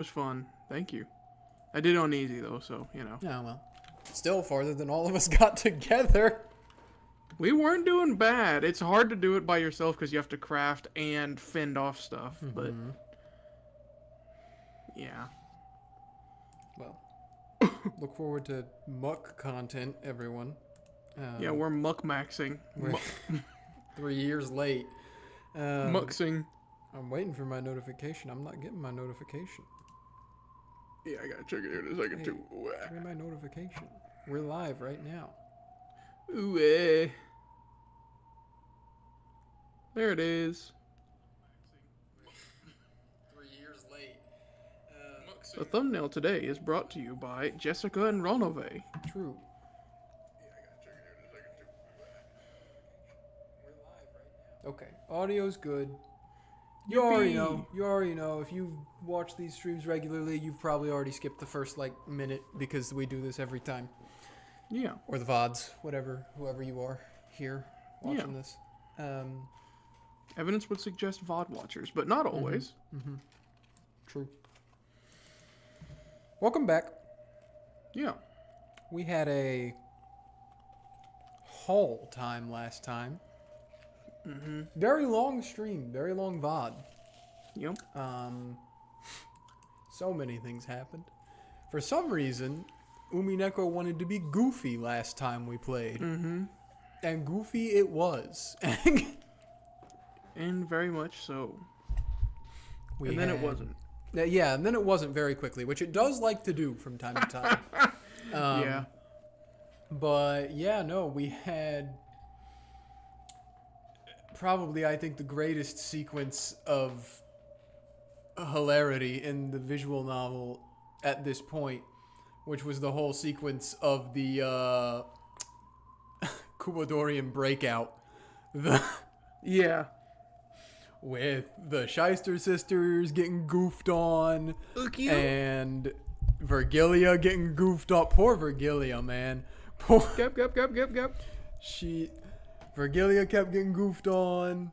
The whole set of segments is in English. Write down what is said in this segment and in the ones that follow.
was fun. Thank you. I did it on easy though, so you know. Yeah, well, still farther than all of us got together. We weren't doing bad. It's hard to do it by yourself because you have to craft and fend off stuff, but yeah. Well, look forward to muck content, everyone. Yeah, we're muck maxing. We're 3 years late. Muxing. I'm waiting for my notification. I'm not getting my notification. Yeah, I gotta check it here in a second Hey, too. give me my notification. We're live right now. Ooh, There it is. 3 years late. The thumbnail today is brought to you by Jessica and Ronove. True. Okay, audio's good. You already know. You already know. If you watch these streams regularly, you've probably already skipped the first minute because we do this every time. Yeah. Or the VODs, whoever you are here watching this. Evidence would suggest VOD watchers, but not always. True. Welcome back. Yeah. We had a haul time last time. Very long stream, very long VOD. Yep. So many things happened. For some reason, Umineko wanted to be goofy last time we played. And goofy it was. And very much so. Then it wasn't. Yeah, and then it wasn't very quickly, which it does like to do from time to time. Yeah. But yeah, no, we had probably, I think, the greatest sequence of hilarity in the visual novel at this point, which was the whole sequence of the Kubodorian breakout. Yeah. With the Shyster sisters getting goofed on, and Virgilia getting goofed up. Poor Virgilia, man. Poor. Gap. Virgilia kept getting goofed on,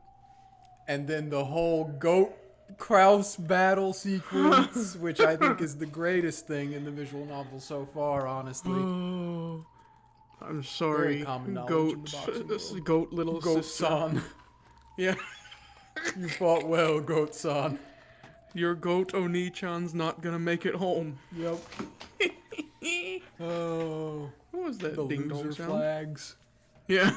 and then the whole goat Kraus battle sequence, which I think is the greatest thing in the visual novel so far, honestly. Oh, I'm sorry. Very common knowledge Goat. in the boxing world. Goat little Goat sister. son. Yeah. You fought well, goat son. Your goat Oni-chan's not gonna make it home. Yep. Oh. What was that The ding dong loser sound? flags. Yeah.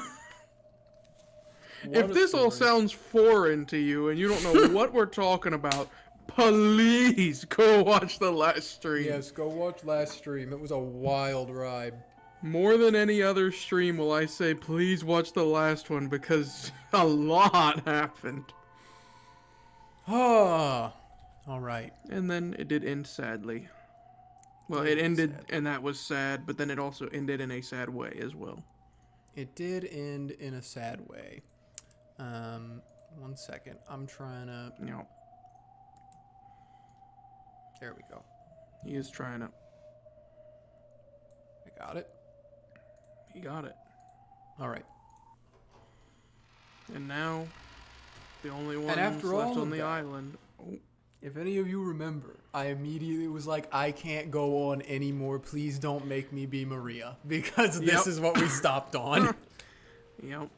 What If a this all story. sounds foreign to you and you don't know what we're talking about, please go watch the last stream. Yes, go watch last stream. It was a wild ride. More than any other stream will I say please watch the last one because a lot happened. Ah. All right. And then it did end sadly. Well, it ended and that was sad, but then it also ended in a sad way as well. It did end in a sad way. 1 second. I'm trying to... No, There we go. he is trying to. I got it. He got it. All right. And now, the only one after left all on of the that- island. Oh, If any of you remember, I immediately was like, I can't go on anymore. Please don't make me be Maria. Because this Yep. is what we stopped on. yep.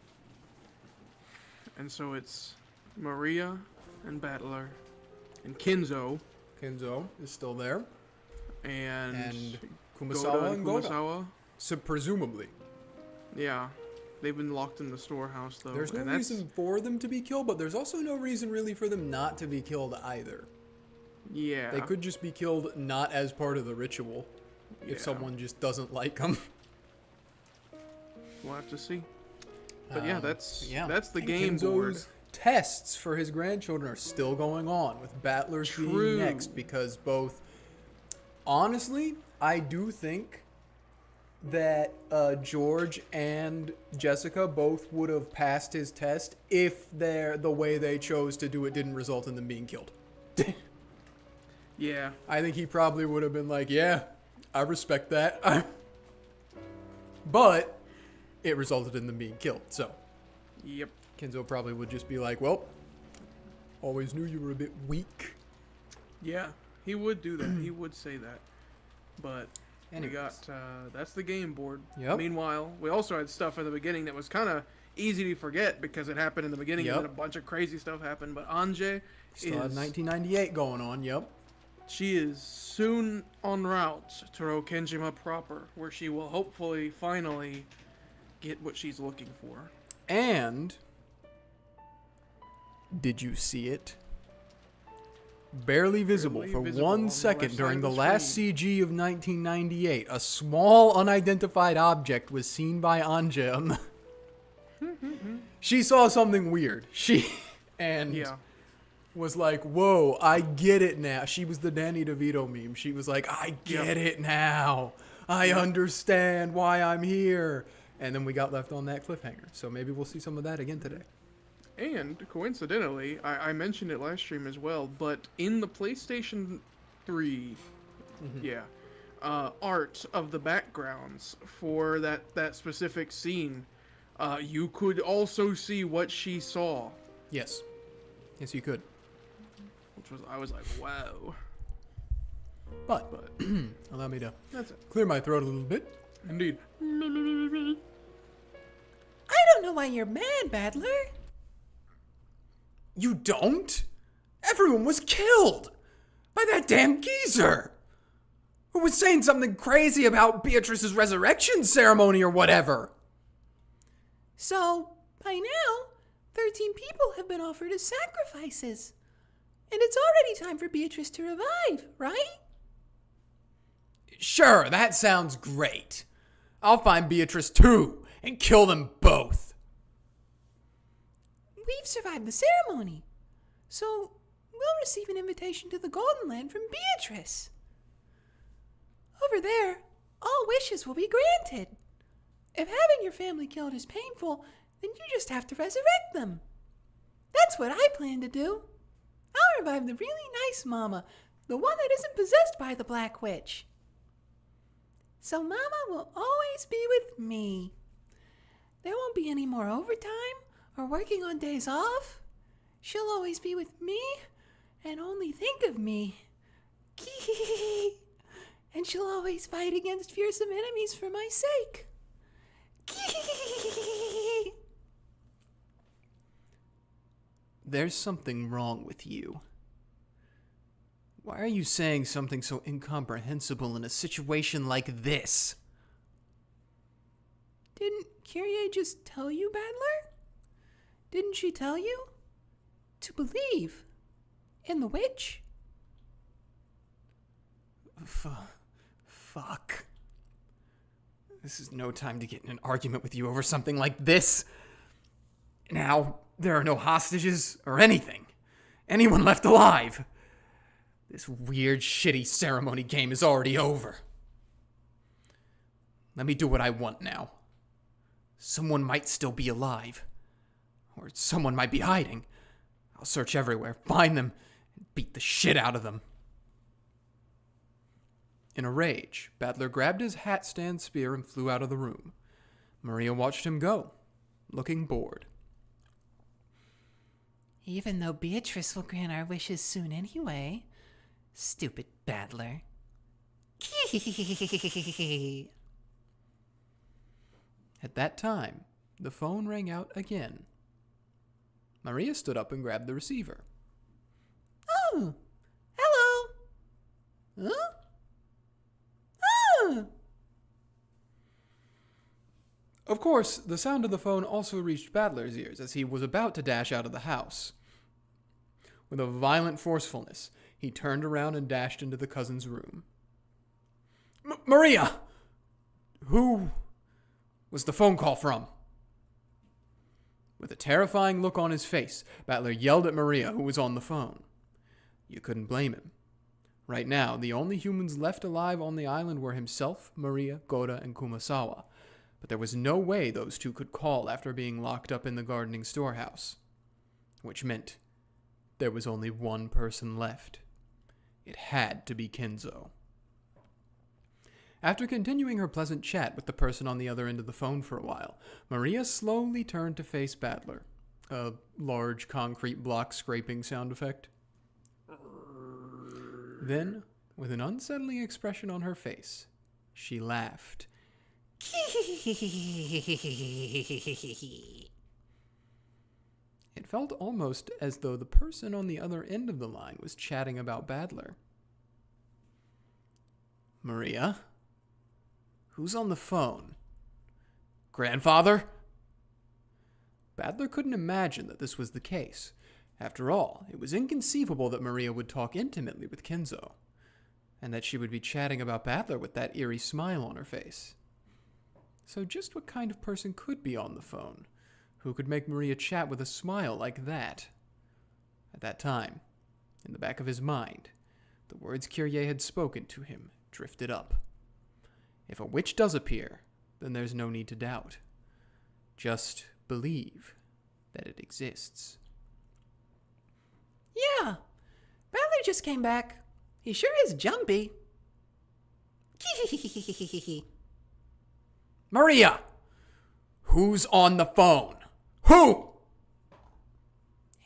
And so it's Maria and Battler and Kinzo Kenzo is still there. and, And Goda Kumasawa and and Goda. Kumasawa. So presumably. Yeah. They've been locked in the storehouse though. There's no and that's, reason for them to be killed, but there's also no reason really for them not to be killed either. Yeah. They could just be killed not as part of the ritual if Yeah. someone just doesn't like them. We'll have to see. But yeah, that's the And game board. Kenzo's tests for his grandchildren are still going on, with Battler's True. being next, because both... Honestly, I do think that George and Jessica both would have passed his test if the way they chose to do it didn't result in them being killed. Yeah. I think he probably would have been like, yeah, I respect that. But it resulted in them being killed, so... Yep. Kenzo probably would just be like, well, always knew you were a bit weak. Yeah. he would do that. He would say that. But Anyways. we got, that's the game board. Yep. Meanwhile, we also had stuff at the beginning that was kind of easy to forget because it happened in the beginning and then a bunch of crazy stuff happened. But Ange Still had 1998 going on, yep. She is soon en route to Rokkenjima proper, where she will hopefully finally get what she's looking for. And did you see it? Barely visible for 1 second during the last CG of 1998, a small unidentified object was seen by Ange. She saw something weird. Was like, whoa, I get it now. She was the Danny DeVito meme. She was like, I get it now. I understand why I'm here. And then we got left on that cliffhanger. So maybe we'll see some of that again today. And coincidentally, I mentioned it last stream as well, but in the PlayStation 3, art of the backgrounds for that specific scene, you could also see what she saw. Yes. Yes, you could. I was like, wow. But allow me to That's it. clear my throat a little bit. Indeed. I don't know why you're mad, Battler. You don't? Everyone was killed by that damn geezer who was saying something crazy about Beatrice's resurrection ceremony or whatever. So, by now, 13 people have been offered as sacrifices. And it's already time for Beatrice to revive, right? Sure, that sounds great. I'll find Beatrice too and kill them both. We've survived the ceremony. So, we'll receive an invitation to the Golden Land from Beatrice. Over there, all wishes will be granted. If having your family killed is painful, then you just have to resurrect them. That's what I plan to do. I'll revive the really nice mama, the one that isn't possessed by the Black Witch. So mama will always be with me. There won't be any more overtime or working on days off. She'll always be with me and only think of me. And she'll always fight against fearsome enemies for my sake. There's something wrong with you. Why are you saying something so incomprehensible in a situation like this? Didn't Kyrie just tell you, Battler? Didn't she tell you to believe in the witch? Fuck. This is no time to get in an argument with you over something like this. Now, there are no hostages or anything. Anyone left alive. This weird, shitty ceremony game is already over. Let me do what I want now. Someone might still be alive. Or someone might be hiding. I'll search everywhere, find them, and beat the shit out of them. In a rage, Battler grabbed his hat-stand spear and flew out of the room. Maria watched him go, looking bored. Even though Beatrice will grant our wishes soon anyway. Stupid Battler. At that time, the phone rang out again. Maria stood up and grabbed the receiver. Oh, hello. Huh? Oh. Of course, the sound of the phone also reached Battler's ears as he was about to dash out of the house. With a violent forcefulness, he turned around and dashed into the cousin's room. Maria! Who was the phone call from? With a terrifying look on his face, Battler yelled at Maria, who was on the phone. You couldn't blame him. Right now, the only humans left alive on the island were himself, Maria, Goda, and Kumasawa. But there was no way those two could call after being locked up in the gardening storehouse. Which meant there was only one person left. It had to be Kenzo. After continuing her pleasant chat with the person on the other end of the phone for a while, Maria slowly turned to face Battler. A large concrete block scraping sound effect. Then, with an unsettling expression on her face, she laughed. It felt almost as though the person on the other end of the line was chatting about Battler. Maria? Who's on the phone? Grandfather? Battler couldn't imagine that this was the case. After all, it was inconceivable that Maria would talk intimately with Kenzo, and that she would be chatting about Battler with that eerie smile on her face. So just what kind of person could be on the phone? Who could make Maria chat with a smile like that? At that time, in the back of his mind, the words Kyrie had spoken to him drifted up. If a witch does appear, then there's no need to doubt. Just believe that it exists. Yeah, Battler just came back. He sure is jumpy. Maria! Who's on the phone? Who?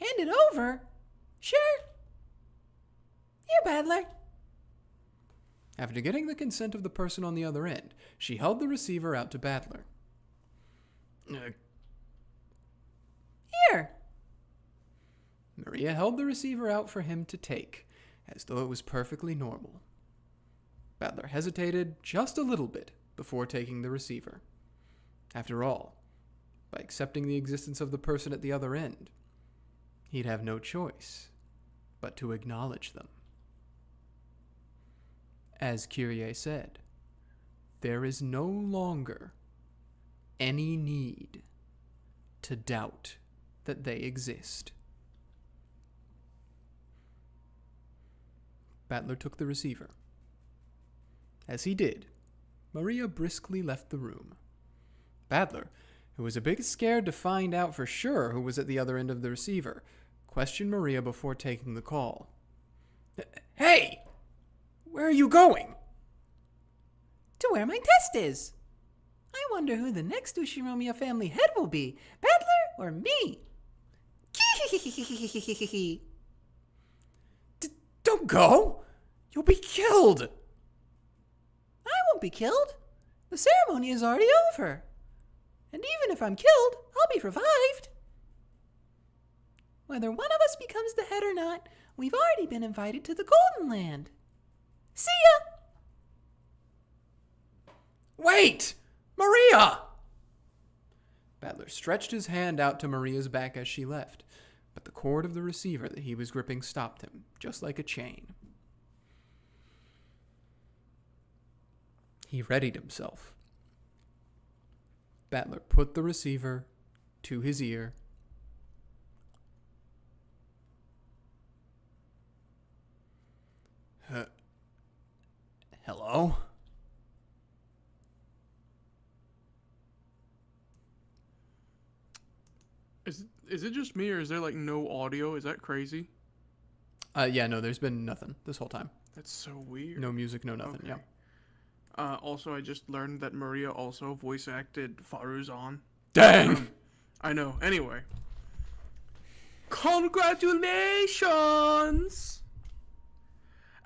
Hand it over? Sure. Here, Battler. After getting the consent of the person on the other end, she held the receiver out to Battler. Here. Maria held the receiver out for him to take, as though it was perfectly normal. Battler hesitated just a little bit before taking the receiver. After all, by accepting the existence of the person at the other end, he'd have no choice but to acknowledge them. As Kyrie said, there is no longer any need to doubt that they exist. Battler took the receiver. As he did, Maria briskly left the room. Battler, who was a bit scared to find out for sure who was at the other end of the receiver, questioned Maria before taking the call. Hey! Where are you going? To where my test is. I wonder who the next Ushiromiya family head will be, Battler or me? Don't go! You'll be killed! I won't be killed. The ceremony is already over. And even if I'm killed, I'll be revived. Whether one of us becomes the head or not, we've already been invited to the Golden Land. See ya! Wait! Maria! Battler stretched his hand out to Maria's back as she left, but the cord of the receiver that he was gripping stopped him, just like a chain. He readied himself. Battler put the receiver to his ear. Hello? Is it just me, or is there like no audio? Is that crazy? Yeah, no, there's been nothing this whole time. That's so weird. No music, no nothing, Okay. yeah. Also, I just learned that Maria also voice acted Faruzan. Dang! I know. Anyway. Congratulations!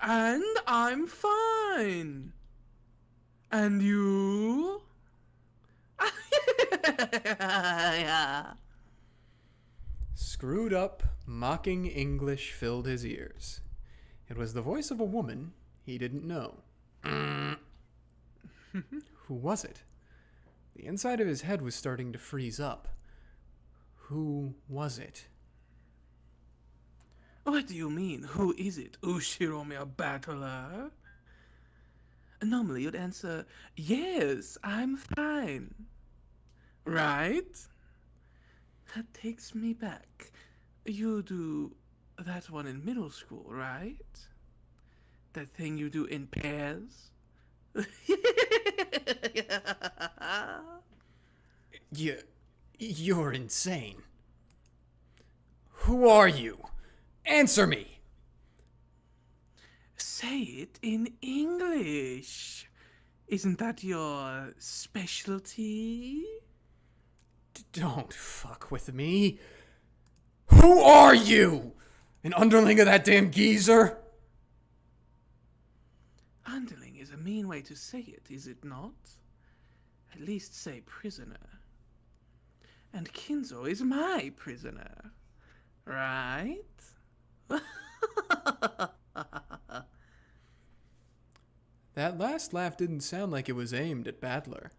And I'm fine. And you? Screwed up, mocking English filled his ears. It was the voice of a woman he didn't know. Who was it? The inside of his head was starting to freeze up. Who was it? What do you mean? Who is it? Ushiromiya Battler? Normally you'd answer, yes, I'm fine. Right? That takes me back. You do that one in middle school, right? That thing you do in pairs? You're insane. Who are you? Answer me! Say it in English. Isn't that your specialty? Don't fuck with me. Who are you? An underling of that damn geezer? Underling is a mean way to say it, is it not? At least say prisoner. And Kinzo is my prisoner. Right? That last laugh didn't sound like it was aimed at Battler.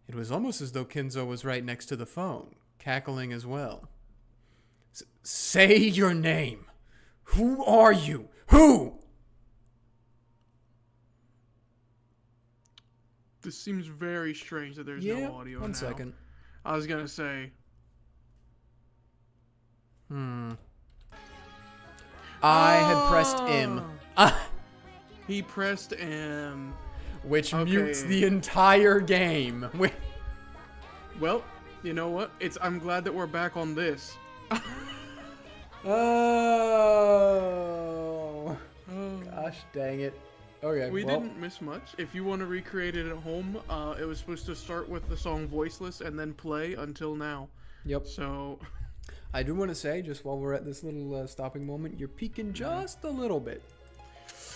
It was almost as though Kinzo was right next to the phone, cackling as well. Say your name. Who are you? Who? This seems very strange that there's no audio now. One second. I was gonna say. I had pressed M. He pressed M. Which Okay. mutes the entire game. Well, you know what? I'm glad that we're back on this. Oh. Gosh dang it. Okay, We didn't miss much. If you want to recreate it at home, it was supposed to start with the song Voiceless and then play until now. Yep. So, I do want to say, just while we're at this little stopping moment, you're peeking just a little bit.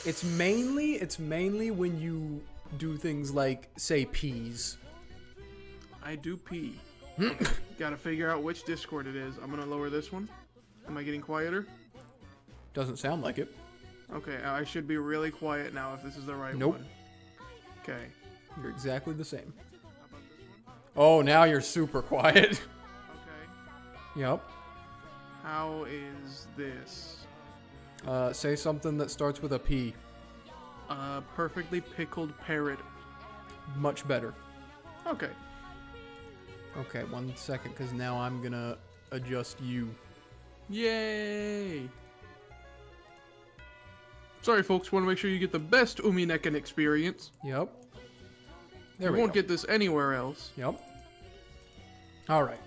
It's mainly when you do things like say peas. I do pee. Gotta figure out which Discord it is. I'm gonna lower this one. Am I getting quieter? Doesn't sound like it. Okay, I should be really quiet now if this is the right Nope. one. Okay. You're exactly the same. How about this one? Oh, now you're super quiet. Okay. Yep. How is this? Say something that starts with a P. Perfectly pickled parrot. Much better. Okay. Okay, 1 second, because now I'm gonna adjust you. Yay! Sorry, folks. Want to make sure you get the best Umineko experience. Yep. There You we won't go. get this anywhere else. Yep. All right.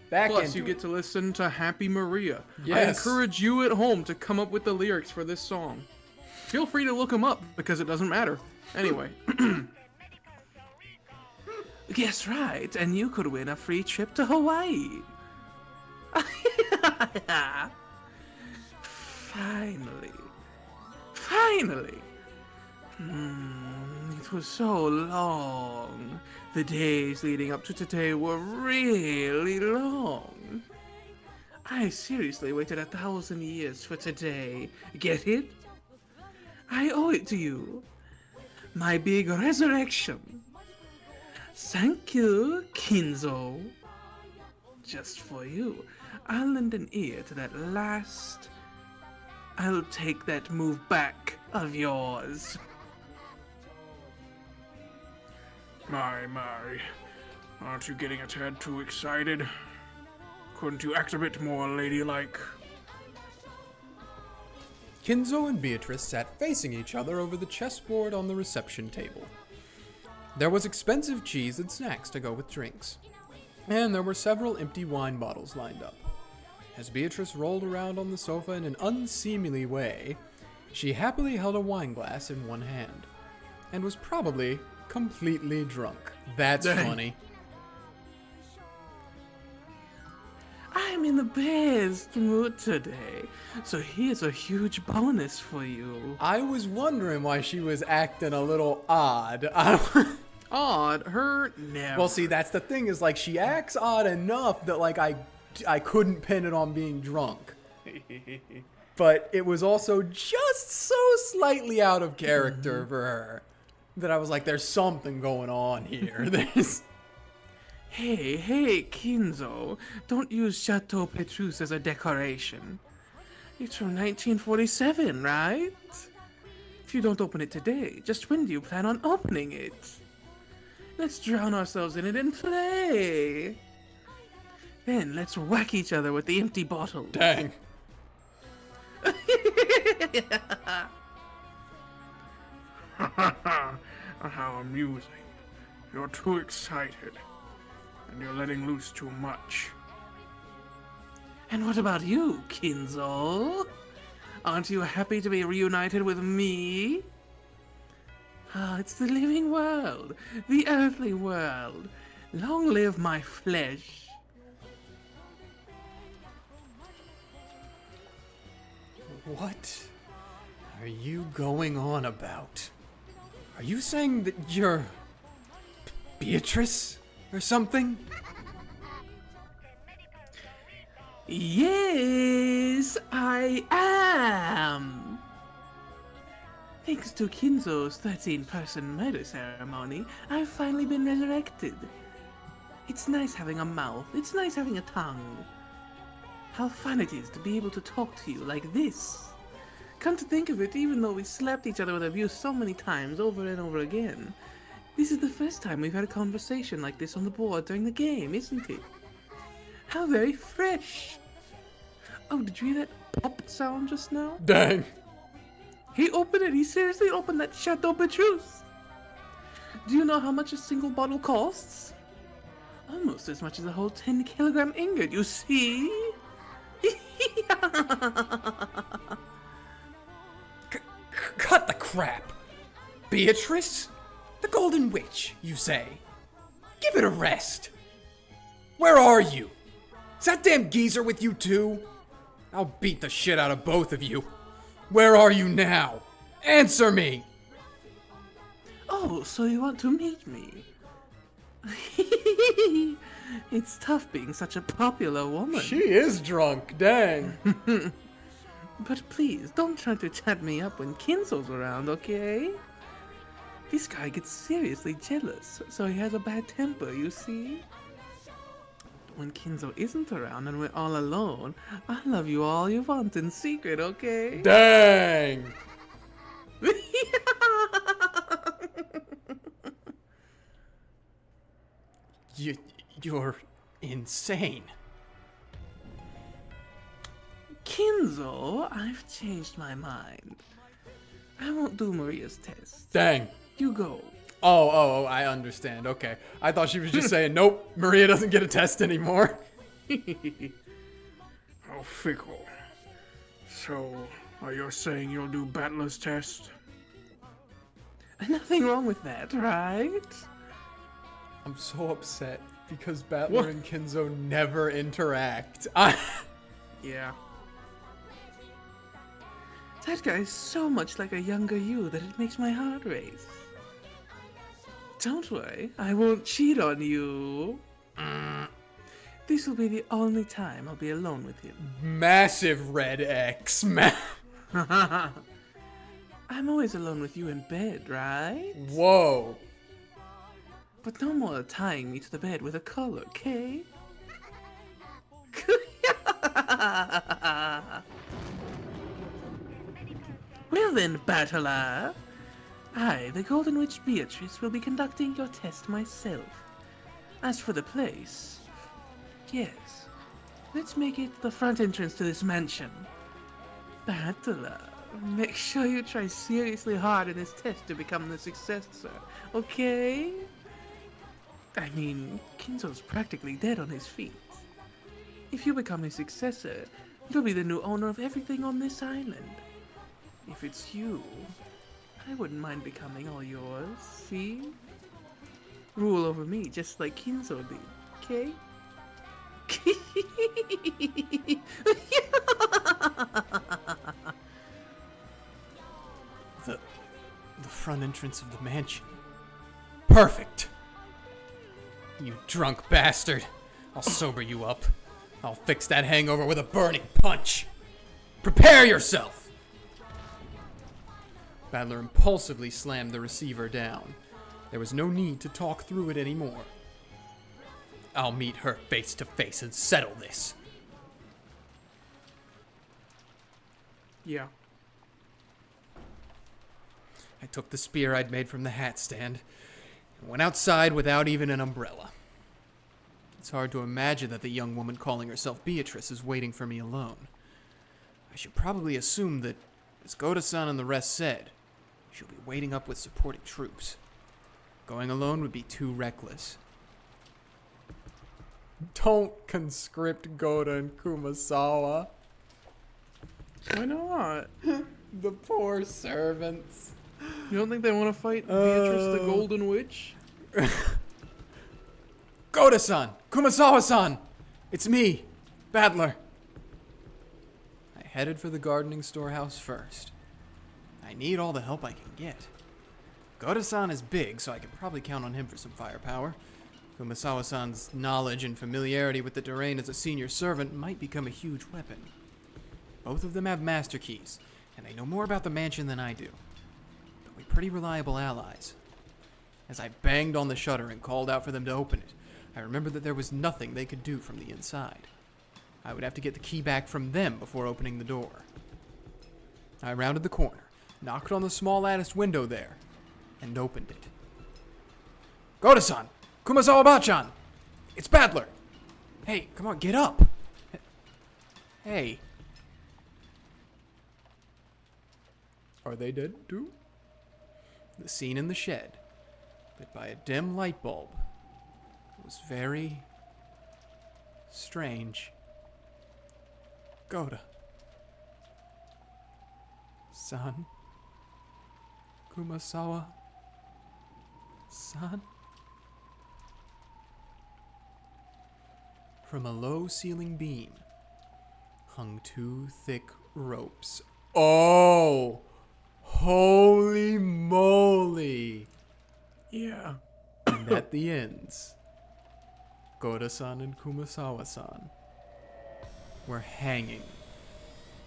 Back Plus, into you it. get to listen to Happy Maria. I Yes. encourage you at home to come up with the lyrics for this song. Feel free to look them up, because it doesn't matter. Anyway. Guess right, and you could win a free trip to Hawaii. Finally. Finally. It was so long. The days leading up to today were really long. I seriously waited 1,000 years for today. Get it? I owe it to you. My big resurrection. Thank you, Kinzo. Just for you, I'll lend an ear to that last. I'll take that move back of yours. My. Aren't you getting a tad too excited? Couldn't you act a bit more ladylike? Kinzo and Beatrice sat facing each other over the chessboard on the reception table. There was expensive cheese and snacks to go with drinks, and there were several empty wine bottles lined up. As Beatrice rolled around on the sofa in an unseemly way, she happily held a wine glass in one hand, and was probably completely drunk. That's Dang. funny. I'm in the best mood today, so here's a huge bonus for you. I was wondering why she was acting a little odd. Odd, her never. Well, see, that's the thing, is like she acts odd enough that like I couldn't pin it on being drunk. But it was also just so slightly out of character for her that I was like, there's something going on here. There's... Hey, Kinzo, don't use Chateau Petrus as a decoration. It's from 1947, right? If you don't open it today, just when do you plan on opening it? Let's drown ourselves in it and play. Then let's whack each other with the empty bottle. Dang. How amusing. You're too excited. And you're letting loose too much. And what about you, Kinzo? Aren't you happy to be reunited with me? Ah, it's the living world, the earthly world. Long live my flesh. What are you going on about? Are you saying that you're Beatrice or something? Yes, I am. Thanks to Kinzo's 13-person murder ceremony, I've finally been resurrected. It's nice having a mouth. It's nice having a tongue. How fun it is to be able to talk to you like this. Come to think of it, even though we slapped each other with abuse so many times over and over again, this is the first time we've had a conversation like this on the board during the game, isn't it? How very fresh. Oh, did you hear that pop sound just now? Dang. He opened it. He seriously opened that Chateau Petrus. Do you know how much a single bottle costs? Almost as much as a whole 10-kilogram ingot, you see? Cut the crap. Beatrice? The Golden Witch, you say? Give it a rest. Where are you? Is that damn geezer with you too? I'll beat the shit out of both of you. Where are you now? Answer me! Oh, so you want to meet me? It's tough being such a popular woman. She is drunk, dang. But please, don't try to chat me up when Kinzo's around, okay? This guy gets seriously jealous, so he has a bad temper, you see? When Kinzo isn't around and we're all alone, I love you all you want in secret, okay? Dang! You're insane. Kinzo, I've changed my mind. I won't do Maria's test. Dang. You go. Oh, I understand. Okay. I thought she was just saying, nope, Maria doesn't get a test anymore. How fickle. So, are you saying you'll do Battler's test? Nothing wrong with that, right? I'm so upset because Battler What? and Kinzo never interact. Yeah. That guy is so much like a younger you that it makes my heart race. Don't worry, I won't cheat on you. This will be the only time I'll be alone with him. Massive red X. I'm always alone with you in bed, right? Whoa. But no more tying me to the bed with a collar, okay? Well then, Battler. I, the Golden Witch Beatrice, will be conducting your test myself. As for the place, yes, let's make it the front entrance to this mansion. Battler, make sure you try seriously hard in this test to become the successor, okay? I mean, Kinzo's practically dead on his feet. If you become his successor, you'll be the new owner of everything on this island. If it's you, I wouldn't mind becoming all yours, see? Rule over me just like Kinzo did, okay? The front entrance of the mansion. Perfect. You drunk bastard. I'll sober you up. I'll fix that hangover with a burning punch. Prepare yourself. Battler impulsively slammed the receiver down. There was no need to talk through it anymore. I'll meet her face to face and settle this. Yeah. I took the spear I'd made from the hat stand and went outside without even an umbrella. It's hard to imagine that the young woman calling herself Beatrice is waiting for me alone. I should probably assume that, as Goda-san and the rest said, she'll be waiting up with supporting troops. Going alone would be too reckless. Don't conscript Goda and Kumasawa. Why not? The poor servants. You don't think they want to fight Beatrice the Golden Witch? Goda-san! Kumasawa-san! It's me, Battler. I headed for the gardening storehouse first. I need all the help I can get. Goda-san is big, so I can probably count on him for some firepower. Kumasawa-san's knowledge and familiarity with the terrain as a senior servant might become a huge weapon. Both of them have master keys, and they know more about the mansion than I do. But we're pretty reliable allies. As I banged on the shutter and called out for them to open it, I remembered that there was nothing they could do from the inside. I would have to get the key back from them before opening the door. I rounded the corner, knocked on the small latticed window there, and opened it. Goda-san! Kumasawa-bachan! It's Battler! Hey, come on, get up! Hey. Are they dead too? The scene in the shed, lit by a dim light bulb, was very strange. Goda. San. Kumasawa. San. From a low ceiling beam hung two thick ropes. Oh! Holy moly! Yeah. And at the ends, Goda-san and Kumasawa-san were hanging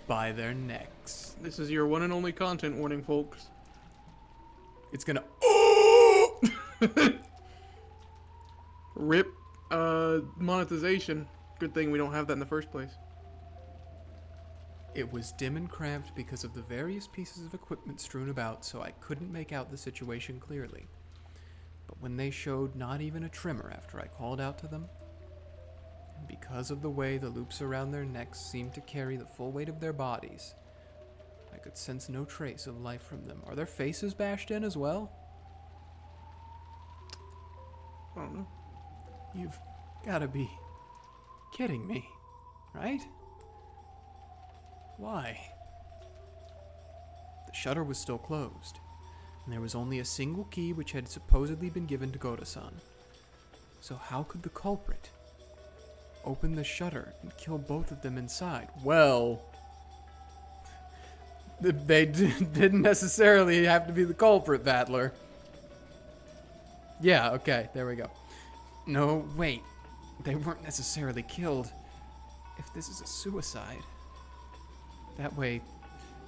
by their necks. This is your one and only content warning, folks. It's gonna... Rip monetization. Good thing we don't have that in the first place. It was dim and cramped because of the various pieces of equipment strewn about, so I couldn't make out the situation clearly. But when they showed not even a tremor after I called out to them, and because of the way the loops around their necks seemed to carry the full weight of their bodies, I could sense no trace of life from them. Are their faces bashed in as well? I don't know. You've gotta be kidding me, right? Why? The shutter was still closed, and there was only a single key which had supposedly been given to Goda-san. So how could the culprit open the shutter and kill both of them inside? Well, they didn't necessarily have to be the culprit, Battler. Yeah, okay, there we go. No, wait. They weren't necessarily killed. If this is a suicide, that way,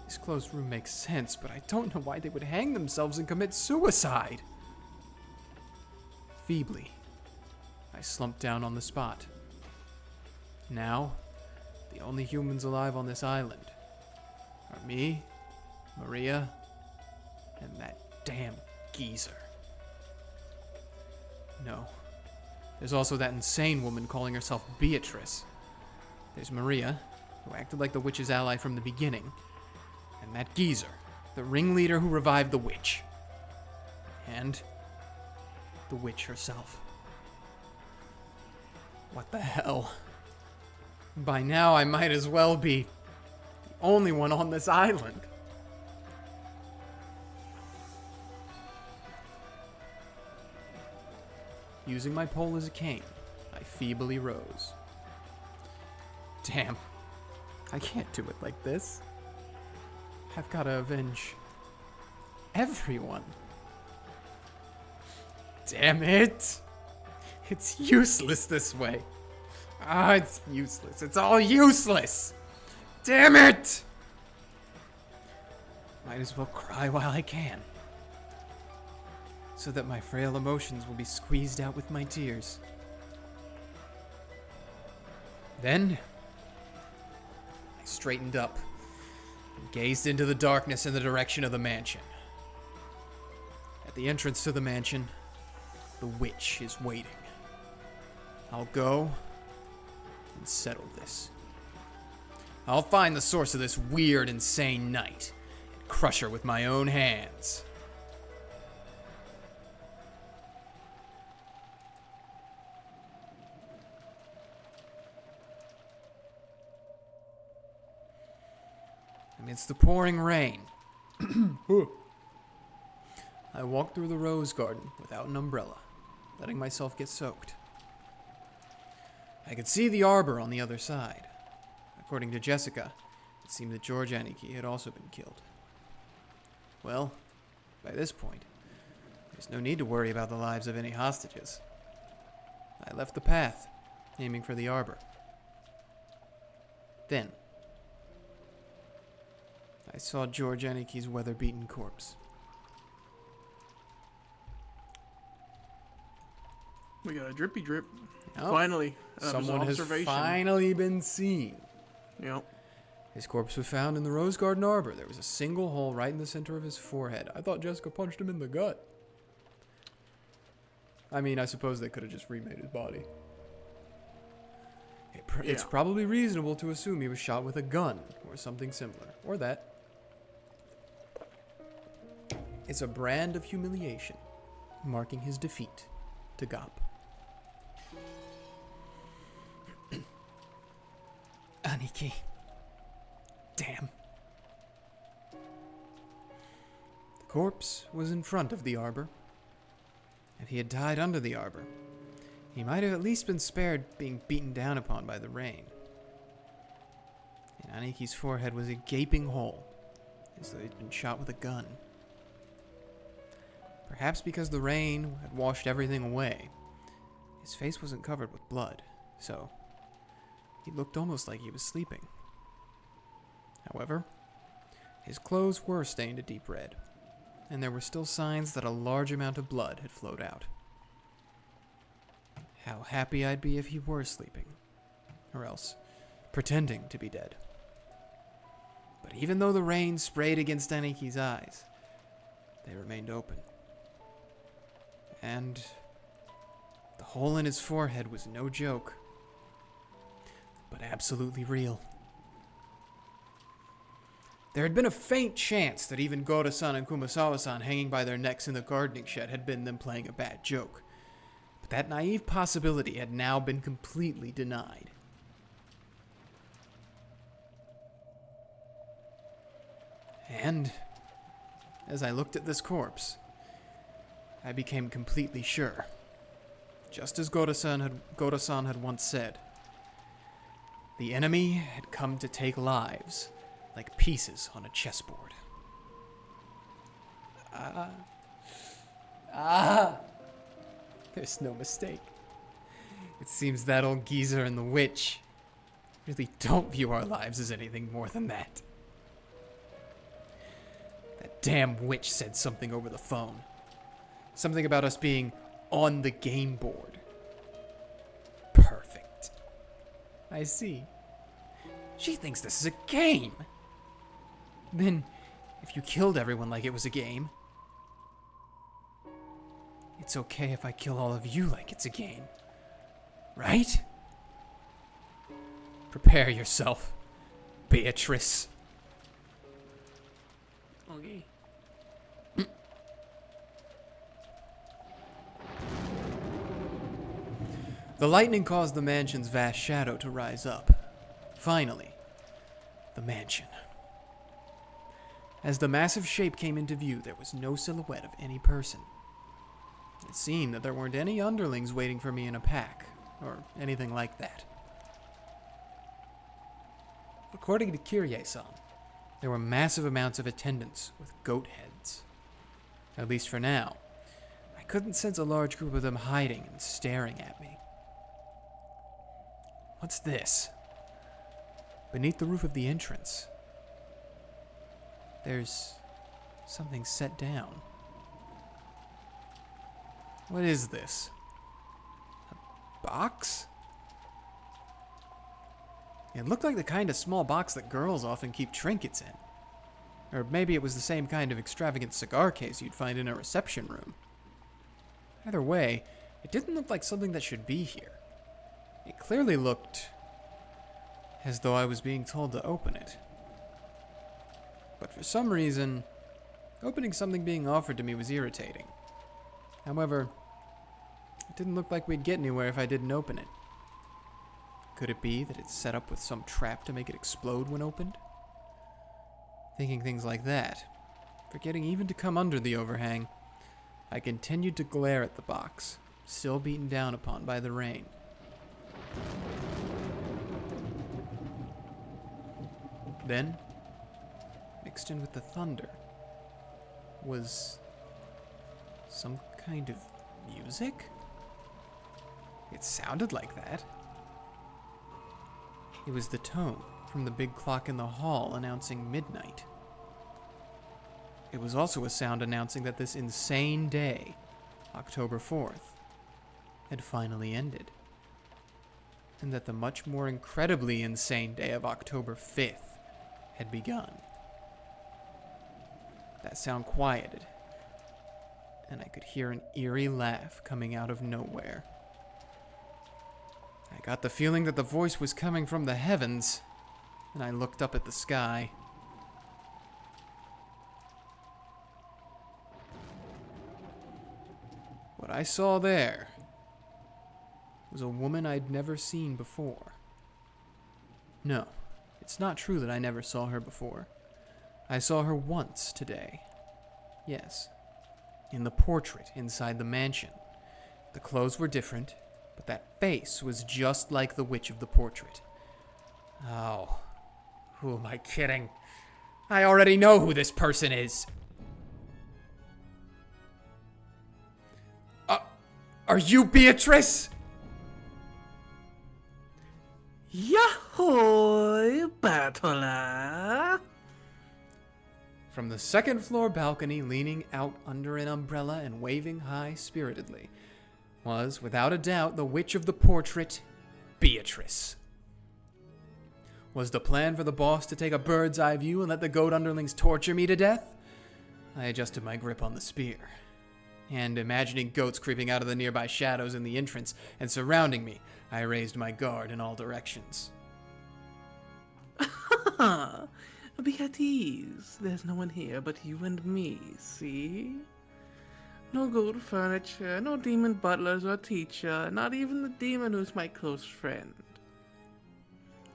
this closed room makes sense, but I don't know why they would hang themselves and commit suicide. Feebly, I slumped down on the spot. Now, the only humans alive on this island are me, Maria, and that damn geezer. No. There's also that insane woman calling herself Beatrice. There's Maria, who acted like the witch's ally from the beginning, and that geezer, the ringleader who revived the witch. And the witch herself. What the hell? By now I might as well be the only one on this island. Using my pole as a cane, I feebly rose. Damn, I can't do it like this. I've got to avenge everyone. Damn it! It's useless this way. Ah, it's useless. It's all useless! Damn it! Might as well cry while I can, so that my frail emotions will be squeezed out with my tears. Then, I straightened up and gazed into the darkness in the direction of the mansion. At the entrance to the mansion, the witch is waiting. I'll go and settle this. I'll find the source of this weird, insane night and crush her with my own hands. Amidst the pouring rain, I walked through the rose garden without an umbrella, letting myself get soaked. I could see the arbor on the other side. According to Jessica, it seemed that George Aniki had also been killed. Well, by this point, There's no need to worry about the lives of any hostages. I left the path, aiming for the arbor. Then, I saw George Aniki's weather-beaten corpse. We got a drippy drip. Oh, Finally, someone has observation. finally been seen. Yep. His corpse was found in the Rose Garden Arbor. There was a single hole right in the center of his forehead. I thought Jessica punched him in the gut. I mean, I suppose they could have just remade his body. It's Yeah. probably reasonable to assume he was shot with a gun or something similar. Or that. It's a brand of humiliation, marking his defeat to Gop. Aniki. Damn. The corpse was in front of the arbor. If he had died under the arbor, he might have at least been spared being beaten down upon by the rain. In Aniki's forehead was a gaping hole, as though he'd been shot with a gun. Perhaps because the rain had washed everything away, his face wasn't covered with blood, so he looked almost like he was sleeping. However, his clothes were stained a deep red, and there were still signs that a large amount of blood had flowed out. How happy I'd be if he were sleeping, or else pretending to be dead. But even though the rain sprayed against Aniki's eyes, they remained open. And the hole in his forehead was no joke, but absolutely real. There had been a faint chance that even Goro-san and Kumasawa-san hanging by their necks in the gardening shed had been them playing a bad joke. But that naive possibility had now been completely denied. And as I looked at this corpse, I became completely sure. Just as Goro-san had once said, the enemy had come to take lives like pieces on a chessboard. There's no mistake. It seems that old geezer and the witch really don't view our lives as anything more than that. That damn witch said something over the phone. Something about us being on the game board. Perfect. I see. She thinks this is a game. Then, if you killed everyone like it was a game, it's okay if I kill all of you like it's a game. Right? Prepare yourself, Beatrice. Okay. The lightning caused the mansion's vast shadow to rise up. Finally, the mansion. As the massive shape came into view, there was no silhouette of any person. It seemed that there weren't any underlings waiting for me in a pack, or anything like that. According to Kirie-san, there were massive amounts of attendants with goat heads. At least for now, I couldn't sense a large group of them hiding and staring at me. What's this? Beneath the roof of the entrance, there's something set down. What is this? A box? It looked like the kind of small box that girls often keep trinkets in. Or maybe it was the same kind of extravagant cigar case you'd find in a reception room. Either way, it didn't look like something that should be here. It clearly looked as though I was being told to open it. But for some reason, opening something being offered to me was irritating. However, it didn't look like we'd get anywhere if I didn't open it. Could it be that it's set up with some trap to make it explode when opened? Thinking things like that, forgetting even to come under the overhang, I continued to glare at the box, still beaten down upon by the rain. Then, mixed in with the thunder, was some kind of music? It sounded like that. It was the tone from the big clock in the hall announcing midnight. It was also a sound announcing that this insane day, October 4th, had finally ended. And that the much more incredibly insane day of October 5th had begun. That sound quieted, and I could hear an eerie laugh coming out of nowhere. I got the feeling that the voice was coming from the heavens, and I looked up at the sky. What I saw there was a woman I'd never seen before. No, it's not true that I never saw her before. I saw her once today. Yes, in the portrait inside the mansion. The clothes were different, but that face was just like the witch of the portrait. Oh, who am I kidding? I already know who this person is. Are you Beatrice? Yahoo, Battler! From the second floor balcony, leaning out under an umbrella and waving high-spiritedly, was, without a doubt, the witch of the portrait, Beatrice. Was the plan for the boss to take a bird's-eye view and let the goat underlings torture me to death? I adjusted my grip on the spear, and imagining goats creeping out of the nearby shadows in the entrance and surrounding me, I raised my guard in all directions. Be at ease. There's no one here but you and me, see? No gold furniture, no demon butlers or teacher, not even the demon who's my close friend.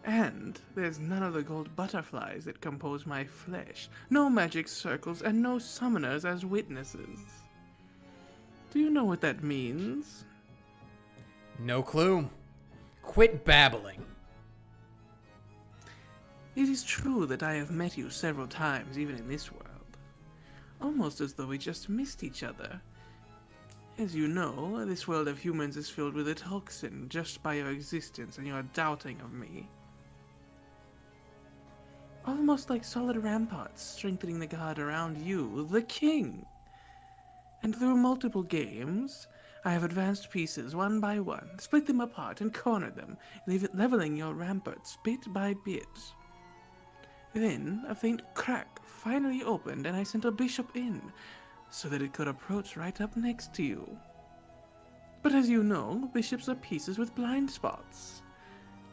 And there's none of the gold butterflies that compose my flesh, no magic circles, and no summoners as witnesses. Do you know what that means? No clue. Quit babbling. It is true that I have met you several times, even in this world. Almost as though we just missed each other. As you know, this world of humans is filled with a toxin just by your existence and your doubting of me. Almost like solid ramparts strengthening the guard around you, the king. And through multiple games, I have advanced pieces one by one, split them apart and cornered them, leveling your ramparts bit by bit. Then, a faint crack finally opened and I sent a bishop in, so that it could approach right up next to you. But as you know, bishops are pieces with blind spots.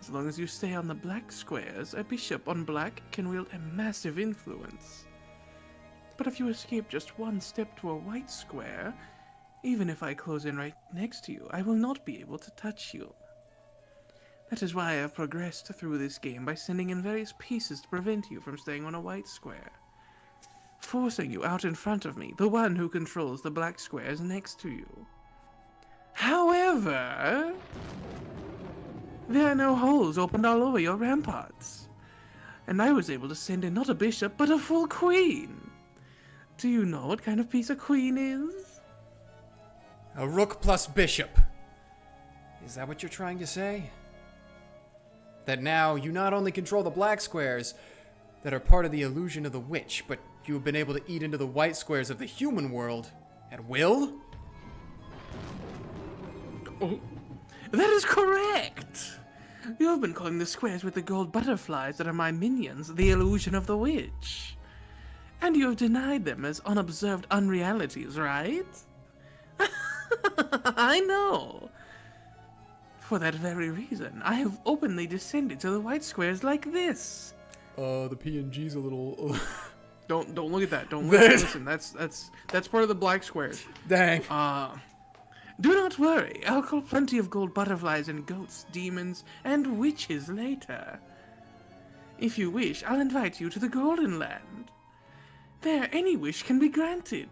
As long as you stay on the black squares, a bishop on black can wield a massive influence. But if you escape just one step to a white square, even if I close in right next to you, I will not be able to touch you. That is why I have progressed through this game by sending in various pieces to prevent you from staying on a white square. Forcing you out in front of me, the one who controls the black squares next to you. However, there are no holes opened all over your ramparts. And I was able to send in not a bishop, but a full queen. Do you know what kind of piece a queen is? A rook plus bishop. Is that what you're trying to say? That now you not only control the black squares that are part of the illusion of the witch, but you have been able to eat into the white squares of the human world at will? Oh, that is correct! You have been calling the squares with the gold butterflies that are my minions the illusion of the witch. And you have denied them as unobserved unrealities, right? I know. For that very reason, I have openly descended to the white squares like this. The PNG's a little... Don't look at that. Don't listen. That's part of the black squares. Dang. Do not worry. I'll call plenty of gold butterflies and goats, demons, and witches later. If you wish, I'll invite you to the Golden Land. There, any wish can be granted.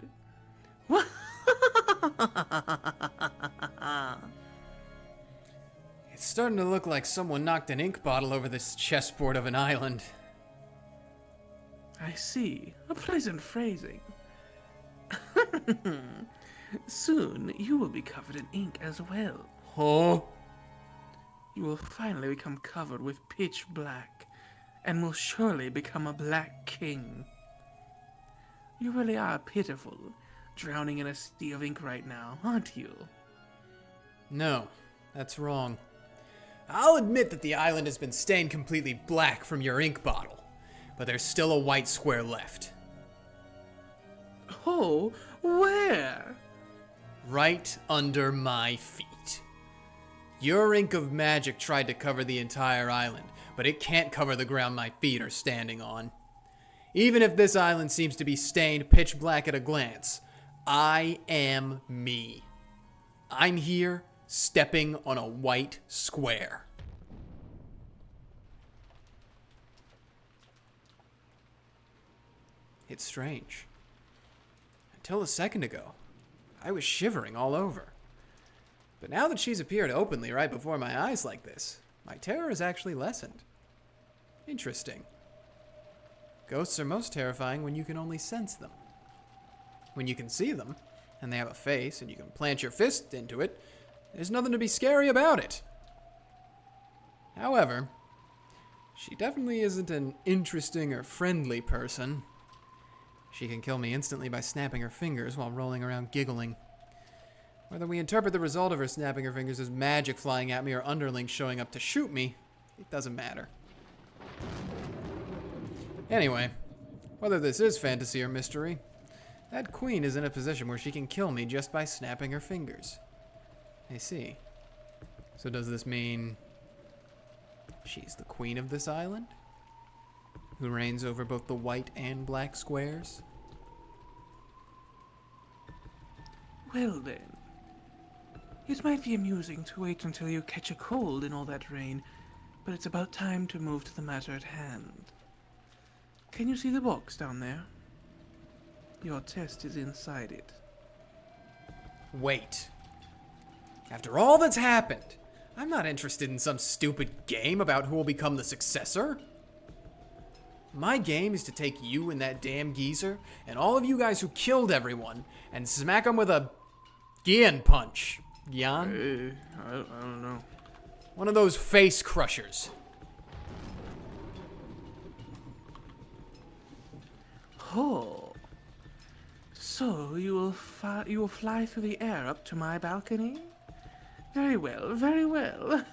It's starting to look like someone knocked an ink bottle over this chessboard of an island. I see. A pleasant phrasing. Soon, you will be covered in ink as well. Huh? You will finally become covered with pitch black, and will surely become a black king. You really are pitiful, drowning in a sea of ink right now, aren't you? No, that's wrong. I'll admit that the island has been stained completely black from your ink bottle, but there's still a white square left. Oh, where? Right under my feet. Your ink of magic tried to cover the entire island, but it can't cover the ground my feet are standing on. Even if this island seems to be stained pitch black at a glance, I am me. I'm here, stepping on a white square. It's strange. Until a second ago, I was shivering all over. But now that she's appeared openly right before my eyes like this, my terror has actually lessened. Interesting. Ghosts are most terrifying when you can only sense them. When you can see them, and they have a face, and you can plant your fist into it, there's nothing to be scary about it. However, she definitely isn't an interesting or friendly person. She can kill me instantly by snapping her fingers while rolling around giggling. Whether we interpret the result of her snapping her fingers as magic flying at me or underlings showing up to shoot me, it doesn't matter. Anyway, whether this is fantasy or mystery, that queen is in a position where she can kill me just by snapping her fingers. I see. So does this mean she's the queen of this island? Who reigns over both the white and black squares? Well then. It might be amusing to wait until you catch a cold in all that rain, but it's about time to move to the matter at hand. Can you see the box down there? Your test is inside it. Wait. After all that's happened, I'm not interested in some stupid game about who will become the successor. My game is to take you and that damn geezer, and all of you guys who killed everyone, and smack them with a Gian punch. Gian? I don't know. One of those face crushers. Oh. So you will fly through the air up to my balcony? Very well, very well.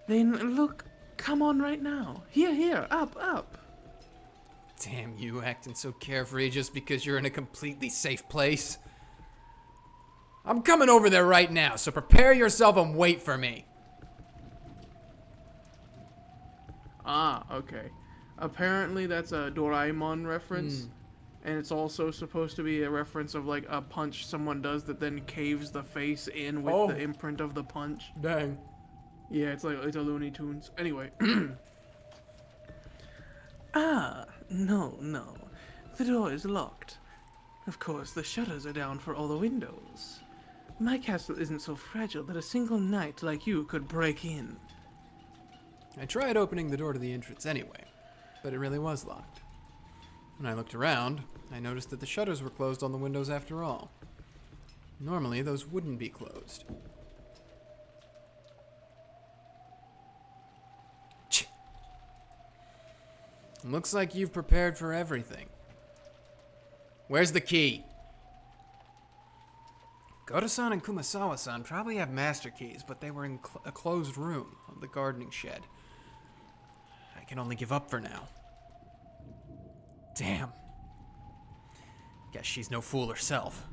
Then look, come on right now. Here, up. Damn you, acting so carefree just because you're in a completely safe place. I'm coming over there right now, so prepare yourself and wait for me. Ah, okay. Apparently that's a Doraemon reference. And it's also supposed to be a reference of like a punch someone does that then caves the face in with the imprint of the punch. Dang. Yeah, it's a Looney Tunes. Anyway. No. The door is locked. Of course, the shutters are down for all the windows. My castle isn't so fragile that a single knight like you could break in. I tried opening the door to the entrance anyway, but it really was locked. When I looked around, I noticed that the shutters were closed on the windows after all. Normally, those wouldn't be closed. Looks like you've prepared for everything. Where's the key? Goto-san and Kumasawa-san probably have master keys, but they were in a closed room of the gardening shed. I can only give up for now. Damn. Guess she's no fool herself.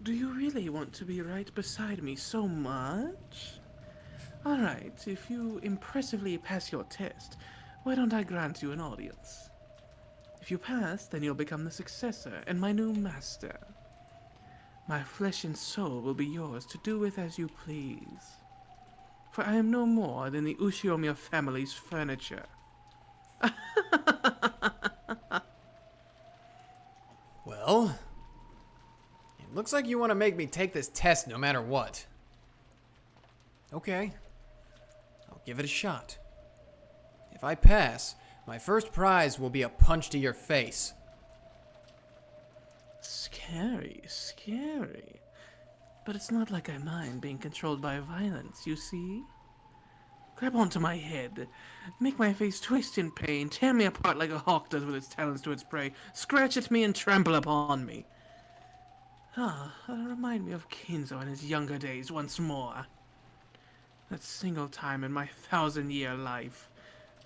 Do you really want to be right beside me so much? Alright, if you impressively pass your test, why don't I grant you an audience? If you pass, then you'll become the successor and my new master. My flesh and soul will be yours to do with as you please. For I am no more than the Ushiomiya family's furniture. Well, it looks like you want to make me take this test no matter what. Okay, I'll give it a shot. If I pass, my first prize will be a punch to your face. Scary, scary. But it's not like I mind being controlled by violence, you see? Grab onto my head, make my face twist in pain, tear me apart like a hawk does with its talons to its prey, scratch at me and trample upon me. Ah, that'll remind me of Kinzo in his younger days once more. That single time in my 1,000-year life.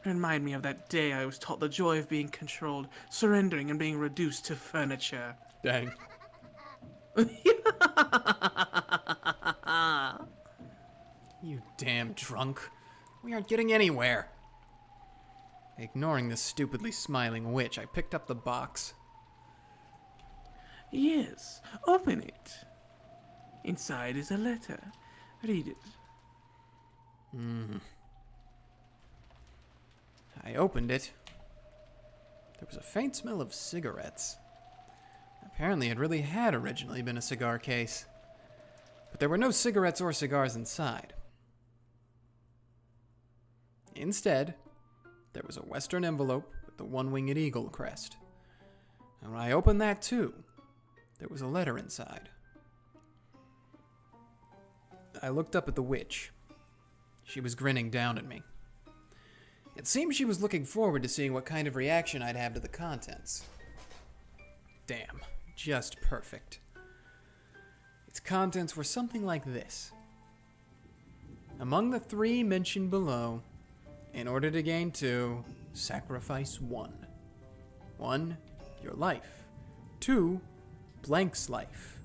Remind me of that day I was taught the joy of being controlled, surrendering and being reduced to furniture. Dang. You damn drunk. We aren't getting anywhere. Ignoring the stupidly smiling witch, I picked up the box. Yes, open it. Inside is a letter. Read it. I opened it. There was a faint smell of cigarettes. Apparently it really had originally been a cigar case. But there were no cigarettes or cigars inside. Instead, there was a Western envelope with the one-winged eagle crest. And when I opened that too, there was a letter inside. I looked up at the witch. She was grinning down at me. It seemed she was looking forward to seeing what kind of reaction I'd have to the contents. Damn, just perfect. Its contents were something like this. Among the 3 mentioned below, in order to gain 2, sacrifice 1. 1, your life. 2, blank's life.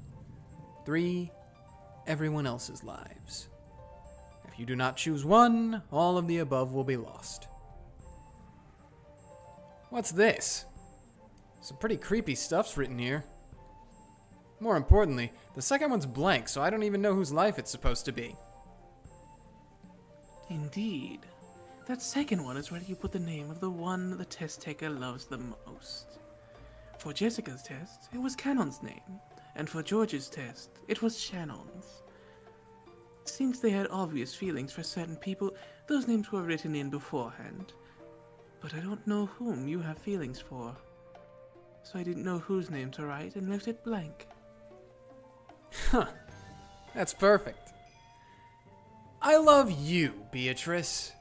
3, everyone else's lives. If you do not choose 1, all of the above will be lost. What's this? Some pretty creepy stuff's written here. More importantly, the second one's blank, so I don't even know whose life it's supposed to be. Indeed. That second one is where you put the name of the one the test taker loves the most. For Jessica's test, it was Canon's name, and for George's test, it was Shannon's. Since they had obvious feelings for certain people, those names were written in beforehand. But I don't know whom you have feelings for. So I didn't know whose name to write and left it blank. Huh. That's perfect. I love you, Beatrice.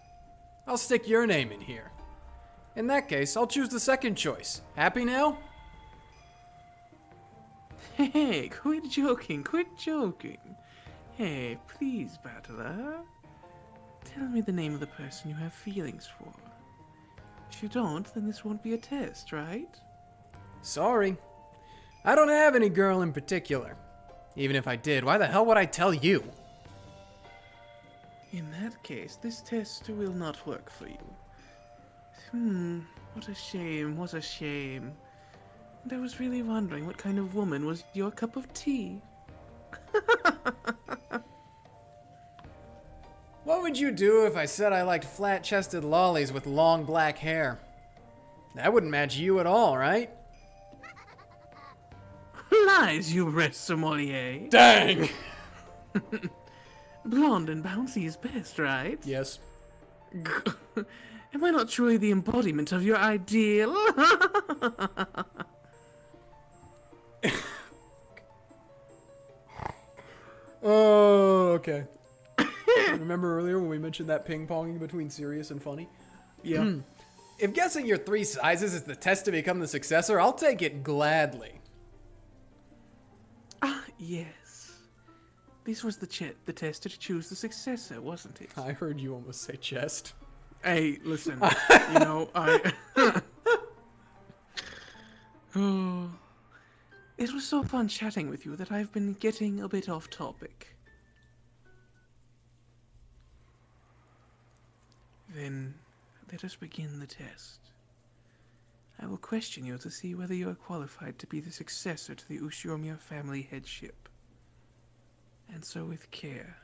I'll stick your name in here. In that case, I'll choose the second choice. Happy now? Hey, quit joking, quit joking. Hey, please, Battler. Tell me the name of the person you have feelings for. If you don't, then this won't be a test, right? Sorry. I don't have any girl in particular. Even if I did, why the hell would I tell you? In that case, this test will not work for you. What a shame, what a shame. And I was really wondering what kind of woman was your cup of tea. What would you do if I said I liked flat-chested lollies with long black hair? That wouldn't match you at all, right? Lies, you red sommelier. Dang! Blonde and bouncy is best, right? Yes. Am I not truly the embodiment of your ideal? Oh, okay. Remember earlier when we mentioned that ping-ponging between serious and funny? Yeah. If guessing your 3 sizes is the test to become the successor, I'll take it gladly. Ah, yes. This was the test to choose the successor, wasn't it? I heard you almost say chest. Hey, listen, you know, Oh, it was so fun chatting with you that I've been getting a bit off topic. Then, let us begin the test. I will question you to see whether you are qualified to be the successor to the Ushiomiya family headship. Answer with care.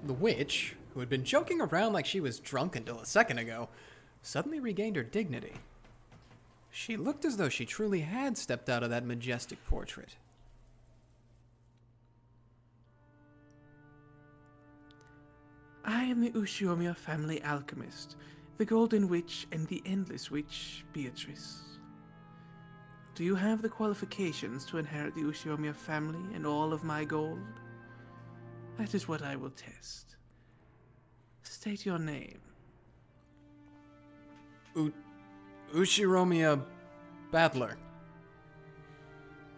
The witch, who had been joking around like she was drunk until a second ago, suddenly regained her dignity. She looked as though she truly had stepped out of that majestic portrait. I am the Ushiomiya family alchemist, the Golden Witch and the Endless Witch, Beatrice. Do you have the qualifications to inherit the Ushiromiya family and all of my gold? That is what I will test. State your name. Ushiromiya Battler.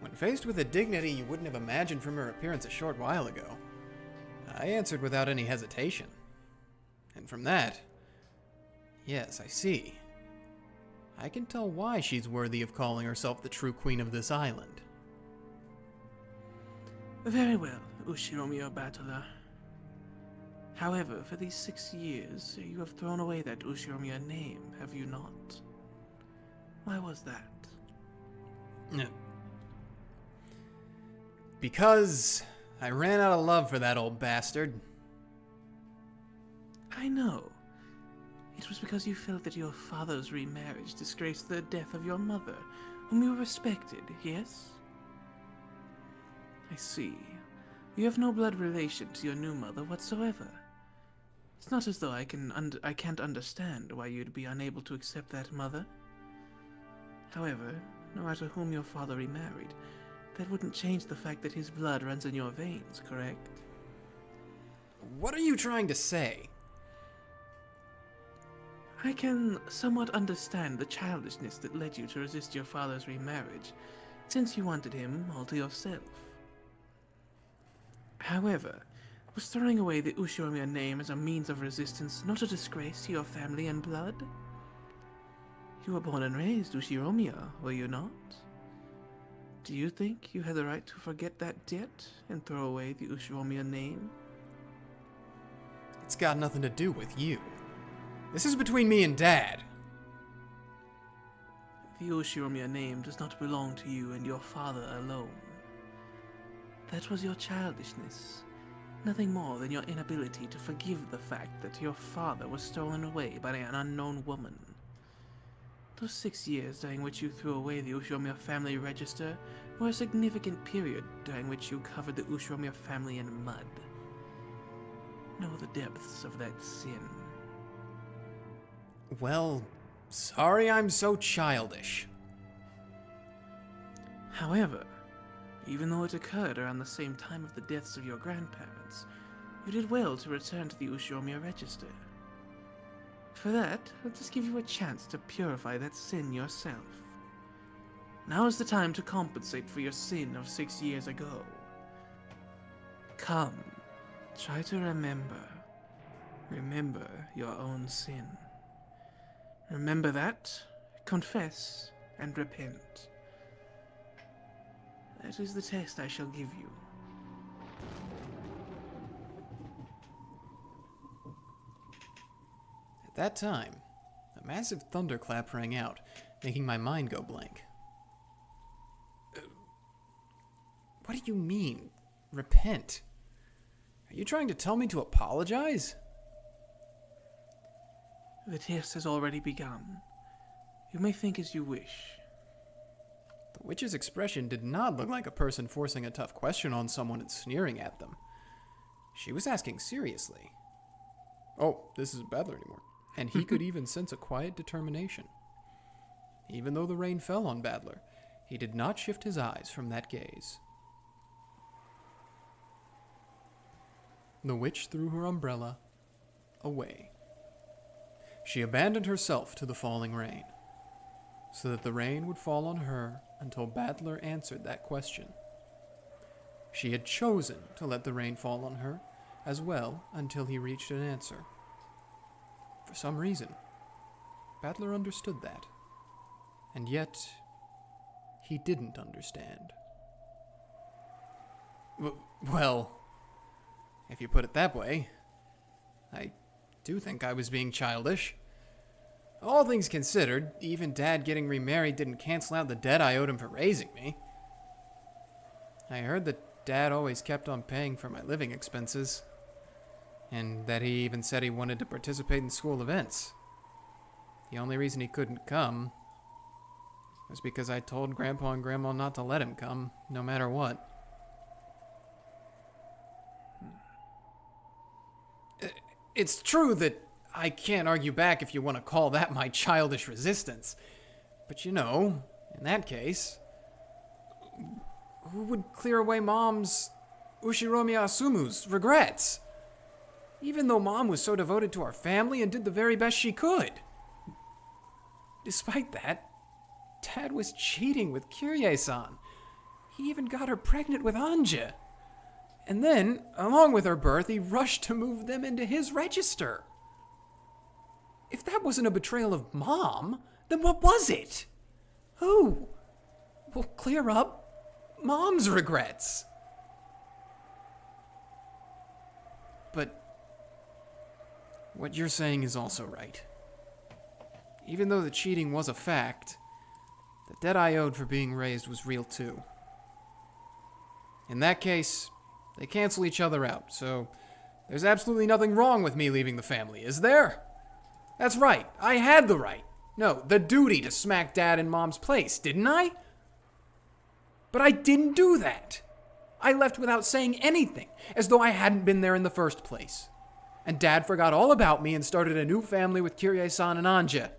When faced with a dignity you wouldn't have imagined from her appearance a short while ago, I answered without any hesitation. And from that, yes, I see. I can tell why she's worthy of calling herself the true queen of this island. Very well, Ushiromiya Battler. However, for these 6 years, you have thrown away that Ushiromiya name, have you not? Why was that? Because I ran out of love for that old bastard. I know. It was because you felt that your father's remarriage disgraced the death of your mother, whom you respected, yes? I see. You have no blood relation to your new mother whatsoever. It's not as though I can't understand why you'd be unable to accept that mother. However, no matter whom your father remarried, that wouldn't change the fact that his blood runs in your veins, correct? What are you trying to say? I can somewhat understand the childishness that led you to resist your father's remarriage, since you wanted him all to yourself. However, was throwing away the Ushiromiya name as a means of resistance not a disgrace to your family and blood? You were born and raised Ushiromiya, were you not? Do you think you had the right to forget that debt and throw away the Ushiromiya name? It's got nothing to do with you. This is between me and Dad. The Ushiromiya name does not belong to you and your father alone. That was your childishness, nothing more than your inability to forgive the fact that your father was stolen away by an unknown woman. Those 6 years during which you threw away the Ushiromiya family register were a significant period during which you covered the Ushiromiya family in mud. Know the depths of that sin. Well, sorry I'm so childish. However, even though it occurred around the same time of the deaths of your grandparents, you did well to return to the Ushiromiya register. For that, I'll just give you a chance to purify that sin yourself. Now is the time to compensate for your sin of 6 years ago. Come, try to remember. Remember your own sin. Remember that, confess, and repent. That is the test I shall give you. At that time, a massive thunderclap rang out, making my mind go blank. What do you mean, repent? Are you trying to tell me to apologize? The test has already begun. You may think as you wish. The witch's expression did not look like a person forcing a tough question on someone and sneering at them. She was asking seriously. Oh, this isn't Battler anymore. And he could even sense a quiet determination. Even though the rain fell on Battler, he did not shift his eyes from that gaze. The witch threw her umbrella away. She abandoned herself to the falling rain, so that the rain would fall on her until Battler answered that question. She had chosen to let the rain fall on her as well until he reached an answer. For some reason, Battler understood that, and yet he didn't understand. Well, if you put it that way, I do think I was being childish. All things considered, even Dad getting remarried didn't cancel out the debt I owed him for raising me. I heard that Dad always kept on paying for my living expenses, and that he even said he wanted to participate in school events. The only reason he couldn't come was because I told Grandpa and Grandma not to let him come, no matter what. It's true that I can't argue back if you want to call that my childish resistance. But you know, in that case, who would clear away Mom's Ushiromi Asumu's regrets. Even though Mom was so devoted to our family and did the very best she could. Despite that, Dad was cheating with Kyrie-san. He even got her pregnant with Ange. And then, along with her birth, he rushed to move them into his register. If that wasn't a betrayal of Mom, then what was it? Who will clear up Mom's regrets? But what you're saying is also right. Even though the cheating was a fact, the debt I owed for being raised was real too. In that case, they cancel each other out, so there's absolutely nothing wrong with me leaving the family, is there? That's right, I had the right. No, the duty to smack Dad in Mom's place, didn't I? But I didn't do that. I left without saying anything, as though I hadn't been there in the first place. And Dad forgot all about me and started a new family with Kyrie-san and Ange.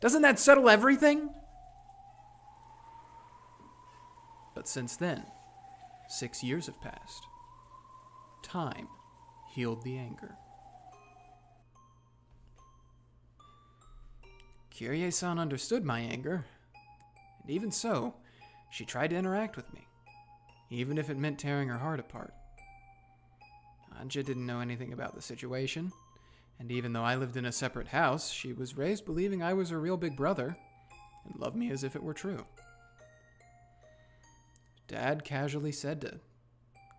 Doesn't that settle everything? But since then, 6 years have passed. Time healed the anger. Kyrie-san understood my anger, and even so, she tried to interact with me, even if it meant tearing her heart apart. Ange didn't know anything about the situation, and even though I lived in a separate house, she was raised believing I was her real big brother, and loved me as if it were true. Dad casually said to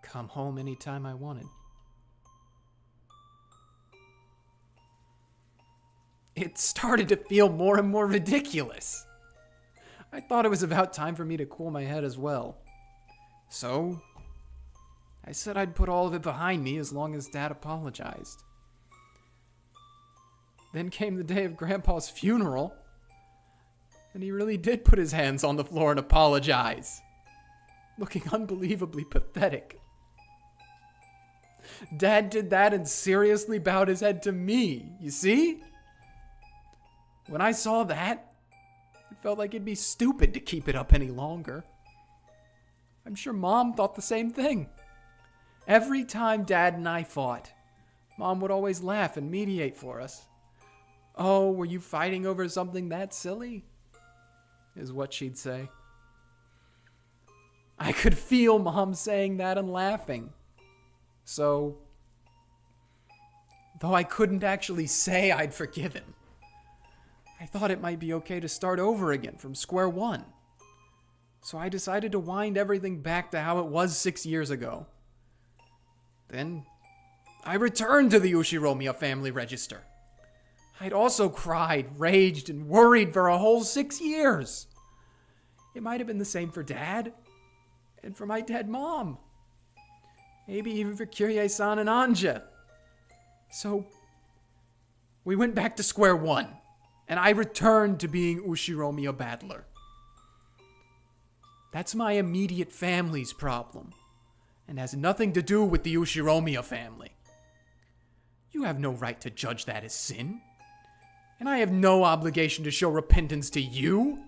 come home anytime I wanted. It started to feel more and more ridiculous. I thought it was about time for me to cool my head as well. So, I said I'd put all of it behind me as long as Dad apologized. Then came the day of Grandpa's funeral, and he really did put his hands on the floor and apologize, looking unbelievably pathetic. Dad did that and seriously bowed his head to me, you see? When I saw that, it felt like it'd be stupid to keep it up any longer. I'm sure Mom thought the same thing. Every time Dad and I fought, Mom would always laugh and mediate for us. "Oh, were you fighting over something that silly?" is what she'd say. I could feel Mom saying that and laughing. So, though I couldn't actually say I'd forgive him, I thought it might be okay to start over again from square one. So I decided to wind everything back to how it was 6 years ago. Then, I returned to the Ushiromiya family register. I'd also cried, raged, and worried for a whole 6 years. It might have been the same for Dad, and for my dead mom. Maybe even for Kyrie-san and Ange. So, we went back to square one, and I returned to being Ushiromiya Battler. That's my immediate family's problem, and has nothing to do with the Ushiromiya family. You have no right to judge that as sin, and I have no obligation to show repentance to you.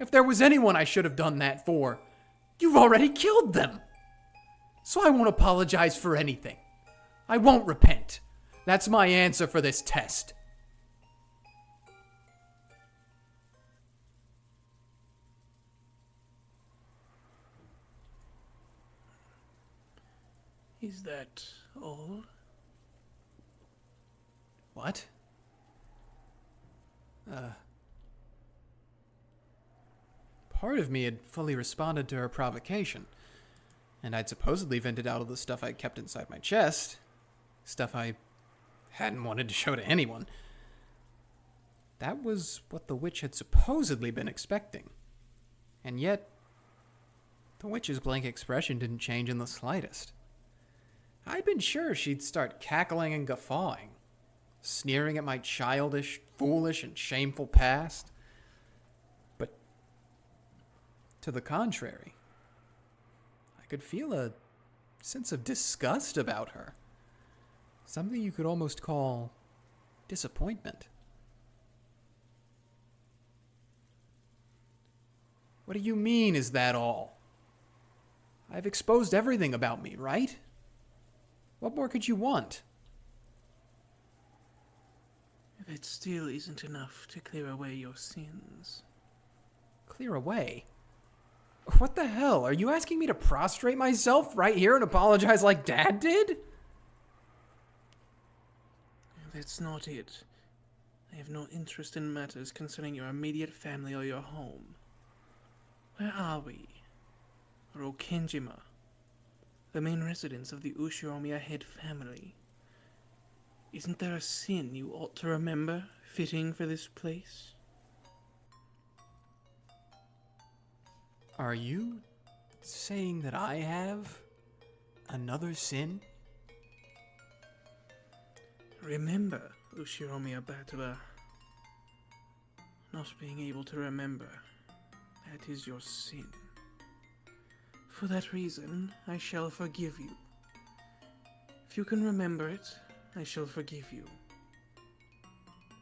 If there was anyone I should have done that for, you've already killed them. So I won't apologize for anything. I won't repent. That's my answer for this test. Is that all? What? Part of me had fully responded to her provocation, and I'd supposedly vented out all the stuff I'd kept inside my chest, stuff I hadn't wanted to show to anyone. That was what the witch had supposedly been expecting. And yet, the witch's blank expression didn't change in the slightest. I'd been sure she'd start cackling and guffawing, sneering at my childish, foolish, and shameful past. But to the contrary, I could feel a sense of disgust about her. Something you could almost call disappointment. What do you mean, is that all? I've exposed everything about me, right? What more could you want? That still isn't enough to clear away your sins. Clear away? What the hell? Are you asking me to prostrate myself right here and apologize like Dad did? That's not it. I have no interest in matters concerning your immediate family or your home. Where are we? Rokkenjima, the main residence of the Ushiromiya head family. Isn't there a sin you ought to remember, fitting for this place? Are you saying that I have another sin? Remember, Ushiromiya Battler. Not being able to remember, that is your sin. For that reason, I shall forgive you. If you can remember it, I shall forgive you.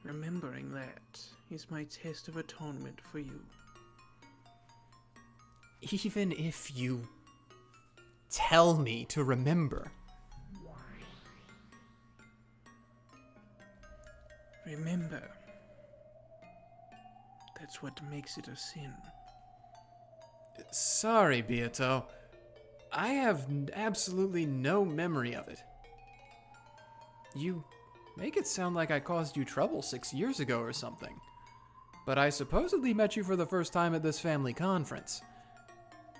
Remembering that is my test of atonement for you. Even if you tell me to remember. Remember. That's what makes it a sin. Sorry, Beato. I have absolutely no memory of it. You make it sound like I caused you trouble 6 years ago or something. But I supposedly met you for the first time at this family conference.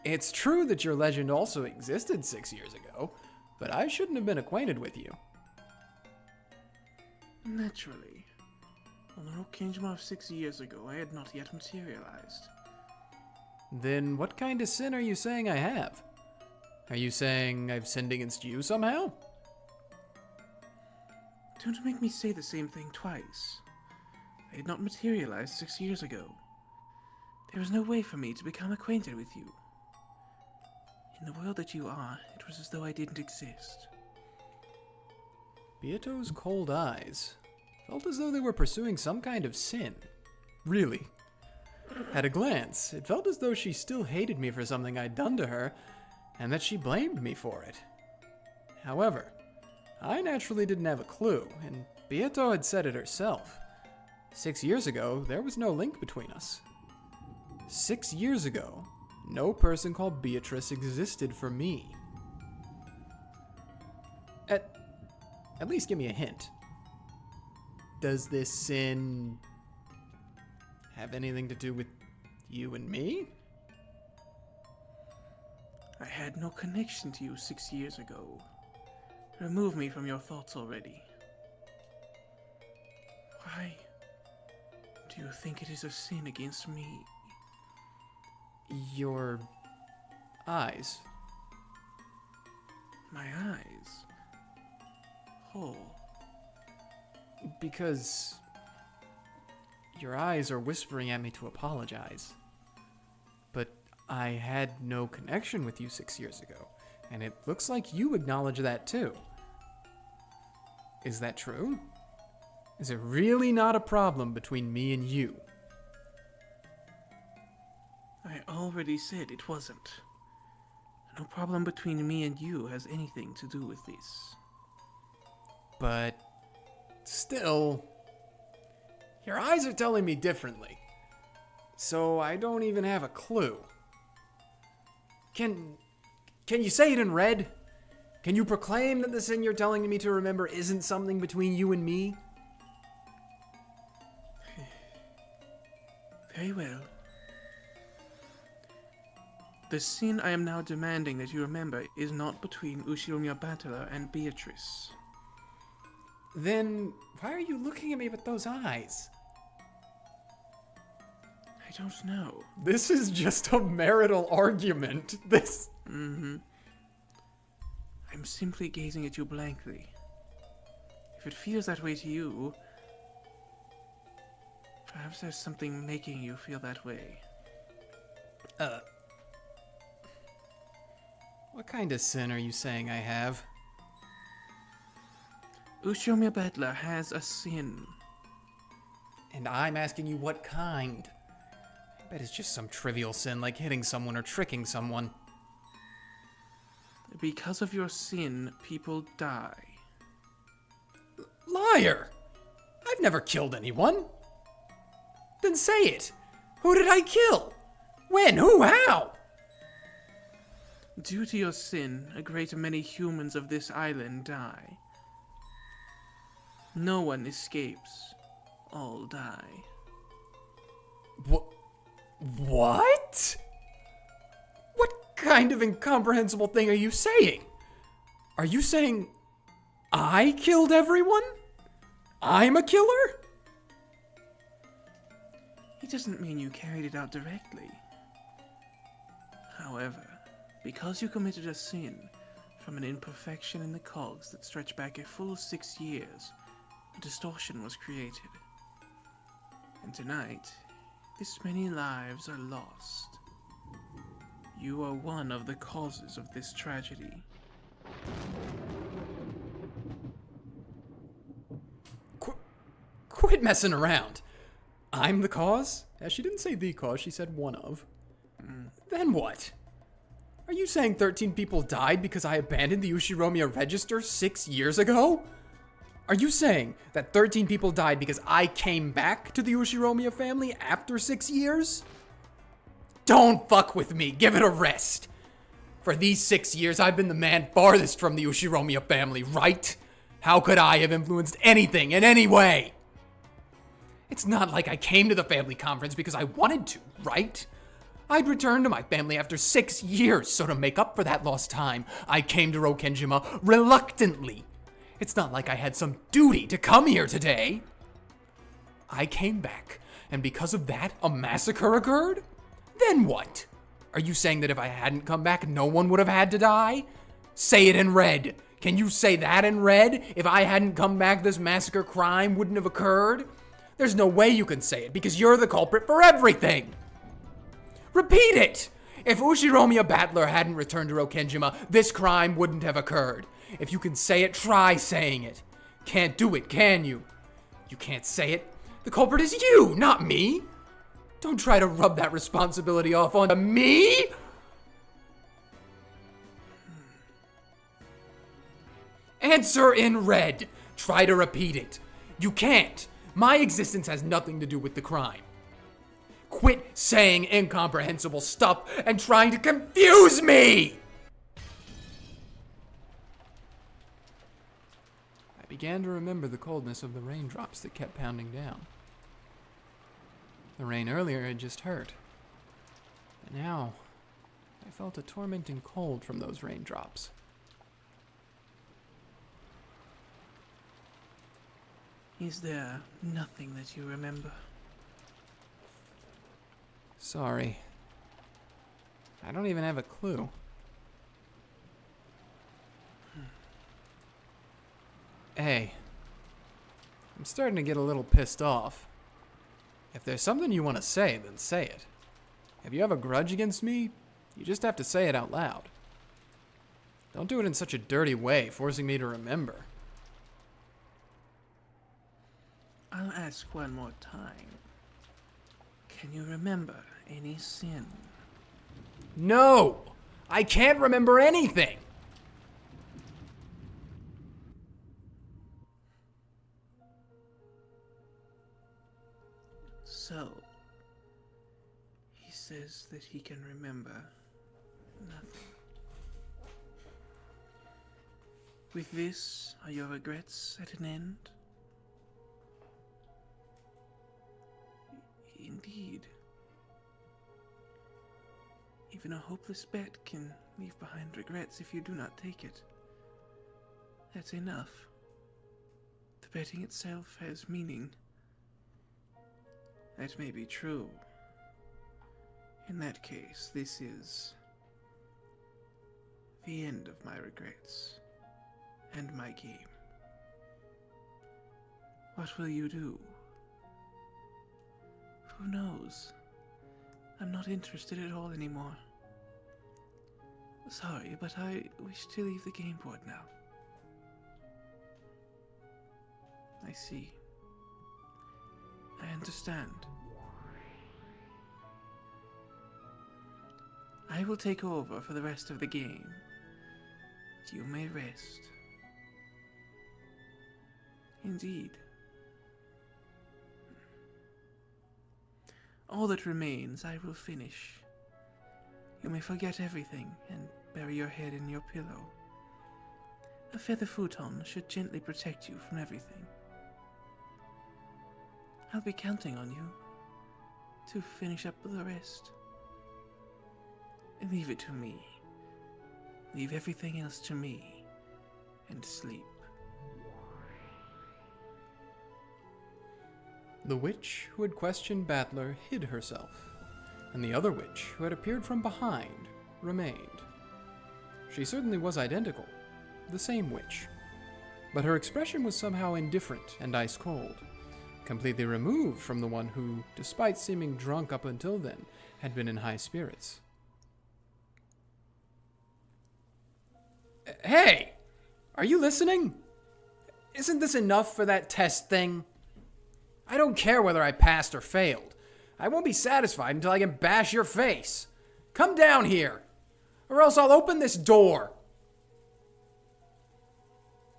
It's true that your legend also existed 6 years ago, but I shouldn't have been acquainted with you. Naturally. On the Rokkenjima of 6 years ago, I had not yet materialized. Then what kind of sin are you saying I have? Are you saying I've sinned against you somehow? Don't make me say the same thing twice. I had not materialized 6 years ago. There was no way for me to become acquainted with you. In the world that you are, it was as though I didn't exist. Beato's cold eyes felt as though they were pursuing some kind of sin. Really. At a glance, it felt as though she still hated me for something I'd done to her, and that she blamed me for it. However, I naturally didn't have a clue, and Beato had said it herself. 6 years ago, there was no link between us. 6 years ago, no person called Beatrice existed for me. At least give me a hint. Does this sin have anything to do with you and me? I had no connection to you 6 years ago. Remove me from your thoughts already. Why do you think it is a sin against me? Your eyes. My eyes? Oh. Because your eyes are whispering at me to apologize. But I had no connection with you 6 years ago, and it looks like you acknowledge that too. Is that true? Is it really not a problem between me and you? I already said it wasn't. No problem between me and you has anything to do with this. But still, your eyes are telling me differently. So I don't even have a clue. Can you say it in red? Can you proclaim that the sin you're telling me to remember isn't something between you and me? Very well. The sin I am now demanding that you remember is not between Ushiromiya Battler and Beatrice. Then why are you looking at me with those eyes? I don't know. This is just a marital argument. I'm simply gazing at you blankly. If it feels that way to you, perhaps there's something making you feel that way. What kind of sin are you saying I have? Ushiromiya Battler has a sin. And I'm asking you what kind? I bet it's just some trivial sin like hitting someone or tricking someone. Because of your sin, people die. Liar! I've never killed anyone. Then say it. Who did I kill? When? Who? How? Due to your sin, a great many humans of this island die. No one escapes. All die. What? What kind of incomprehensible thing are you saying? Are you saying I killed everyone? I'm a killer? He doesn't mean you carried it out directly. However, because you committed a sin from an imperfection in the cogs that stretched back a full 6 years, a distortion was created. And tonight, this many lives are lost. You are one of the causes of this tragedy. Quit messing around. I'm the cause? She didn't say the cause, she said one of. Then what? Are you saying 13 people died because I abandoned the Ushiromiya register 6 years ago? Are you saying that 13 people died because I came back to the Ushiromiya family after 6 years? Don't fuck with me. Give it a rest. For these 6 years, I've been the man farthest from the Ushiromiya family, right? How could I have influenced anything in any way? It's not like I came to the family conference because I wanted to, right? I'd returned to my family after 6 years, so to make up for that lost time, I came to Rokkenjima reluctantly. It's not like I had some duty to come here today. I came back, and because of that, a massacre occurred? Then what? Are you saying that if I hadn't come back, no one would have had to die? Say it in red. Can you say that in red? If I hadn't come back, this massacre crime wouldn't have occurred? There's no way you can say it, because you're the culprit for everything. Repeat it! If Beatrice Battler hadn't returned to Rokkenjima, this crime wouldn't have occurred. If you can say it, try saying it. Can't do it, can you? You can't say it. The culprit is you, not me. Don't try to rub that responsibility off onto me. Answer in red. Try to repeat it. You can't. My existence has nothing to do with the crime. Quit saying incomprehensible stuff and trying to confuse me! I began to remember the coldness of the raindrops that kept pounding down. The rain earlier had just hurt. But now, I felt a tormenting cold from those raindrops. Is there nothing that you remember? Sorry. I don't even have a clue. Hey, I'm starting to get a little pissed off. If there's something you want to say, then say it. If you have a grudge against me, you just have to say it out loud. Don't do it in such a dirty way, forcing me to remember. I'll ask one more time. Can you remember any sin? No! I can't remember anything! So, he says that he can remember nothing. With this, are your regrets at an end? Indeed. Even a hopeless bet can leave behind regrets if you do not take it. That's enough. The betting itself has meaning. That may be true. In that case, this is the end of my regrets and my game. What will you do? Who knows? I'm not interested at all anymore. Sorry, but I wish to leave the game board now. I see. I understand. I will take over for the rest of the game. You may rest. Indeed. All that remains I will finish. You may forget everything and bury your head in your pillow. A feather futon should gently protect you from everything. I'll be counting on you to finish up the rest. Leave it to me. Leave everything else to me and sleep. The witch who had questioned Battler hid herself, and the other witch who had appeared from behind remained. She certainly was identical, the same witch, but her expression was somehow indifferent and ice-cold, completely removed from the one who, despite seeming drunk up until then, had been in high spirits. Hey! Are you listening? Isn't this enough for that test thing? I don't care whether I passed or failed. I won't be satisfied until I can bash your face. Come down here, or else I'll open this door.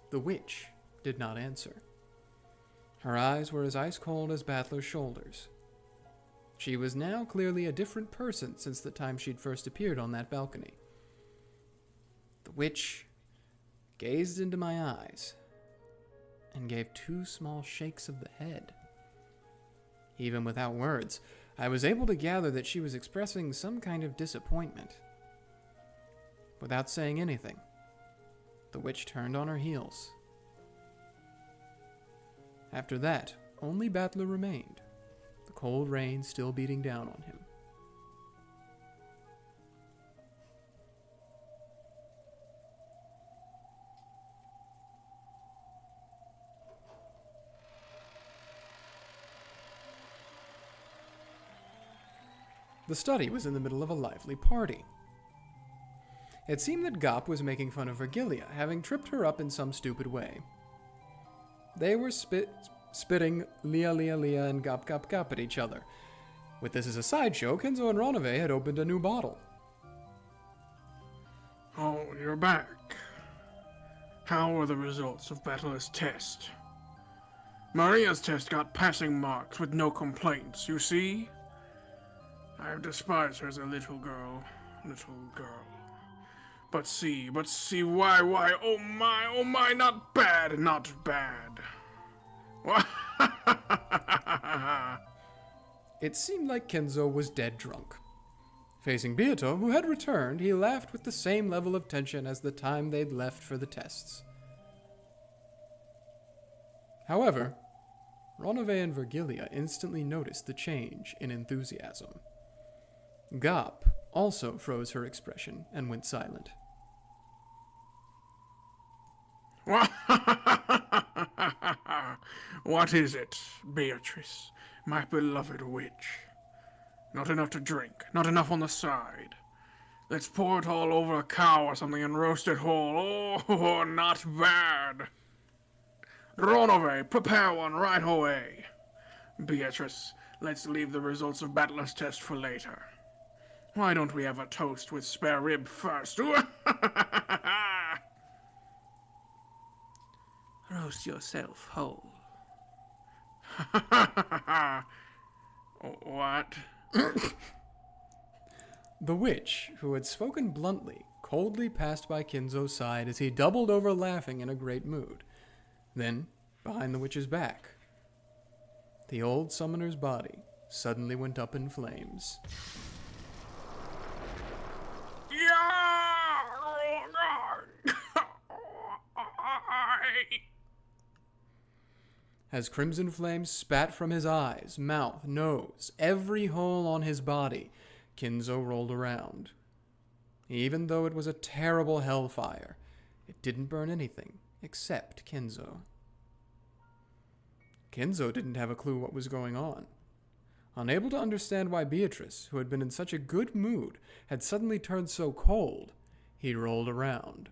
The witch did not answer. Her eyes were as ice-cold as Battler's shoulders. She was now clearly a different person since the time she'd first appeared on that balcony. The witch gazed into my eyes and gave 2 small shakes of the head. Even without words, I was able to gather that she was expressing some kind of disappointment. Without saying anything, the witch turned on her heels. After that, only Battler remained, the cold rain still beating down on him. The study was in the middle of a lively party. It seemed that Gop was making fun of Virgilia, having tripped her up in some stupid way. They were spitting Lia Lia Lia and Gop Gop Gop at each other. With this as a sideshow, Kenzo and Ronove had opened a new bottle. Oh, you're back. How were the results of Battler's test? Maria's test got passing marks with no complaints, you see? I despise her as a little girl. But see, why, oh my, not bad. It seemed like Kenzo was dead drunk. Facing Beato, who had returned, he laughed with the same level of tension as the time they'd left for the tests. However, Ronove and Virgilia instantly noticed the change in enthusiasm. Gop also froze her expression and went silent. What is it, Beatrice, my beloved witch? Not enough to drink, not enough on the side. Let's pour it all over a cow or something and roast it whole. Oh, not bad. Ronove, prepare one right away. Beatrice, let's leave the results of Battler's test for later. Why don't we have a toast with spare rib first? Roast yourself whole. What? The witch, who had spoken bluntly, coldly passed by Kinzo's side as he doubled over laughing in a great mood. Then, behind the witch's back, the old summoner's body suddenly went up in flames. As crimson flames spat from his eyes, mouth, nose, every hole on his body, Kinzo rolled around. Even though it was a terrible hellfire, it didn't burn anything except Kinzo. Kinzo didn't have a clue what was going on. Unable to understand why Beatrice, who had been in such a good mood, had suddenly turned so cold, he rolled around.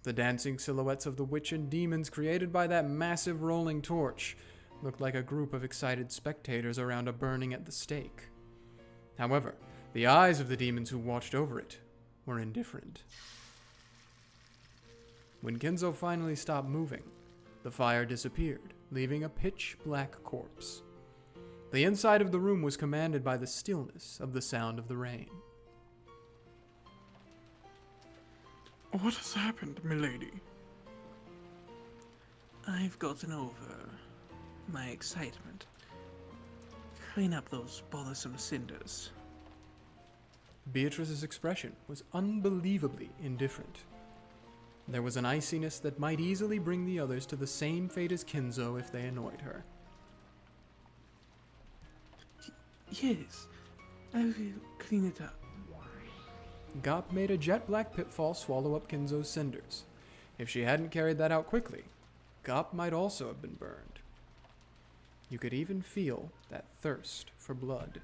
The dancing silhouettes of the witch and demons created by that massive rolling torch looked like a group of excited spectators around a burning at the stake. However, the eyes of the demons who watched over it were indifferent. When Kenzo finally stopped moving, the fire disappeared, leaving a pitch-black corpse. The inside of the room was commanded by the stillness of the sound of the rain. What has happened, milady? I've gotten over my excitement. Clean up those bothersome cinders. Beatrice's expression was unbelievably indifferent. There was an iciness that might easily bring the others to the same fate as Kenzo if they annoyed her. Yes, I will clean it up. Gop made a jet-black pitfall swallow up Kenzo's cinders. If she hadn't carried that out quickly, Gop might also have been burned. You could even feel that thirst for blood.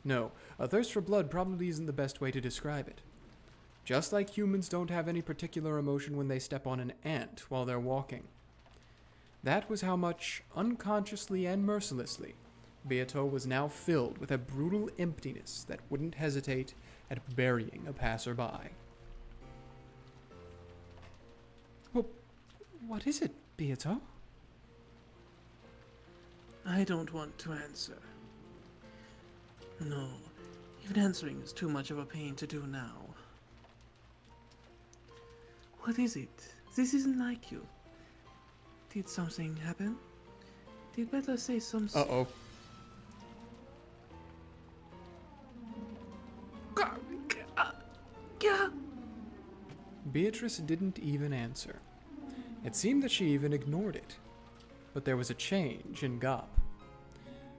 No, a thirst for blood probably isn't the best way to describe it. Just like humans don't have any particular emotion when they step on an ant while they're walking. That was how much, unconsciously and mercilessly, Beato was now filled with a brutal emptiness that wouldn't hesitate at burying a passerby. Well, what is it, Beato? I don't want to answer. No, even answering is too much of a pain to do now. What is it? This isn't like you. Did something happen? Did Battler say something? Uh-oh. Beatrice didn't even answer. It seemed that she even ignored it. But there was a change in Gop.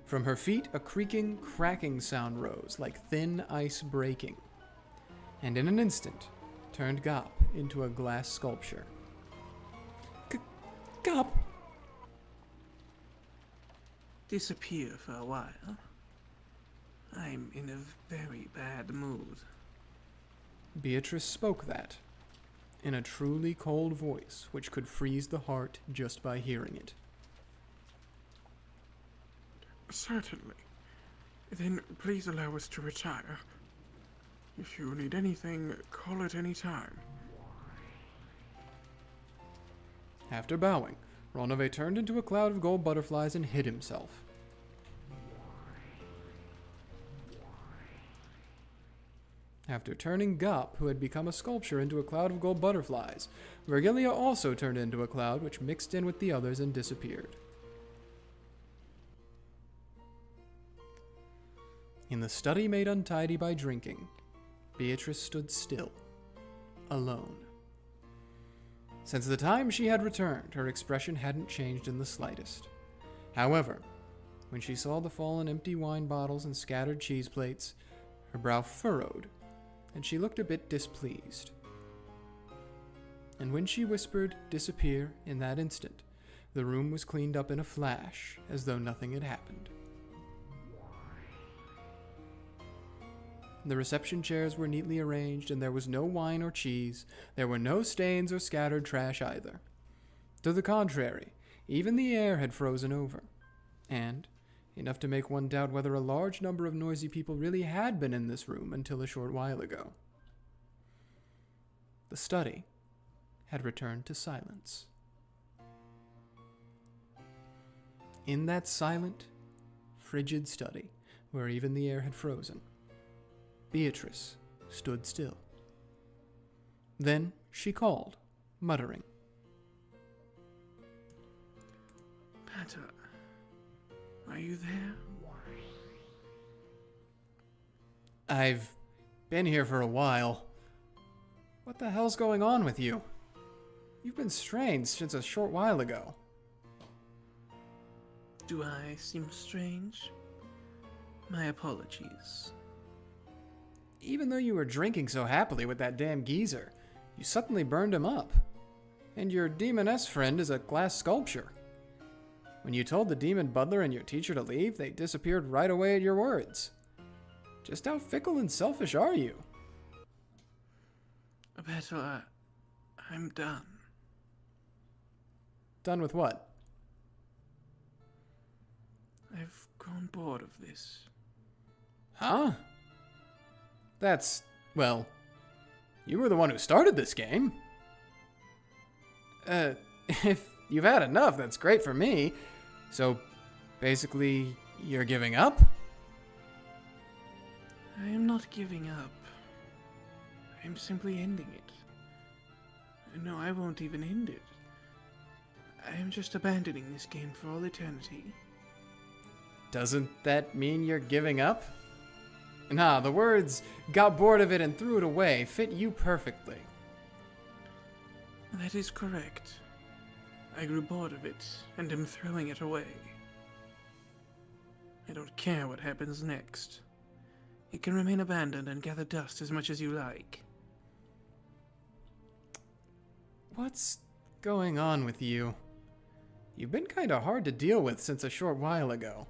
From her feet, a creaking, cracking sound rose, like thin ice breaking, and in an instant, turned Gop into a glass sculpture. Gop! Disappear for a while. I'm in a very bad mood. Beatrice spoke that, in a truly cold voice which could freeze the heart just by hearing it. Certainly. Then please allow us to retire. If you need anything, call at any time. After bowing, Ronove turned into a cloud of gold butterflies and hid himself. After turning Gop, who had become a sculpture, into a cloud of gold butterflies, Virgilia also turned into a cloud which mixed in with the others and disappeared. In the study made untidy by drinking, Beatrice stood still, alone. Since the time she had returned, her expression hadn't changed in the slightest. However, when she saw the fallen empty wine bottles and scattered cheese plates, her brow furrowed, and she looked a bit displeased. And when she whispered, "Disappear," in that instant, the room was cleaned up in a flash, as though nothing had happened. The reception chairs were neatly arranged, and there was no wine or cheese. There were no stains or scattered trash either. To the contrary, even the air had frozen over, and enough to make one doubt whether a large number of noisy people really had been in this room until a short while ago. The study had returned to silence. In that silent, frigid study, where even the air had frozen, Beatrice stood still. Then she called, muttering. Battler, are you there? I've been here for a while. What the hell's going on with you? You've been strange since a short while ago. Do I seem strange? My apologies. Even though you were drinking so happily with that damn geezer, you suddenly burned him up. And your demoness friend is a glass sculpture. When you told the demon butler and your teacher to leave, they disappeared right away at your words. Just how fickle and selfish are you? Battler, I'm done. Done with what? I've grown bored of this. Huh? That's, well, you were the one who started this game. If you've had enough, that's great for me. So, basically, you're giving up? I am not giving up. I am simply ending it. No, I won't even end it. I am just abandoning this game for all eternity. Doesn't that mean you're giving up? Nah, the words, got bored of it and threw it away, fit you perfectly. That is correct. I grew bored of it, and am throwing it away. I don't care what happens next. It can remain abandoned and gather dust as much as you like. What's going on with you? You've been kinda hard to deal with since a short while ago.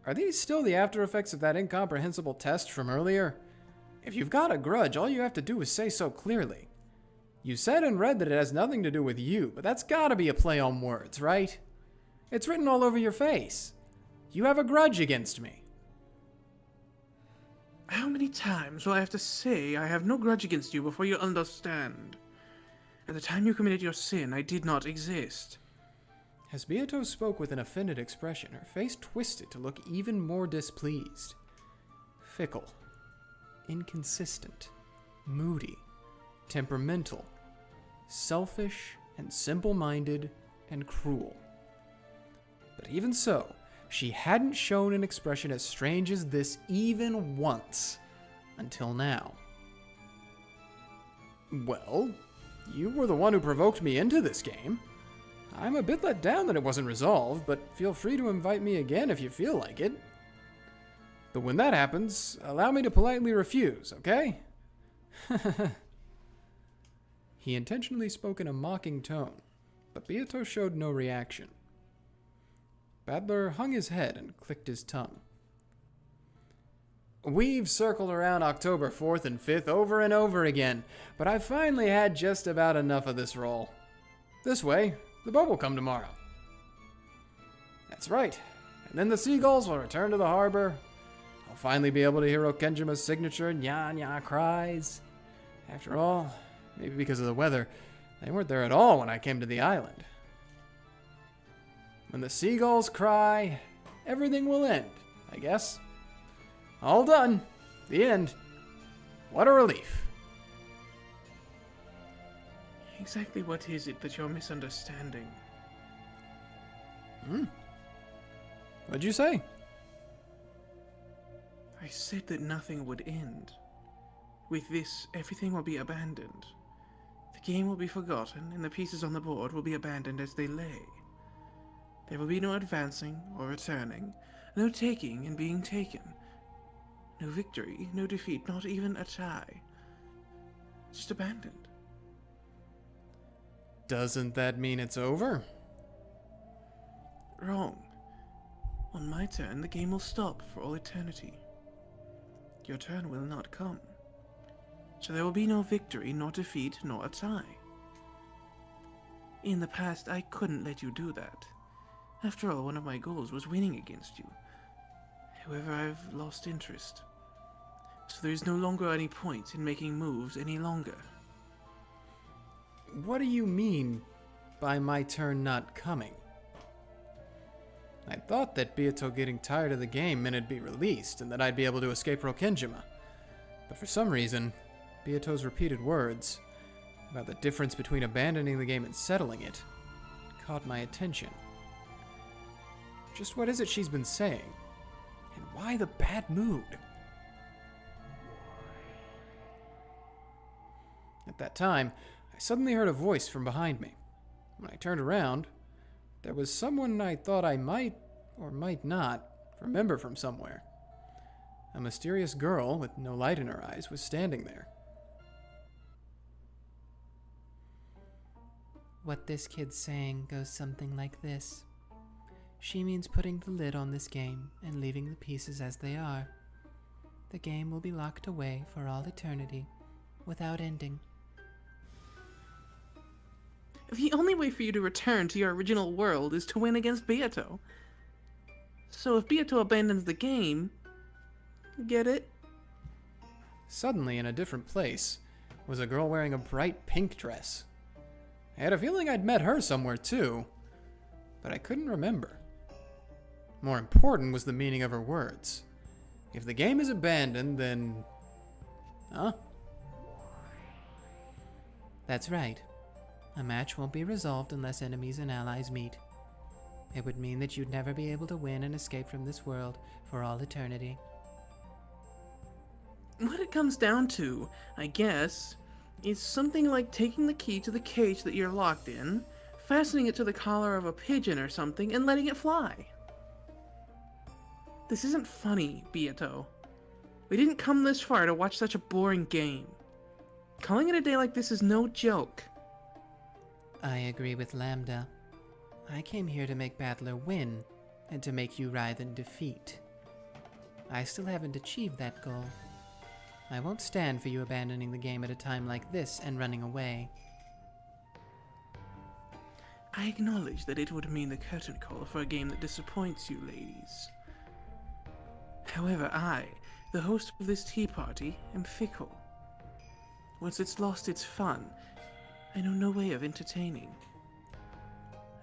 Are these still the after effects of that incomprehensible test from earlier? If you've got a grudge, all you have to do is say so clearly. You said and read that it has nothing to do with you, but that's gotta be a play on words, right? It's written all over your face. You have a grudge against me. How many times will I have to say I have no grudge against you before you understand? At the time you committed your sin, I did not exist. As Beatrice spoke with an offended expression, her face twisted to look even more displeased. Fickle, inconsistent, moody, temperamental, selfish and simple-minded and cruel. But even so, she hadn't shown an expression as strange as this even once, until now. Well, you were the one who provoked me into this game. I'm a bit let down that it wasn't resolved, but feel free to invite me again if you feel like it. But when that happens, allow me to politely refuse, okay? He intentionally spoke in a mocking tone, but Beato showed no reaction. Battler hung his head and clicked his tongue. We've circled around October 4th and 5th over and over again, but I've finally had just about enough of this role. This way, the boat will come tomorrow. That's right, and then the seagulls will return to the harbor. I'll finally be able to hear Rokkenjima's signature nya-nya cries. After all, maybe because of the weather, they weren't there at all when I came to the island. When the seagulls cry, everything will end, I guess. All done. The end. What a relief. Exactly what is it that you're misunderstanding? What'd you say? I said that nothing would end. With this, everything will be abandoned. The game will be forgotten, and the pieces on the board will be abandoned as they lay. There will be no advancing or returning, no taking and being taken. No victory, no defeat, not even a tie. Just abandoned. Doesn't that mean it's over? Wrong. On my turn, the game will stop for all eternity. Your turn will not come. So there will be no victory, nor defeat, nor a tie. In the past, I couldn't let you do that. After all, one of my goals was winning against you. However, I've lost interest. So there is no longer any point in making moves any longer. What do you mean by my turn not coming? I thought that Beato getting tired of the game meant it'd be released and that I'd be able to escape Rokkenjima. But for some reason, Beato's repeated words about the difference between abandoning the game and settling it caught my attention. Just what is it she's been saying? And why the bad mood? At that time, I suddenly heard a voice from behind me. When I turned around, there was someone I thought I might, or might not, remember from somewhere. A mysterious girl with no light in her eyes was standing there. What this kid's saying goes something like this. She means putting the lid on this game and leaving the pieces as they are. The game will be locked away for all eternity, without ending. The only way for you to return to your original world is to win against Beato. So if Beato abandons the game, get it? Suddenly, in a different place, was a girl wearing a bright pink dress. I had a feeling I'd met her somewhere too, but I couldn't remember. More important was the meaning of her words. If the game is abandoned, then... Huh? That's right. A match won't be resolved unless enemies and allies meet. It would mean that you'd never be able to win and escape from this world for all eternity. What it comes down to, I guess, is something like taking the key to the cage that you're locked in, fastening it to the collar of a pigeon or something, and letting it fly. This isn't funny, Beato. We didn't come this far to watch such a boring game. Calling it a day like this is no joke. I agree with Lambda. I came here to make Battler win, and to make you writhe in defeat. I still haven't achieved that goal. I won't stand for you abandoning the game at a time like this and running away. I acknowledge that it would mean the curtain call for a game that disappoints you, ladies. However, I, the host of this tea party, am fickle. Once it's lost its fun, I know no way of entertaining.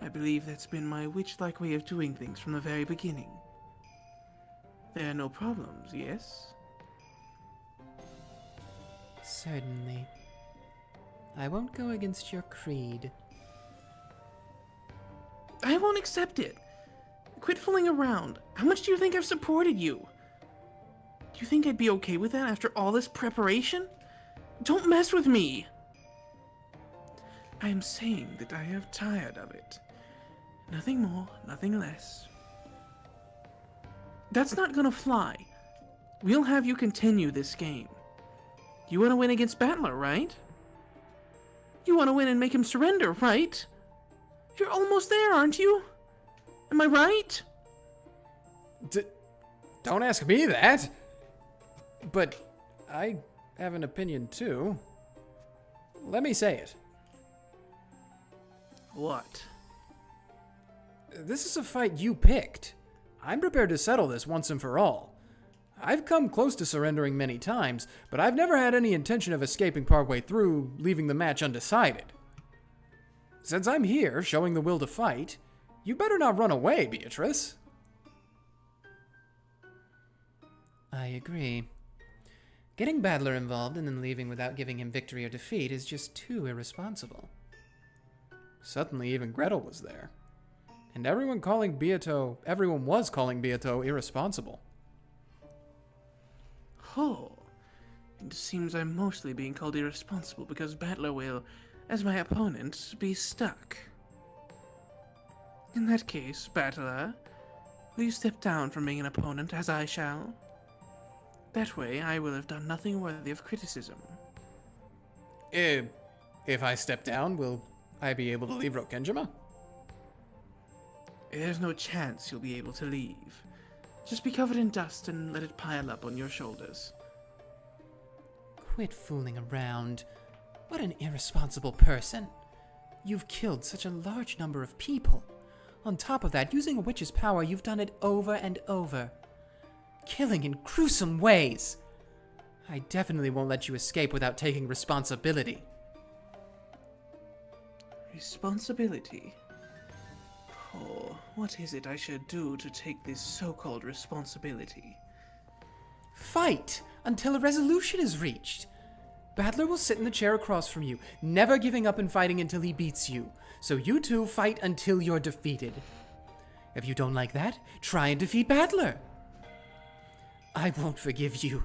I believe that's been my witch-like way of doing things from the very beginning. There are no problems, yes? Certainly. I won't go against your creed. I won't accept it. Quit fooling around. How much do you think I've supported you? Do you think I'd be okay with that after all this preparation? Don't mess with me! I am saying that I have tired of it. Nothing more, nothing less. That's not gonna fly. We'll have you continue this game. You want to win against Battler, right? You want to win and make him surrender, right? You're almost there, aren't you? Am I right? Don't ask me that! But I have an opinion too. Let me say it. What? This is a fight you picked. I'm prepared to settle this once and for all. I've come close to surrendering many times, but I've never had any intention of escaping partway through, leaving the match undecided. Since I'm here, showing the will to fight, you better not run away, Beatrice. I agree. Getting Battler involved and then leaving without giving him victory or defeat is just too irresponsible. Suddenly, even Gretel was there. And everyone was calling Beato irresponsible. Oh, it seems I'm mostly being called irresponsible because Battler will, as my opponent, be stuck. In that case, Battler, will you step down from being an opponent as I shall? That way, I will have done nothing worthy of criticism. If I step down, will I be able to leave Rokkenjima? There's no chance you'll be able to leave. Just be covered in dust and let it pile up on your shoulders. Quit fooling around. What an irresponsible person. You've killed such a large number of people. On top of that, using a witch's power, you've done it over and over. Killing in gruesome ways. I definitely won't let you escape without taking responsibility. Responsibility? Oh, what is it I should do to take this so-called responsibility? Fight until a resolution is reached. Battler will sit in the chair across from you, never giving up and fighting until he beats you. So you two fight until you're defeated. If you don't like that, try and defeat Battler. I won't forgive you.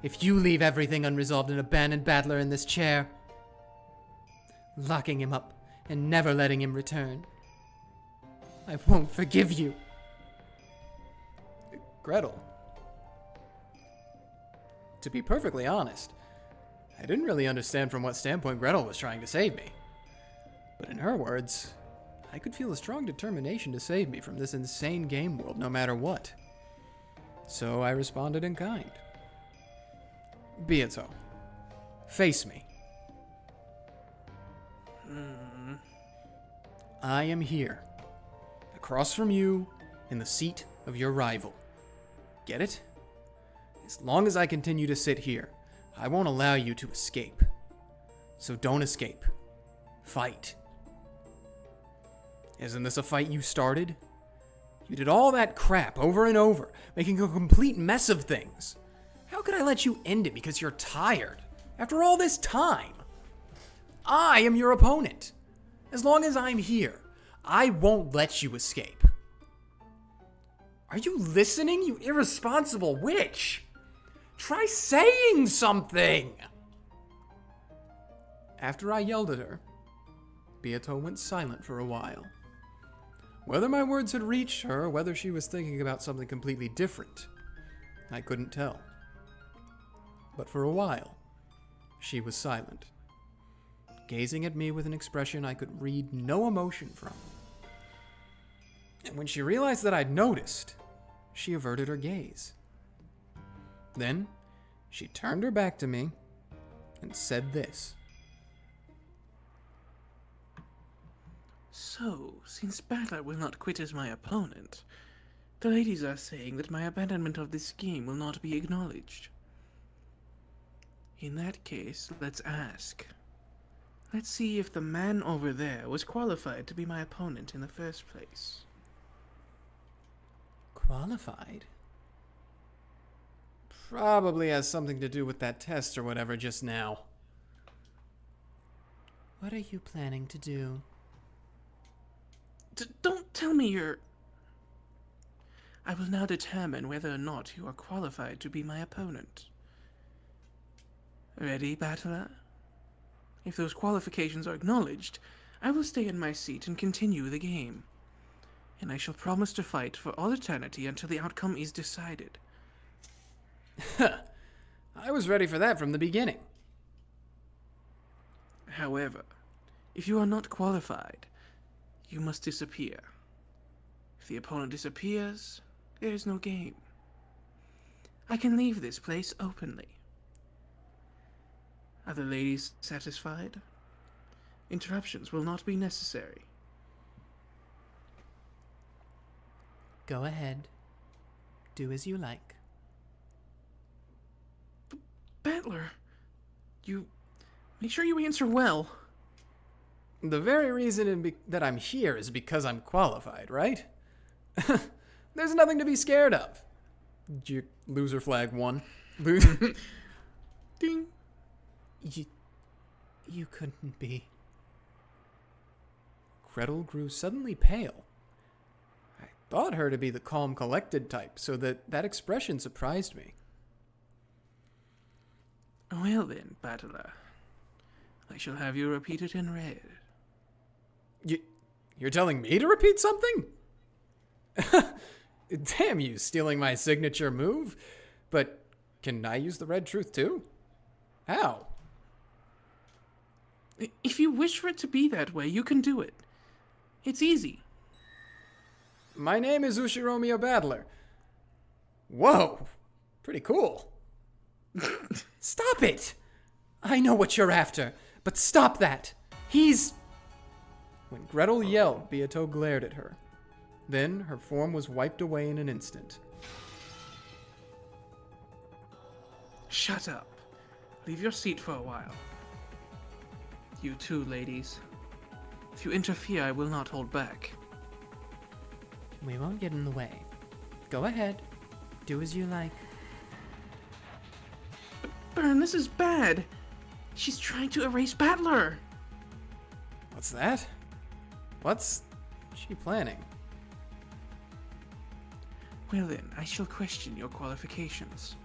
If you leave everything unresolved and abandon Battler in this chair, locking him up and never letting him return, I won't forgive you. Gretel. To be perfectly honest, I didn't really understand from what standpoint Gretel was trying to save me. But in her words, I could feel a strong determination to save me from this insane game world no matter what. So I responded in kind. Beato, face me. I am here, across from you, in the seat of your rival. Get it? As long as I continue to sit here, I won't allow you to escape. So don't escape. Fight. Isn't this a fight you started? You did all that crap over and over, making a complete mess of things. How could I let you end it because you're tired? After all this time? I am your opponent. As long as I'm here, I won't let you escape. Are you listening, you irresponsible witch? Try saying something! After I yelled at her, Beato went silent for a while. Whether my words had reached her or whether she was thinking about something completely different, I couldn't tell. But for a while, she was silent, gazing at me with an expression I could read no emotion from. And when she realized that I'd noticed, she averted her gaze. Then, she turned her back to me and said this. So, since Battler will not quit as my opponent, the ladies are saying that my abandonment of this game will not be acknowledged. In that case, let's ask. Let's see if the man over there was qualified to be my opponent in the first place. Qualified? Probably has something to do with that test or whatever just now. What are you planning to do? Don't tell me you're... I will now determine whether or not you are qualified to be my opponent. Ready, Battler? If those qualifications are acknowledged, I will stay in my seat and continue the game. And I shall promise to fight for all eternity until the outcome is decided. I was ready for that from the beginning. However, if you are not qualified, you must disappear. If the opponent disappears, there is no game. I can leave this place openly. Are the ladies satisfied? Interruptions will not be necessary. Go ahead. Do as you like. Battler, you... make sure you answer well. The very reason that I'm here is because I'm qualified, right? There's nothing to be scared of. Loser flag 1. Ding. You couldn't be. Gretel grew suddenly pale. I thought her to be the calm, collected type, so that expression surprised me. Well then, Battler, I shall have you repeat it in red. You're telling me to repeat something? Damn you, stealing my signature move. But can I use the red truth too? How? If you wish for it to be that way, you can do it. It's easy. My name is Ushiromio Battler. Whoa, pretty cool. Stop it! I know what you're after, but stop that. When Gretel yelled, Beato glared at her. Then her form was wiped away in an instant. Shut up. Leave your seat for a while. You too, ladies. If you interfere, I will not hold back. We won't get in the way. Go ahead. Do as you like. Burn, this is bad. She's trying to erase Battler. What's that? What's she planning? Well then, I shall question your qualifications.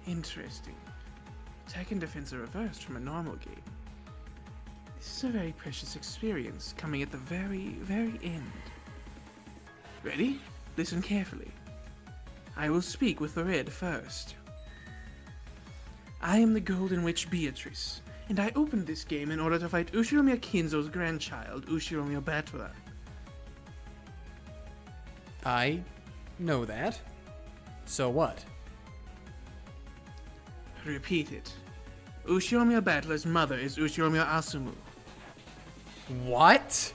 Interesting. Attack and defense are reversed from a normal game. This is a very precious experience, coming at the very, very end. Ready? Listen carefully. I will speak with the red first. I am the Golden Witch Beatrice, and I opened this game in order to fight Ushiromiya Kinzo's grandchild, Ushiromiya Battler. I know that. So what? Repeat it. Ushiromiya Battler's mother is Ushiromiya Asumu. What?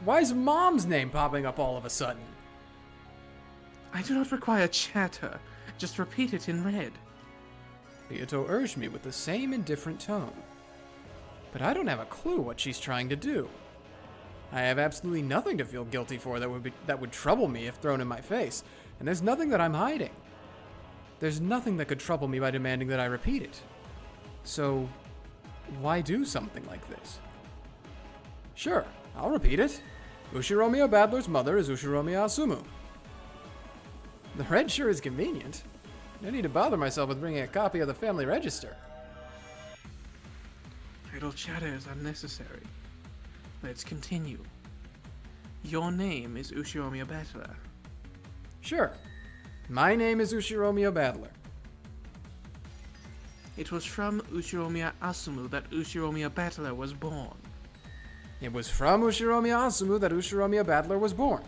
Why is Mom's name popping up all of a sudden? I do not require chatter. Just repeat it in red. Beato urged me with the same indifferent tone. But I don't have a clue what she's trying to do. I have absolutely nothing to feel guilty for that would trouble me if thrown in my face, and there's nothing that I'm hiding. There's nothing that could trouble me by demanding that I repeat it. So, why do something like this? Sure, I'll repeat it. Ushiromiya Battler's mother is Ushiromiya Asumu. The red sure is convenient. No need to bother myself with bringing a copy of the family register. Idle chatter is unnecessary. Let's continue. Your name is Ushiromiya Battler. Sure. My name is Ushiromiya Battler. It was from Ushiromiya Asumu that Ushiromiya Battler was born. It was from Ushiromiya Asumu that Ushiromiya Battler was born.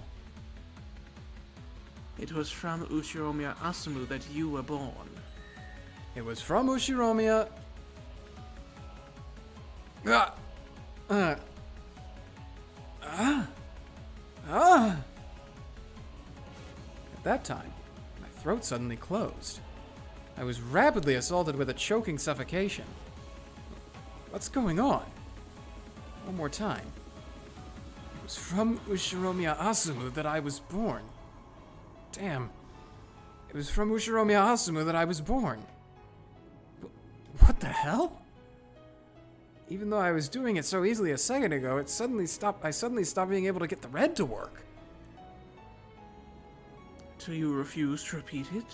It was from Ushiromiya Asumu that you were born. It was from Ushiromiya... At that time, my throat suddenly closed. I was rapidly assaulted with a choking suffocation. What's going on? One more time. It was from Ushiromiya Asumu that I was born. Damn. It was from Ushiromiya Asumu that I was born. What the hell? Even though I was doing it so easily a second ago, I suddenly stopped being able to get the red to work. Do you refuse to repeat it?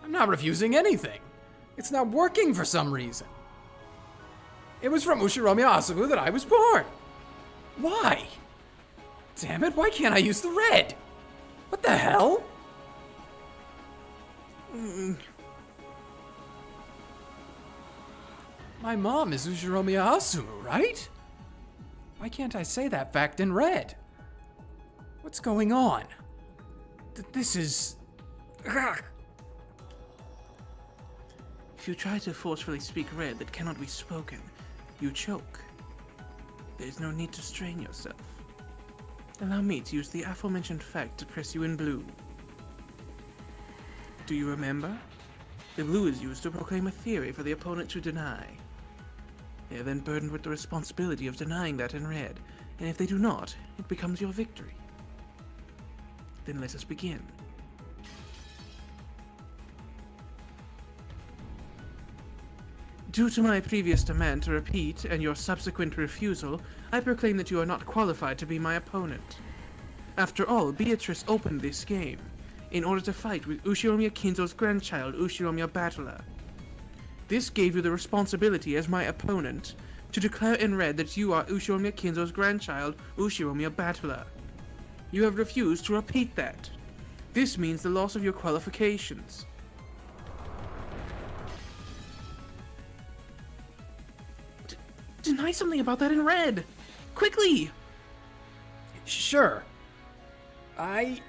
I'm not refusing anything. It's not working for some reason. It was from Ushiromiya Asumu that I was born. Why? Damn it, why can't I use the red? What the hell? My mom is Ushiromiya Asumu, right? Why can't I say that fact in red? What's going on? This is... If you try to forcefully speak red that cannot be spoken, you choke. There is no need to strain yourself. Allow me to use the aforementioned fact to press you in blue. Do you remember? The blue is used to proclaim a theory for the opponent to deny. They are then burdened with the responsibility of denying that in red, and if they do not, it becomes your victory. Then let us begin. Due to my previous demand to repeat and your subsequent refusal, I proclaim that you are not qualified to be my opponent. After all, Beatrice opened this game in order to fight with Ushiromiya Kinzo's grandchild, Ushiromiya Battler. This gave you the responsibility as my opponent to declare in red that you are Ushiromiya Kinzo's grandchild, Ushiromiya Battler. You have refused to repeat that. This means the loss of your qualifications. Deny something about that in red! Quickly! Sure. I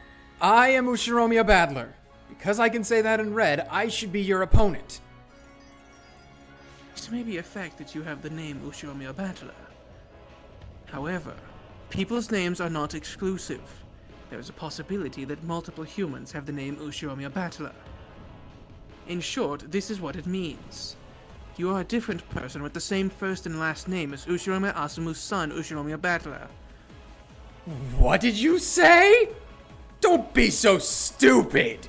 am Ushiromiya Battler. Because I can say that in red, I should be your opponent. It may be a fact that you have the name Ushiromiya Battler. However, people's names are not exclusive. There is a possibility that multiple humans have the name Ushiromiya Battler. In short, this is what it means. You are a different person with the same first and last name as Ushiromiya Asumu's son, Ushiromiya Battler. What did you say? Don't be so stupid!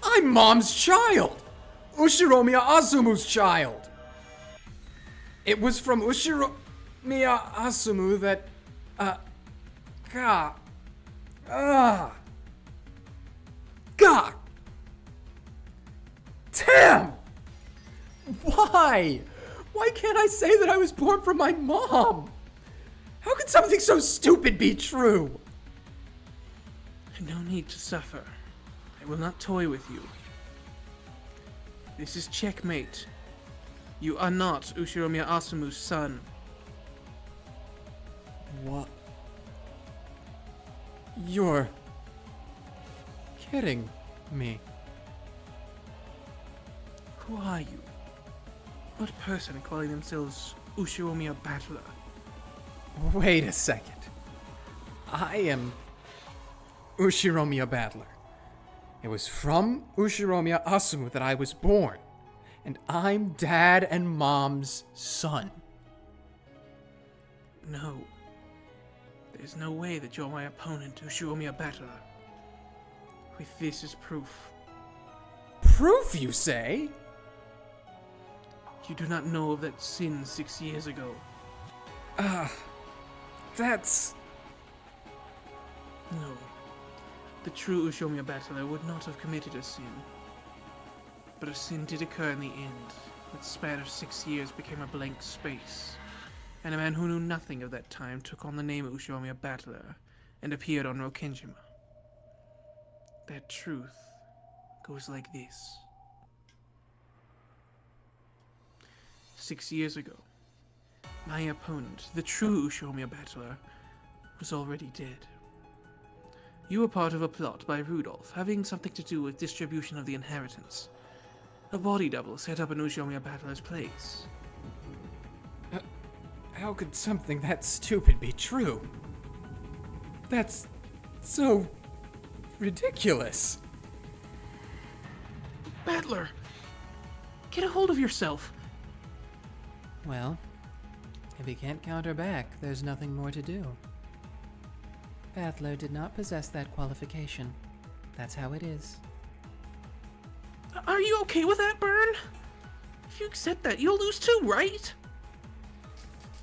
I'm Mom's child! Ushiromiya Asumu's child! It was from Ushiromiya Asumu that, God! Damn! Why? Why can't I say that I was born from my mom? How could something so stupid be true? No need to suffer. I will not toy with you. This is checkmate. You are not Ushiromiya Asumu's son. What? You're kidding me. Who are you? What person calling themselves Ushiromiya Battler? Wait a second. I am Ushiromiya Battler. It was from Ushiromiya Asumu that I was born. And I'm Dad and Mom's son. No. There's no way that you're my opponent, Ushiomi Battler. With this as proof. Proof, you say? You do not know of that sin 6 years ago. That's... No. The true Ushiomi Battler would not have committed a sin. But a sin did occur in the end. That span of 6 years became a blank space. And a man who knew nothing of that time took on the name Ushiomi Battler and appeared on Rokkenjima. That truth goes like this. 6 years ago, my opponent, the true Ushiomi Battler, was already dead. You were part of a plot by Rudolph, having something to do with distribution of the inheritance. A body double set up in Ushiomi Battler's place. How could something that stupid be true? That's so ridiculous. Battler! Get a hold of yourself! Well, if he can't counter back, there's nothing more to do. Battler did not possess that qualification. That's how it is. Are you okay with that, Burn? If you accept that, you'll lose too, right?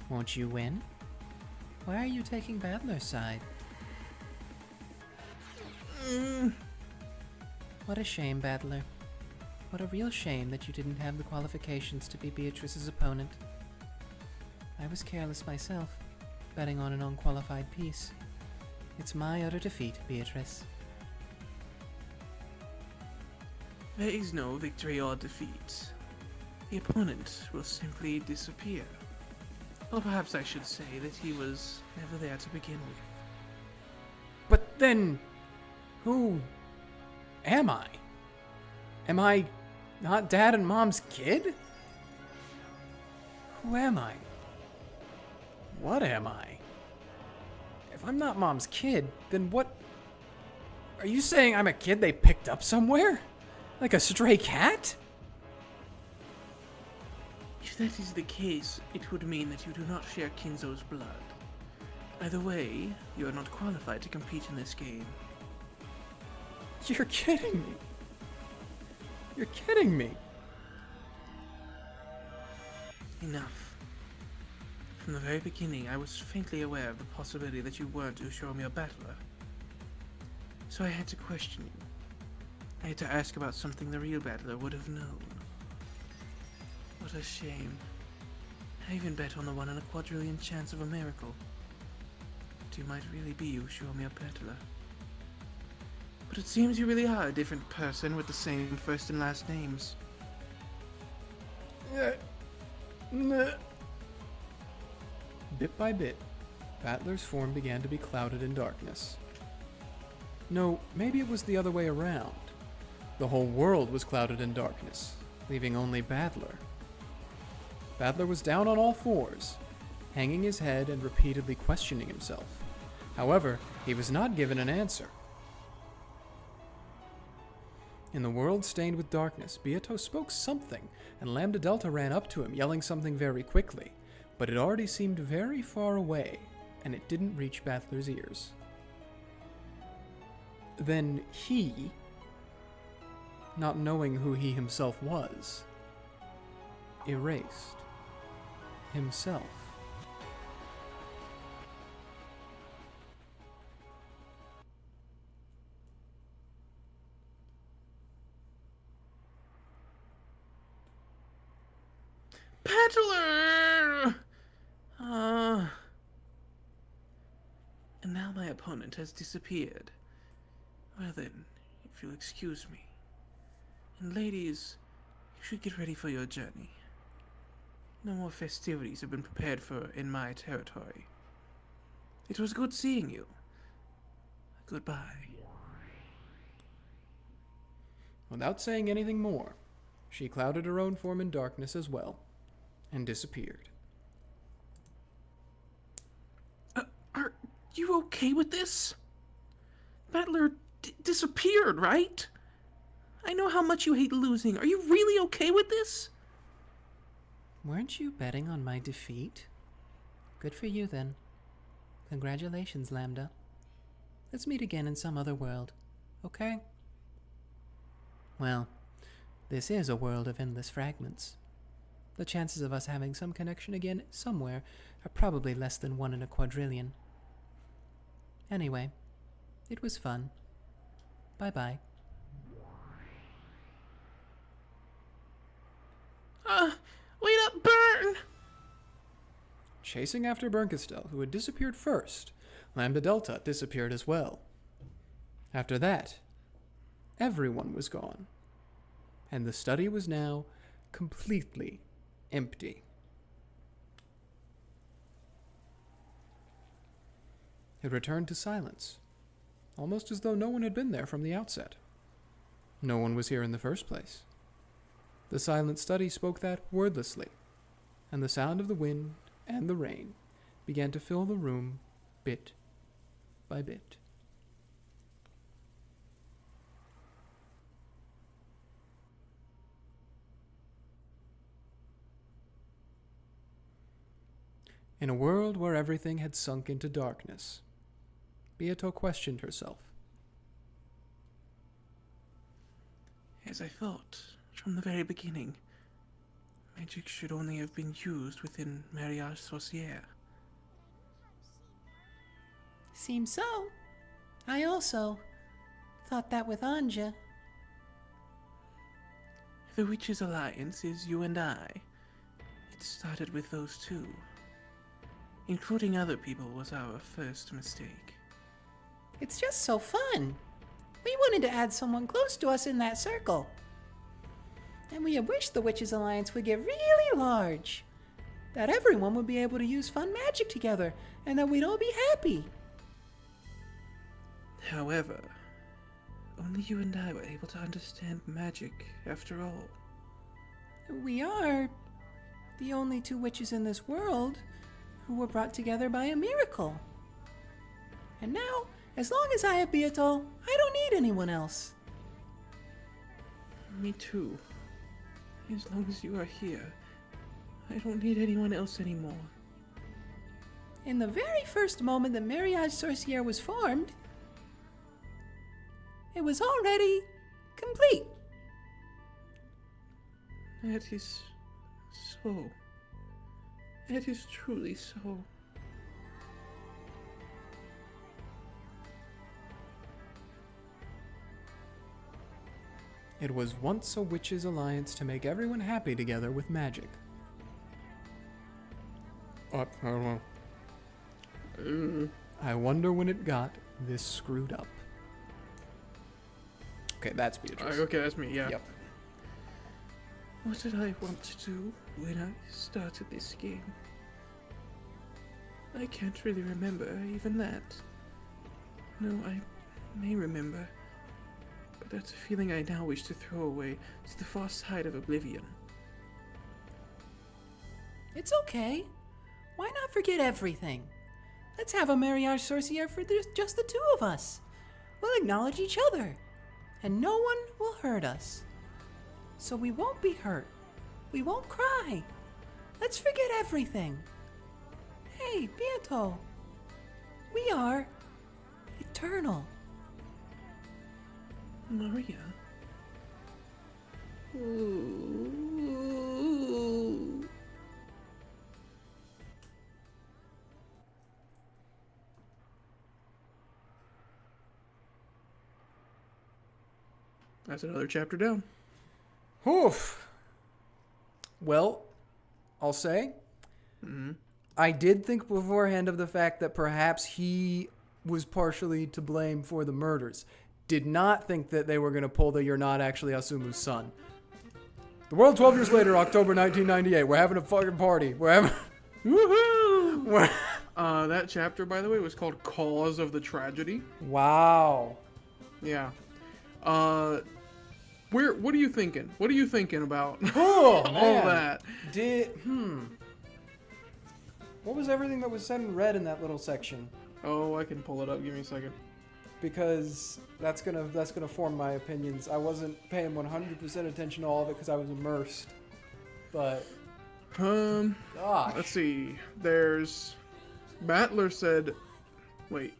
Won't you win? Why are you taking Battler's side? What a shame, Battler. What a real shame that you didn't have the qualifications to be Beatrice's opponent. I was careless myself, betting on an unqualified piece. It's my utter defeat, Beatrice. There is no victory or defeat. The opponent will simply disappear. Or perhaps I should say that he was never there to begin with. But then, who am I? Am I not Dad and Mom's kid? Who am I? What am I? If I'm not Mom's kid, then what? Are you saying I'm a kid they picked up somewhere? Like a stray cat? If that is the case, it would mean that you do not share Kinzo's blood. Either way, you are not qualified to compete in this game. You're kidding me. You're kidding me. Enough. From the very beginning, I was faintly aware of the possibility that you weren't Ushiomi Battler. So I had to question you. I had to ask about something the real Battler would have known. What a shame. I even bet on the 1 in a quadrillion chance of a miracle. That you might really be Ushiomi Battler. But it seems you really are a different person with the same first and last names. Bit by bit, Battler's form began to be clouded in darkness. No, maybe it was the other way around. The whole world was clouded in darkness, leaving only Battler. Battler was down on all fours, hanging his head and repeatedly questioning himself. However, he was not given an answer. In the world stained with darkness, Beato spoke something, and Lambda Delta ran up to him, yelling something very quickly, but it already seemed very far away, and it didn't reach Battler's ears. Then he, not knowing who he himself was, erased himself. Battler! And now my opponent has disappeared. Well then, if you'll excuse me. And ladies, you should get ready for your journey. No more festivities have been prepared for in my territory. It was good seeing you. Goodbye. Without saying anything more, she clouded her own form in darkness as well, and disappeared. Are you okay with this? Battler disappeared, right? I know how much you hate losing. Are you really okay with this? Weren't you betting on my defeat? Good for you, then. Congratulations, Lambda. Let's meet again in some other world, okay? Well, this is a world of endless fragments. The chances of us having some connection again somewhere are probably less than 1 in a quadrillion. Anyway, it was fun. Bye-bye. Wait up, Burn! Chasing after Bernkastel, who had disappeared first, Lambda Delta disappeared as well. After that, everyone was gone, and the study was now completely empty. It returned to silence, almost as though no one had been there from the outset. No one was here in the first place. The silent study spoke that wordlessly, and the sound of the wind and the rain began to fill the room bit by bit. In a world where everything had sunk into darkness, Beato questioned herself. As I thought from the very beginning, magic should only have been used within Mariage Sorcière. Seems so. I also thought that with Ange. The Witches' Alliance is you and I. It started with those two. Including other people was our first mistake. It's just so fun. We wanted to add someone close to us in that circle. And we had wished the Witches' Alliance would get really large. That everyone would be able to use fun magic together, and that we'd all be happy. However, only you and I were able to understand magic after all. We are the only 2 witches in this world who were brought together by a miracle. And now, as long as I have Beato, I don't need anyone else. Me too. As long as you are here, I don't need anyone else anymore. In the very first moment that Mariage Sorcière was formed, it was already complete. That is so. That is truly so. It was once a witches' alliance to make everyone happy together with magic. I don't know. I wonder when it got this screwed up. Okay, that's Beatrice. Okay, that's me, yeah. Yep. What did I want to do when I started this game? I can't really remember even that. No, I may remember, but that's a feeling I now wish to throw away to the far side of oblivion. It's okay. Why not forget everything? Let's have a Mariage Sorcière for just the 2 of us. We'll acknowledge each other, and no one will hurt us. So we won't be hurt. We won't cry. Let's forget everything. Hey, Beato. We are eternal. Maria? Ooh. That's another chapter down. Oof. Well, I'll say, I did think beforehand of the fact that perhaps he was partially to blame for the murders. Did not think that they were going to pull the "you're not actually Asumu's son." The world 12 years later, October 1998. We're having a fucking party. We're having... Woohoo! That chapter, by the way, was called Cause of the Tragedy. Wow. Yeah. What are you thinking? What are you thinking about Oh, all man. that? What was everything that was said in red in that little section? Oh, I can pull it up. Give me a second. Because that's gonna form my opinions. I wasn't paying 100% attention to all of it because I was immersed. But gosh. Let's see. There's Battler said Wait.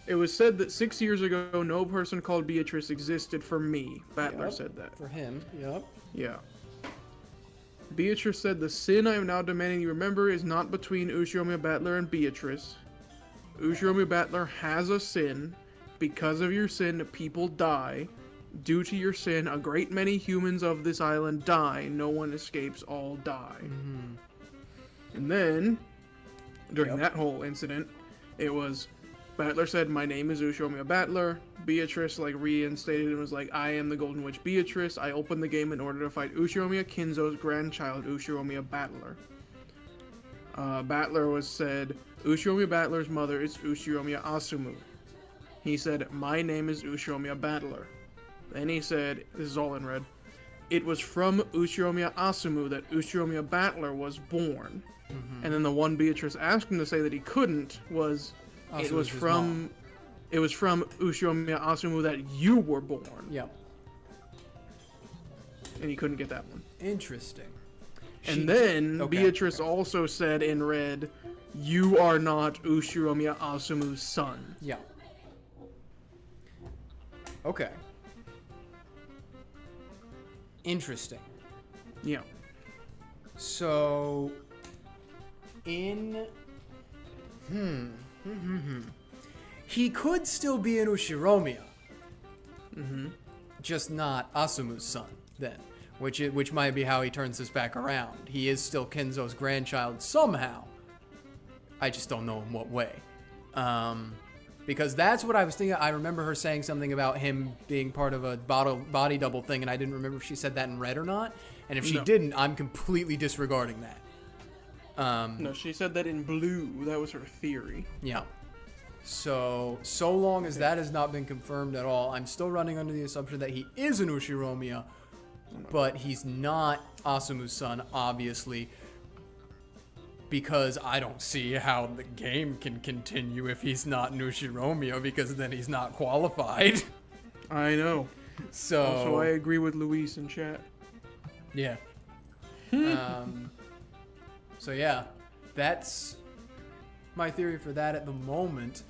It was said that 6 years ago, no person called Beatrice existed for me. Battler Yep, said that. For him, yep. Yeah. Beatrice said, the sin I am now demanding you remember is not between Ushiomi Battler and Beatrice. Ushiomi Battler has a sin. Because of your sin, people die. Due to your sin, a great many humans of this island die. No one escapes, all die. And then, during that whole incident, it was, Battler said, my name is Ushiomi Battler. Beatrice, reinstated and was like, I am the Golden Witch Beatrice. I opened the game in order to fight Ushiomi Kinzo's grandchild, Ushiomi Battler. Battler was said, Ushiomi Battler's mother is Ushiomi Asumu. He said, my name is Ushiomi Battler. Then he said, this is all in red, it was from Ushiomi Asumu that Ushiomi Battler was born. And then the one Beatrice asked him to say that he couldn't was, it was from Ushiomi Asumu that you were born. Yep. And he couldn't get that one. Interesting. And then okay, Beatrice also said in red, you are not Ushiomi Asumu's son. Yeah. Okay. Interesting. Yeah. So, he could still be an Ushiromiya. Just not Asumu's son, then. Which might be how he turns this back around. He is still Kenzo's grandchild somehow. I just don't know in what way. Because that's what I was thinking. I remember her saying something about him being part of a body double thing, and I didn't remember if she said that in red or not. And if she didn't, I'm completely disregarding that. No, she said that in blue. That was her theory. Yeah. So long as that has not been confirmed at all, I'm still running under the assumption that he is an Ushiromiya, but he's not Asumu's son, obviously, because I don't see how the game can continue if he's not an Ushiromiya, because then he's not qualified. I know. So I agree with Luis in chat. yeah. So yeah, that's my theory for that at the moment.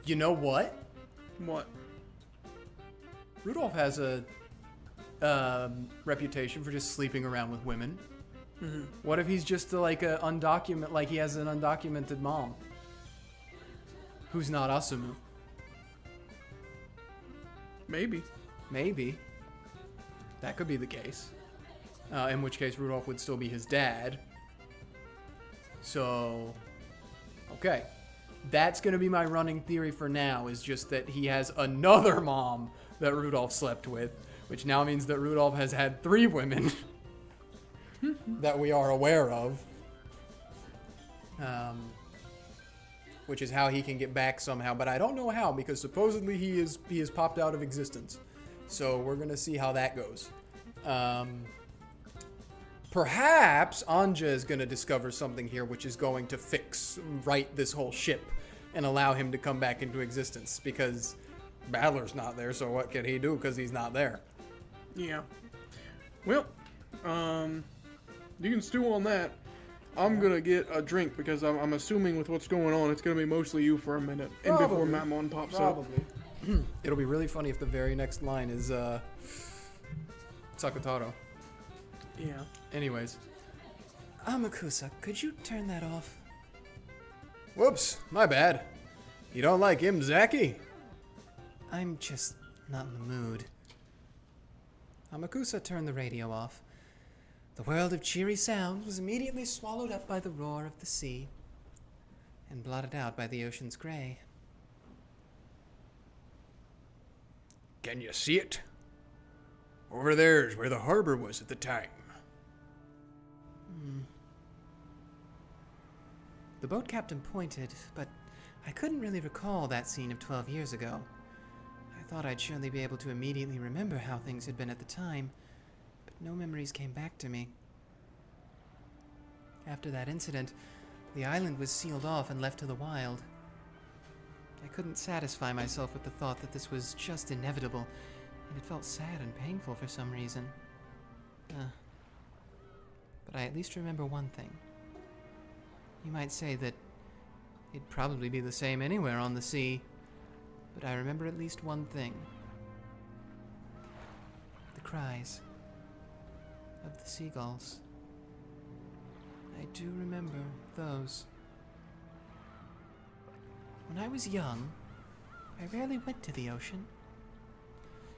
You know what? What? Rudolph has a reputation for just sleeping around with women. What if he's just he has an undocumented mom who's not Asumu? Maybe. Maybe. That could be the case. In which case Rudolph would still be his dad. So, okay. That's going to be my running theory for now, is just that he has another mom that Rudolph slept with, which now means that Rudolph has had 3 women that we are aware of. Which is how he can get back somehow, but I don't know how, because supposedly he is popped out of existence. So we're going to see how that goes. Perhaps Ange is going to discover something here which is going to right this whole ship and allow him to come back into existence, because Battler's not there, so what can he do because he's not there? Yeah. Well, you can stew on that. I'm gonna get a drink because I'm assuming with what's going on, it's gonna be mostly you for a minute, and before Mammon pops up. It'll be really funny if the very next line is Sakutaro. Yeah. Anyways. Amakusa, could you turn that off? Whoops, my bad. You don't like him, Zaki? I'm just not in the mood. Amakusa turned the radio off. The world of cheery sounds was immediately swallowed up by the roar of the sea and blotted out by the ocean's gray. Can you see it? Over there's where the harbor was at the time. The boat captain pointed, but I couldn't really recall that scene of 12 years ago. I thought I'd surely be able to immediately remember how things had been at the time, but no memories came back to me. After that incident, the island was sealed off and left to the wild. I couldn't satisfy myself with the thought that this was just inevitable, and it felt sad and painful for some reason. but I at least remember one thing. You might say that it'd probably be the same anywhere on the sea, but I remember at least one thing. The cries of the seagulls. I do remember those. When I was young, I rarely went to the ocean.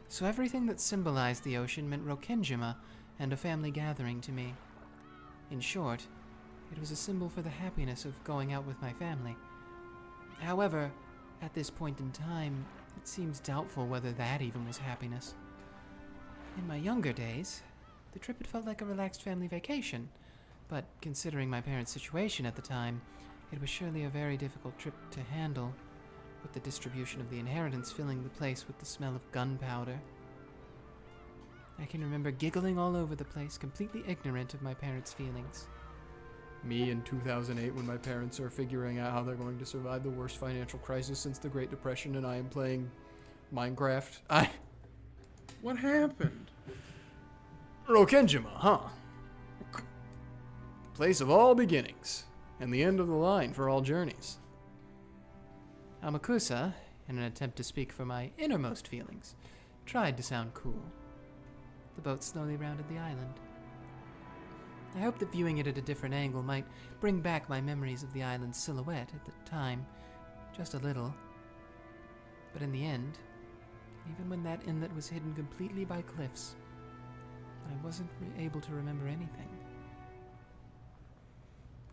So everything that symbolized the ocean meant Rokkenjima and a family gathering to me. In short, it was a symbol for the happiness of going out with my family. However, at this point in time, it seems doubtful whether that even was happiness. In my younger days, the trip had felt like a relaxed family vacation, but considering my parents' situation at the time, it was surely a very difficult trip to handle, with the distribution of the inheritance filling the place with the smell of gunpowder. I can remember giggling all over the place, completely ignorant of my parents' feelings. Me in 2008 when my parents are figuring out how they're going to survive the worst financial crisis since the Great Depression and I am playing Minecraft. What happened? Rokkenjima, huh? Place of all beginnings, and the end of the line for all journeys. Amakusa, in an attempt to speak for my innermost feelings, tried to sound cool. The boat slowly rounded the island. I hoped that viewing it at a different angle might bring back my memories of the island's silhouette at the time, just a little. But in the end, even when that inlet was hidden completely by cliffs, I wasn't able to remember anything.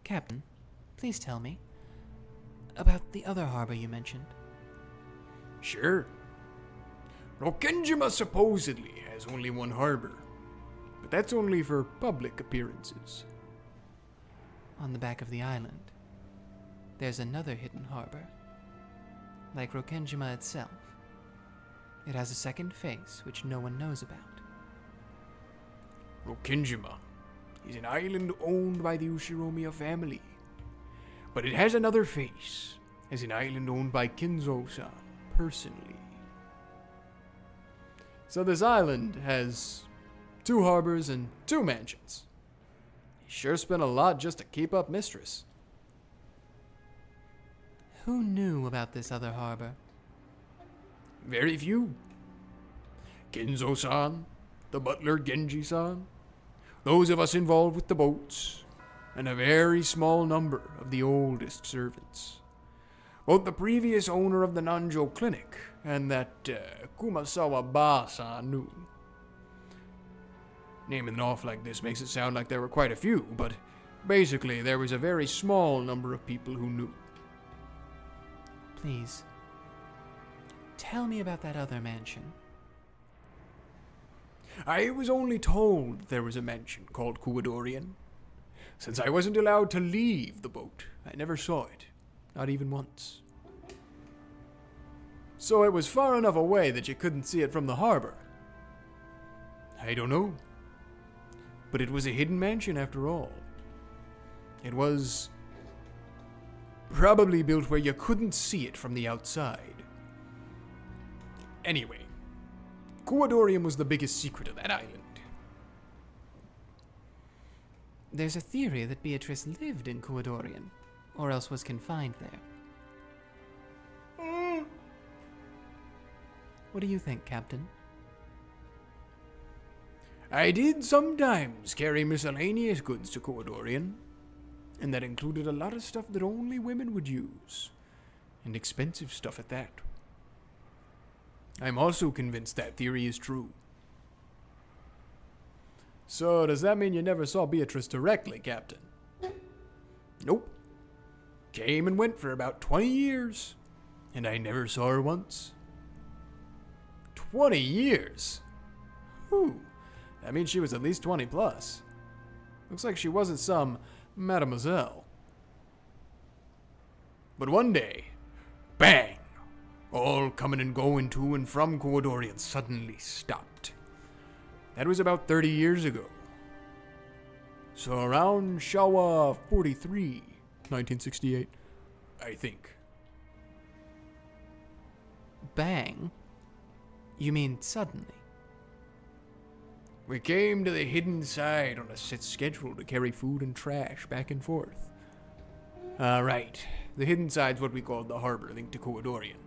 Captain, please tell me about the other harbor you mentioned. Sure. Rokkenjima supposedly has only one harbor, but that's only for public appearances. On the back of the island, there's another hidden harbor. Like Rokkenjima itself, it has a second face which no one knows about. Rokkenjima is an island owned by the Ushiromiya family, but it has another face as an island owned by Kinzo-san personally. So this island has 2 harbors and 2 mansions. He sure spent a lot just to keep up Mistress. Who knew about this other harbor? Very few. Kinzo-san, the butler Genji-san, those of us involved with the boats, and a very small number of the oldest servants. Both the previous owner of the Nanjo Clinic and that Kumasawa Ba-san knew. Naming it off like this makes it sound like there were quite a few, but basically there was a very small number of people who knew. Please, tell me about that other mansion. I was only told there was a mansion called Kuwadorian. Since I wasn't allowed to leave the boat, I never saw it, not even once. So it was far enough away that you couldn't see it from the harbor. I don't know. But it was a hidden mansion after all. It was probably built where you couldn't see it from the outside. Anyway, Kuwadorian was the biggest secret of that island. There's a theory that Beatrice lived in Kuwadorian, or else was confined there. What do you think, Captain? I did sometimes carry miscellaneous goods to Kuwadorian, and that included a lot of stuff that only women would use, and expensive stuff at that. I'm also convinced that theory is true. So, does that mean you never saw Beatrice directly, Captain? Nope. Came and went for about 20 years, and I never saw her once. 20 years? Whew. That means she was at least 20 plus. Looks like she wasn't some mademoiselle. But one day, bang! All coming and going to and from Kuwadorian suddenly stopped. That was about 30 years ago. So around Shawa 43, 1968, I think. Bang? You mean suddenly? We came to the hidden side on a set schedule to carry food and trash back and forth. Right. The hidden side's what we called the harbor linked to Koadorian.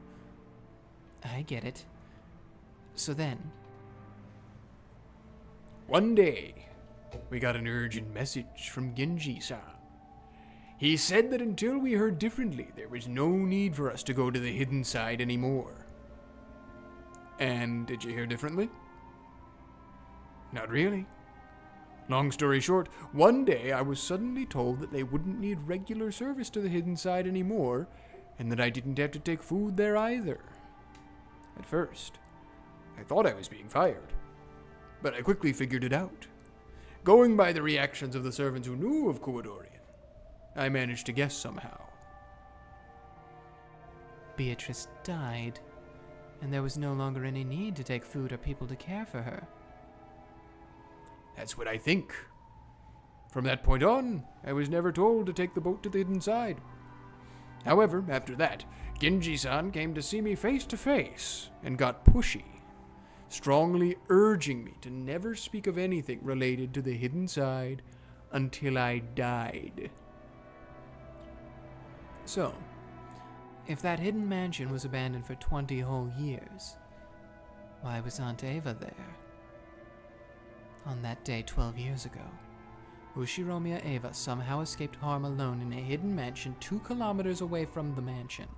I get it. So then, One day, we got an urgent message from Genji-san. He said that until we heard differently, there was no need for us to go to the hidden side anymore. And did you hear differently? Not really. Long story short, one day I was suddenly told that they wouldn't need regular service to the hidden side anymore, and that I didn't have to take food there either. At first, I thought I was being fired, but I quickly figured it out. Going by the reactions of the servants who knew of Koadorian, I managed to guess somehow. Beatrice died, and there was no longer any need to take food or people to care for her. That's what I think. From that point on, I was never told to take the boat to the hidden side. However, after that, Genji-san came to see me face to face and got pushy, strongly urging me to never speak of anything related to the hidden side until I died. So, if that hidden mansion was abandoned for 20 whole years, why was Aunt Ava there? On that day 12 years ago, Ushiromiya Ava somehow escaped harm alone in a hidden mansion 2 kilometers away from the mansion.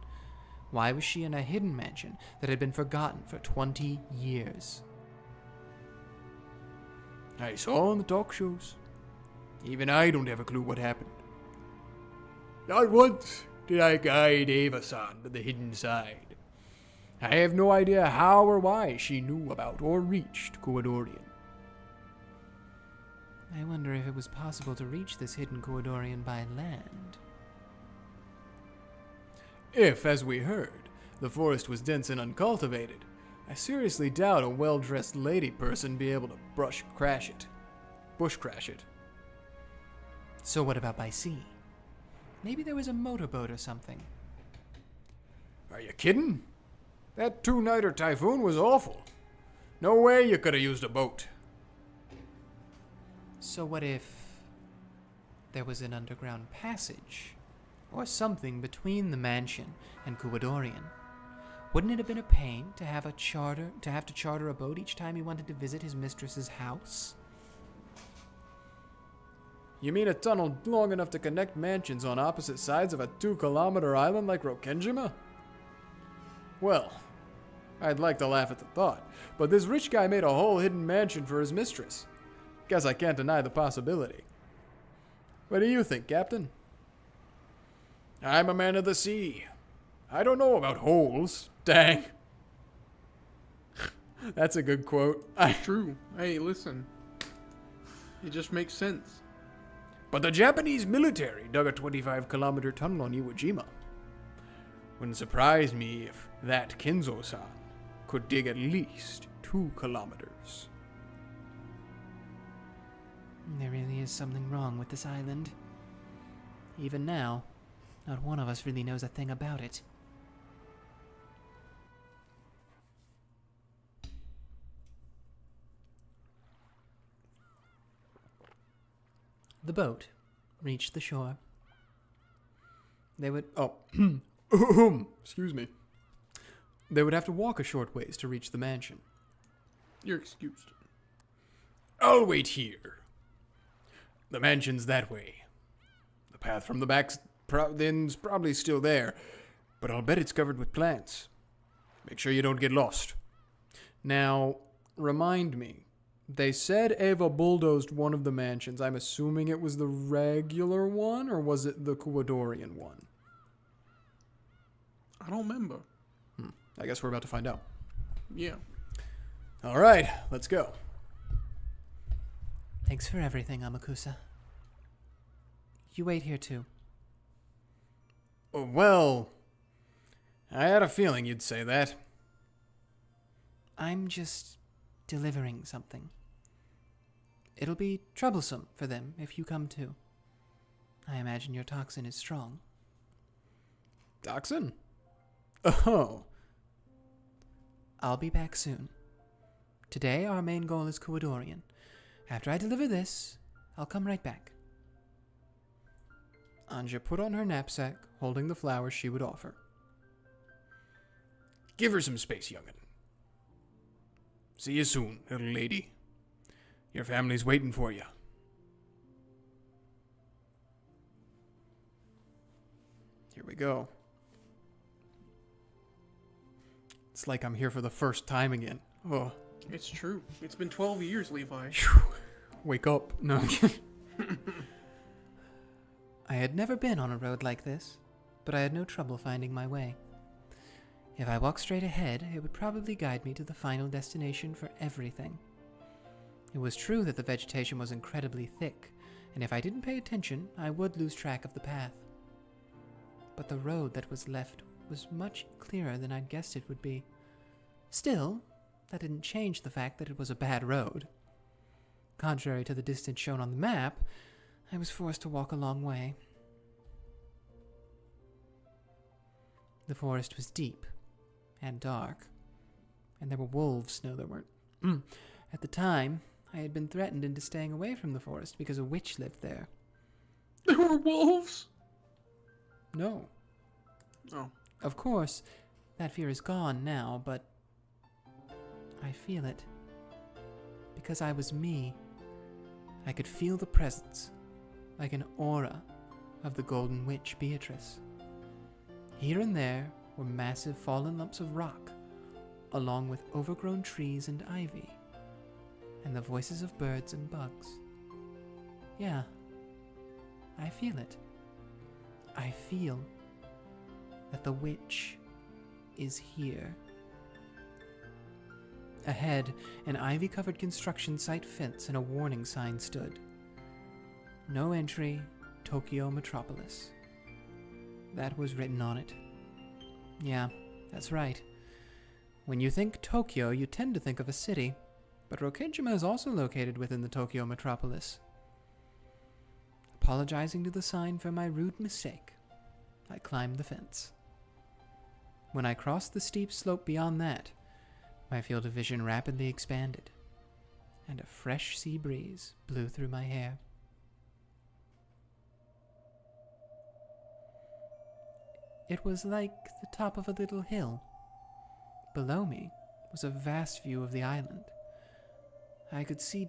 Why was she in a hidden mansion that had been forgotten for 20 years? I saw on the talk shows. Even I don't have a clue what happened. Not once did I guide Ava-san to the hidden side. I have no idea how or why she knew about or reached Koadorian. I wonder if it was possible to reach this hidden Koadorian by land. If, as we heard, the forest was dense and uncultivated, I seriously doubt a well-dressed lady person be able to bush crash it. So what about by sea? Maybe there was a motorboat or something. Are you kidding? That 2-nighter typhoon was awful. No way you could have used a boat. So what if there was an underground passage or something between the mansion and Koadorian? Wouldn't it have been a pain to have to charter a boat each time he wanted to visit his mistress's house? You mean a tunnel long enough to connect mansions on opposite sides of a 2-kilometer island like Rokkenjima? Well, I'd like to laugh at the thought, but this rich guy made a whole hidden mansion for his mistress. Guess I can't deny the possibility. What do you think, Captain? I'm a man of the sea. I don't know about holes. Dang. That's a good quote. True. Hey, listen. It just makes sense. But the Japanese military dug a 25-kilometer tunnel on Iwo Jima. Wouldn't surprise me if that Kenzo-san could dig at least 2 kilometers. There really is something wrong with this island. Even now, not one of us really knows a thing about it. The boat reached the shore. They would... Excuse me. They would have to walk a short ways to reach the mansion. You're excused. I'll wait here. The mansion's that way. The path from the back's probably still there, but I'll bet it's covered with plants. Make sure you don't get lost. Now, remind me. They said Ava bulldozed one of the mansions. I'm assuming it was the regular one, or was it the Koadorian one? I don't remember. I guess we're about to find out. Yeah. All right, let's go. Thanks for everything, Amakusa. You wait here too. Well, I had a feeling you'd say that. I'm just delivering something. It'll be troublesome for them if you come too. I imagine your toxin is strong. Toxin? Oh. I'll be back soon. Today our main goal is Koadorian, After I deliver this, I'll come right back. Ange put on her knapsack, holding the flowers she would offer. Give her some space, young'un. See you soon, little lady. Your family's waiting for you. Here we go. It's like I'm here for the first time again. Oh, It's true. It's been 12 years, Levi. wake up. No. I had never been on a road like this, but I had no trouble finding my way. If I walked straight ahead, it would probably guide me to the final destination for everything. It was true that the vegetation was incredibly thick, and if I didn't pay attention, I would lose track of the path. But the road that was left was much clearer than I'd guessed it would be. Still, that didn't change the fact that it was a bad road. Contrary to the distance shown on the map, I was forced to walk a long way. The forest was deep and dark, and there were wolves. No, there weren't. At the time, I had been threatened into staying away from the forest because a witch lived there. There were wolves? No. Oh. Of course, that fear is gone now, but I feel it. Because I was me, I could feel the presence, like an aura, of the Golden Witch Beatrice. Here and there were massive fallen lumps of rock, along with overgrown trees and ivy, and the voices of birds and bugs. Yeah, I feel it. I feel that the witch is here. Ahead, an ivy-covered construction site fence and a warning sign stood. No entry, Tokyo Metropolis. That was written on it. Yeah, that's right. When you think Tokyo, you tend to think of a city, but Rokkenjima is also located within the Tokyo Metropolis. Apologizing to the sign for my rude mistake, I climbed the fence. When I crossed the steep slope beyond that, my field of vision rapidly expanded, and a fresh sea breeze blew through my hair. It was like the top of a little hill. Below me was a vast view of the island. I could see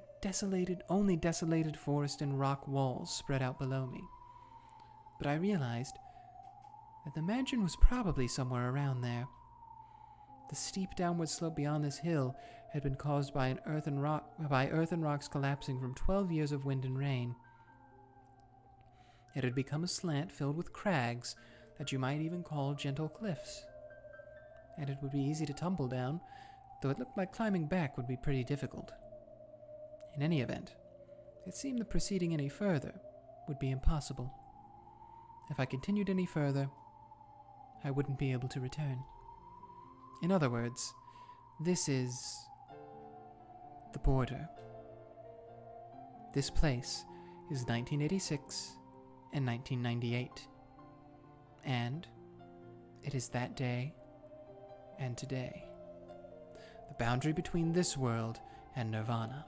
only desolated forest and rock walls spread out below me. But I realized that the mansion was probably somewhere around there. The steep downward slope beyond this hill had been caused by earth and rocks collapsing from 12 years of wind and rain. It had become a slant filled with crags that you might even call gentle cliffs. And it would be easy to tumble down, though it looked like climbing back would be pretty difficult. In any event, it seemed that proceeding any further would be impossible. If I continued any further, I wouldn't be able to return. In other words, this is the border. This place is 1986 and 1998. And it is that day and today. The boundary between this world and Nirvana.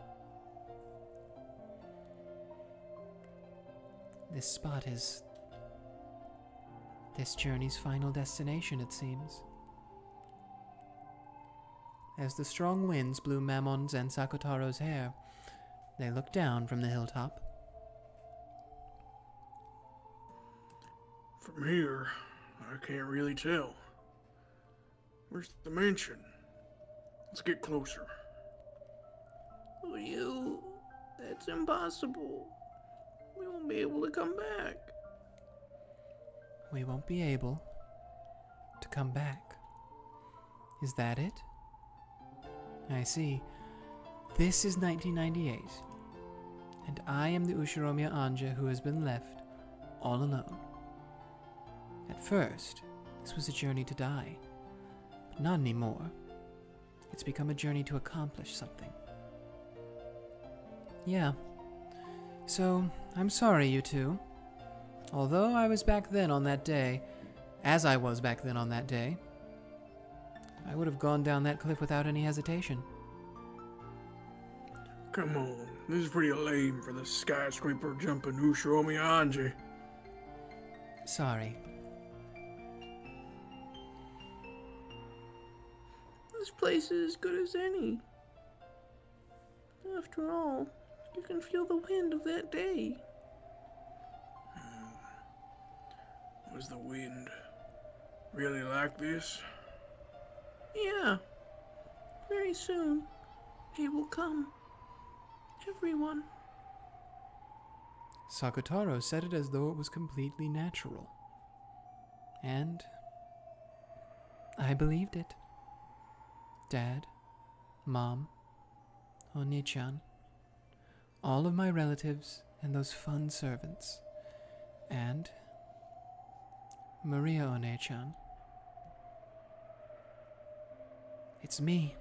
This spot is this journey's final destination, it seems. As the strong winds blew Mammon's and Sakotaro's hair, they looked down from the hilltop. From here, I can't really tell. Where's the mansion? Let's get closer. That's impossible. We won't be able to come back. We won't be able to come back. Is that it? I see. This is 1998, and I am the Ushiromiya Ange who has been left all alone. At first, this was a journey to die, but not anymore. It's become a journey to accomplish something. Yeah. So, I'm sorry, you two. Although I was back then on that day, as I was back then on that day, I would have gone down that cliff without any hesitation. come on. This is pretty lame for the skyscraper jumping Ushiromi Ange. Sorry. This place is as good as any. After all, you can feel the wind of that day. Was the wind really like this? Yeah. Very soon, it will come. Everyone. Sakutaro said it as though it was completely natural. And I believed it. Dad, Mom, Oni-chan, all of my relatives and those fun servants, and Maria One-chan. It's me.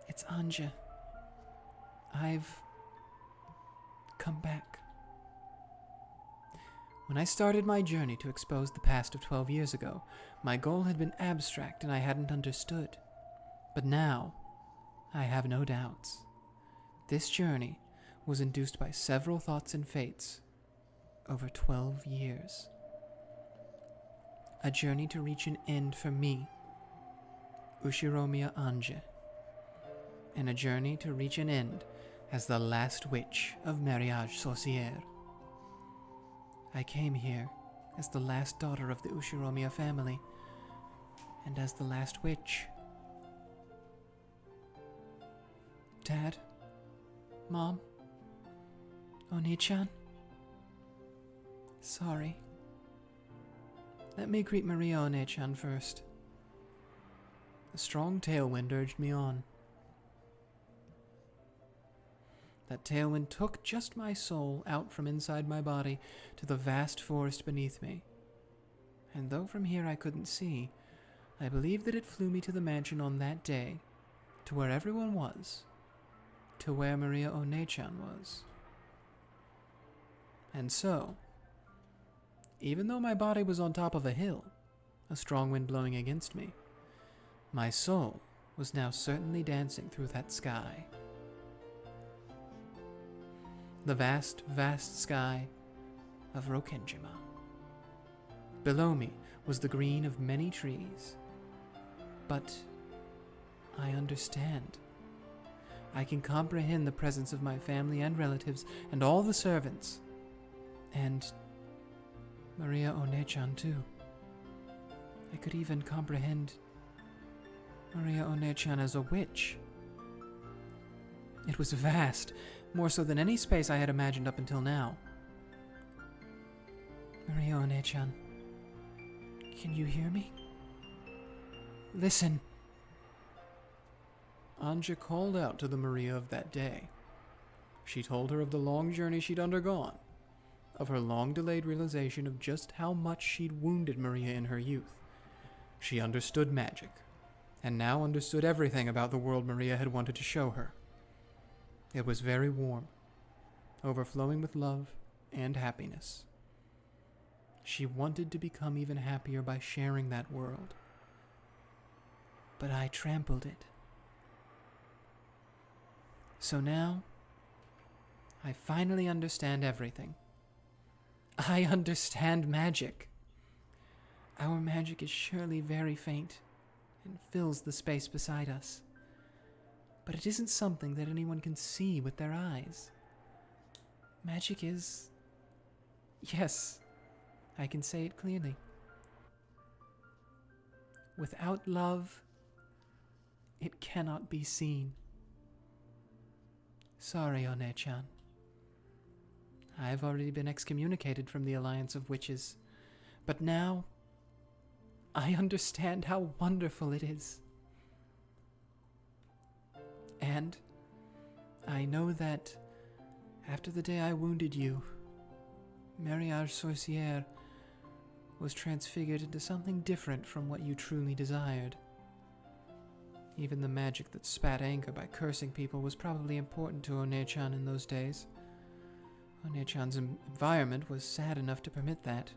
It's Ange. I've come back. When I started my journey to expose the past of 12 years ago, my goal had been abstract and I hadn't understood. But now, I have no doubts. This journey was induced by several thoughts and fates over 12 years. A journey to reach an end for me, Ushiromi Ange, and a journey to reach an end as the last witch of Mariage Sorcière. I came here as the last daughter of the Ushiromi family, and as the last witch. Dad, Mom, Oni-chan, sorry. Let me greet Maria One-chan first. A strong tailwind urged me on. That tailwind took just my soul out from inside my body to the vast forest beneath me. And though from here I couldn't see, I believe that it flew me to the mansion on that day, to where everyone was, to where Maria One-chan was. And so, even though my body was on top of a hill, a strong wind blowing against me, my soul was now certainly dancing through that sky. The vast, vast sky of Rokkenjima. Below me was the green of many trees. But I understand. I can comprehend the presence of my family and relatives and all the servants. And Maria One-chan too. I could even comprehend Maria One-chan as a witch. It was vast, more so than any space I had imagined up until now. Maria One-chan, can you hear me? Listen. Ange called out to the Maria of that day. She told her of the long journey she'd undergone, of her long-delayed realization of just how much she'd wounded Maria in her youth. She understood magic, and now understood everything about the world Maria had wanted to show her. It was very warm, overflowing with love and happiness. She wanted to become even happier by sharing that world. But I trampled it. So now, I finally understand everything. I understand magic. Our magic is surely very faint and fills the space beside us. But it isn't something that anyone can see with their eyes. Magic is... Yes, I can say it clearly. Without love, it cannot be seen. Sorry, One-chan. I've already been excommunicated from the Alliance of Witches, but now I understand how wonderful it is. And I know that after the day I wounded you, Mariage Sorcière was transfigured into something different from what you truly desired. Even the magic that spat anger by cursing people was probably important to One-chan in those days. One-chan's environment was sad enough to permit that.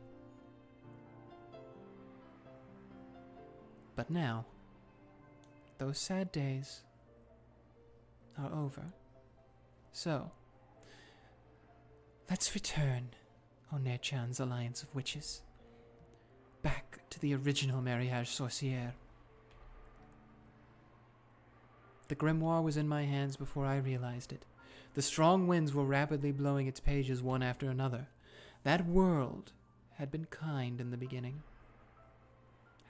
But now, those sad days are over. So, let's return One-chan's alliance of witches back to the original Mariage Sorcière. The grimoire was in my hands before I realized it. The strong winds were rapidly blowing its pages one after another. That world had been kind in the beginning.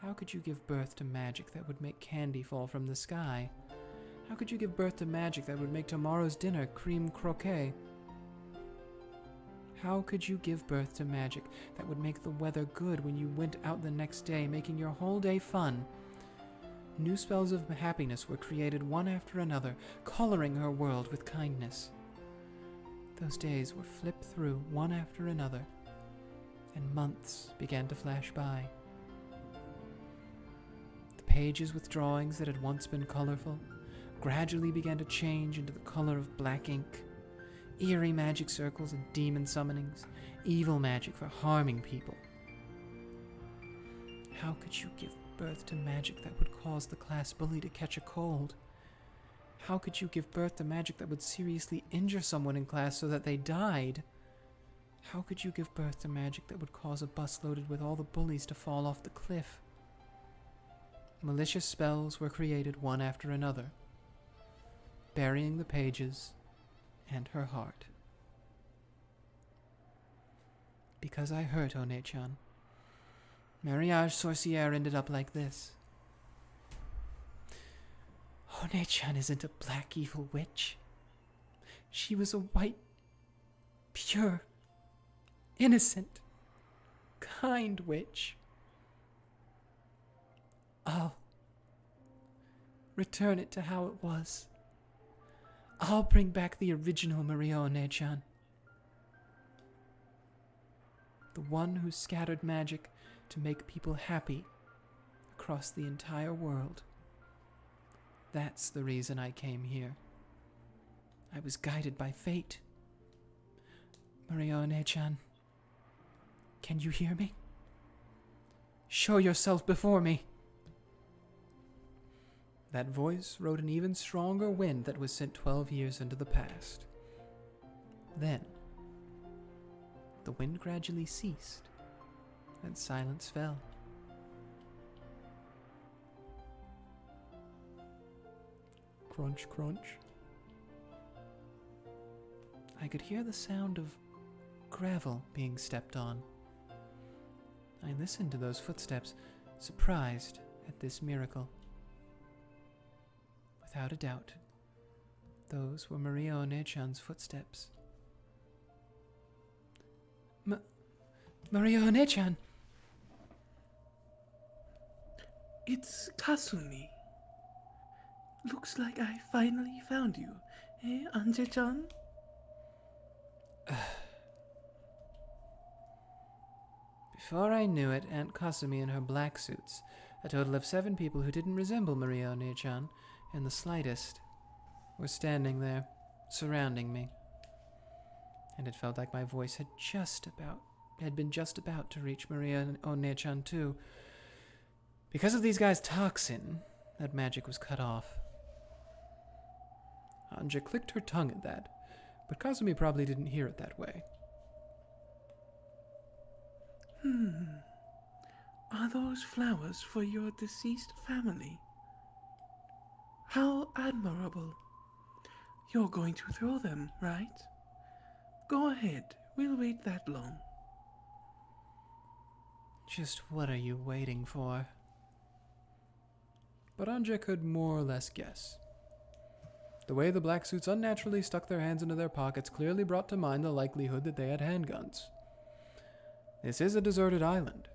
How could you give birth to magic that would make candy fall from the sky? How could you give birth to magic that would make tomorrow's dinner cream croquet? How could you give birth to magic that would make the weather good when you went out the next day, making your whole day fun? New spells of happiness were created one after another, coloring her world with kindness. Those days were flipped through one after another, and months began to flash by. The pages with drawings that had once been colorful gradually began to change into the color of black ink. Eerie magic circles and demon summonings, evil magic for harming people. How could you give birth to magic that would cause the class bully to catch a cold? How could you give birth to magic that would seriously injure someone in class so that they died? How could you give birth to magic that would cause a bus loaded with all the bullies to fall off the cliff? Malicious spells were created one after another, burying the pages and her heart. Because I hurt One-chan, Mariage Sorcière ended up like this. One-chan isn't a black evil witch. She was a white, pure, innocent, kind witch. I'll return it to how it was. I'll bring back the original Maria One-chan. The one who scattered magic to make people happy across the entire world. That's the reason I came here. I was guided by fate. Maria One-chan, can you hear me? Show yourself before me. That voice rode an even stronger wind that was sent 12 years into the past. Then, the wind gradually ceased, and silence fell. Crunch, crunch. I could hear the sound of gravel being stepped on. I listened to those footsteps, surprised at this miracle. Without a doubt, those were Maria One-chan's footsteps. Maria One-chan! It's Kasumi. Looks like I finally found you, eh, Ange-chan? Before I knew it, Aunt Kasumi and her black suits, a total of 7 people who didn't resemble Maria One-chan in the slightest, were standing there, surrounding me. And it felt like my voice had been just about to reach Maria One-chan too. Because of these guys' toxin, that magic was cut off. Ange clicked her tongue at that, but Kasumi probably didn't hear it that way. Are those flowers for your deceased family? How admirable. You're going to throw them, right? Go ahead, we'll wait that long. Just what are you waiting for? But Ange could more or less guess. The way the black suits unnaturally stuck their hands into their pockets clearly brought to mind the likelihood that they had handguns. This is a deserted island.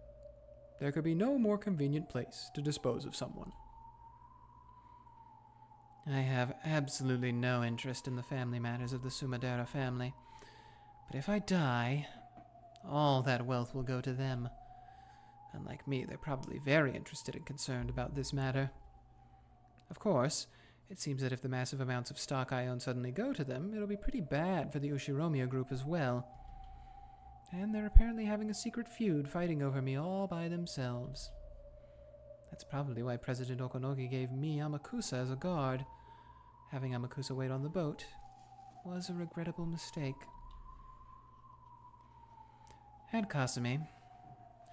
There could be no more convenient place to dispose of someone. I have absolutely no interest in the family matters of the Sumadera family. But if I die, all that wealth will go to them. Unlike me, they're probably very interested and concerned about this matter. Of course, it seems that if the massive amounts of stock I own suddenly go to them, it'll be pretty bad for the Ushiromiya group as well. And they're apparently having a secret feud fighting over me all by themselves. That's probably why President Okonogi gave me Amakusa as a guard. Having Amakusa wait on the boat was a regrettable mistake. And Kasumi,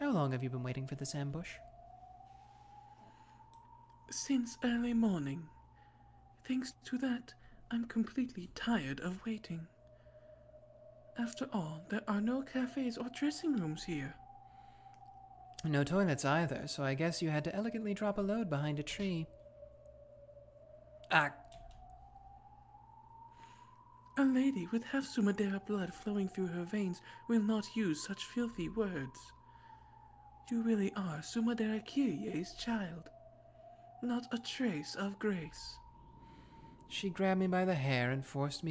how long have you been waiting for this ambush? Since early morning. Thanks to that, I'm completely tired of waiting. After all, there are no cafes or dressing rooms here. No toilets either, so I guess you had to elegantly drop a load behind a tree. Ah. A lady with half Sumadera blood flowing through her veins will not use such filthy words. You really are Sumadera Kirye's child. Not a trace of grace. She grabbed me by the hair and forced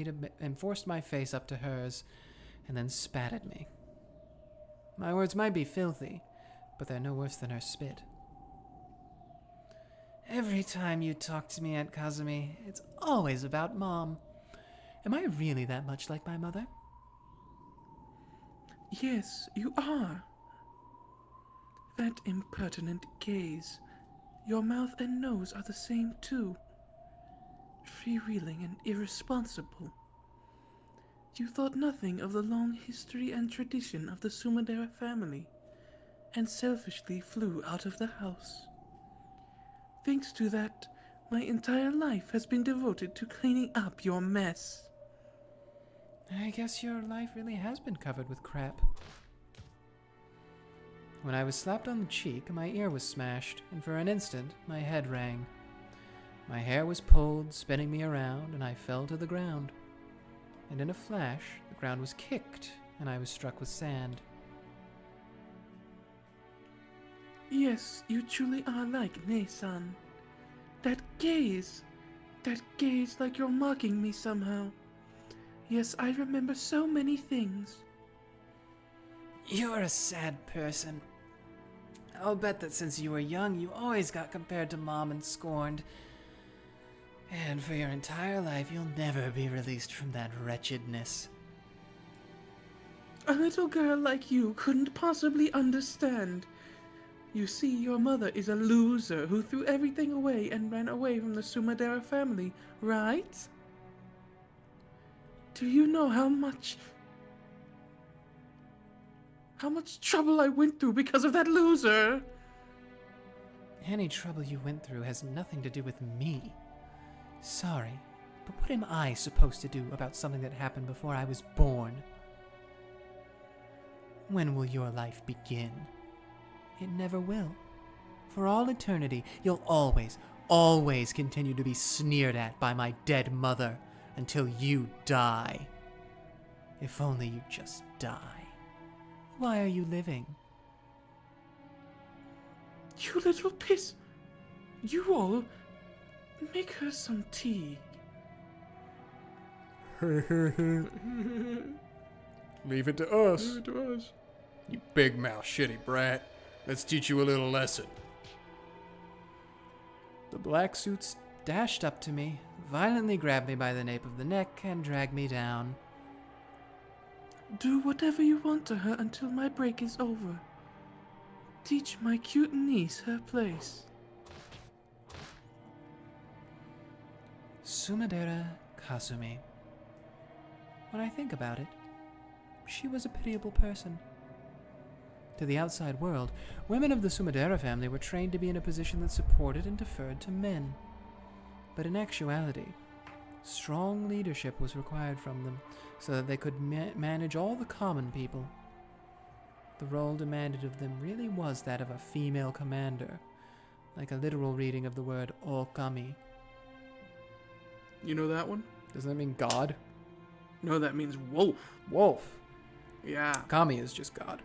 my face up to hers, and then spat at me. My words might be filthy, but they're no worse than her spit. Every time you talk to me, Aunt Kazumi, it's always about Mom. Am I really that much like my mother? Yes, you are. That impertinent gaze. Your mouth and nose are the same too. Freewheeling and irresponsible. You thought nothing of the long history and tradition of the Sumadera family, and selfishly flew out of the house. Thanks to that, my entire life has been devoted to cleaning up your mess. I guess your life really has been covered with crap. When I was slapped on the cheek, my ear was smashed, and for an instant, my head rang. My hair was pulled, spinning me around, and I fell to the ground. And in a flash, the ground was kicked, and I was struck with sand. Yes, you truly are like Nei-san. That gaze like you're mocking me somehow. Yes, I remember so many things. You're a sad person. I'll bet that since you were young, you always got compared to Mom and scorned. And for your entire life, you'll never be released from that wretchedness. A little girl like you couldn't possibly understand. You see, your mother is a loser who threw everything away and ran away from the Sumadera family, right? Do you know how much trouble I went through because of that loser? Any trouble you went through has nothing to do with me. Sorry, but what am I supposed to do about something that happened before I was born? When will your life begin? It never will. For all eternity, you'll always continue to be sneered at by my dead mother until you die. If only you just die. Why are you living? You little piss. You all make her some tea. Leave it to us. Leave it to us. You big mouth shitty brat. Let's teach you a little lesson. The black suits dashed up to me, violently grabbed me by the nape of the neck, and dragged me down. Do whatever you want to her until my break is over. Teach my cute niece her place. Sumadera Kasumi. When I think about it, she was a pitiable person. To the outside world, women of the Sumadera family were trained to be in a position that supported and deferred to men. But in actuality, strong leadership was required from them so that they could manage all the common people. The role demanded of them really was that of a female commander, like a literal reading of the word okami. You know that one? Doesn't that mean God? No, that means wolf. Wolf. Yeah. Kami is just God.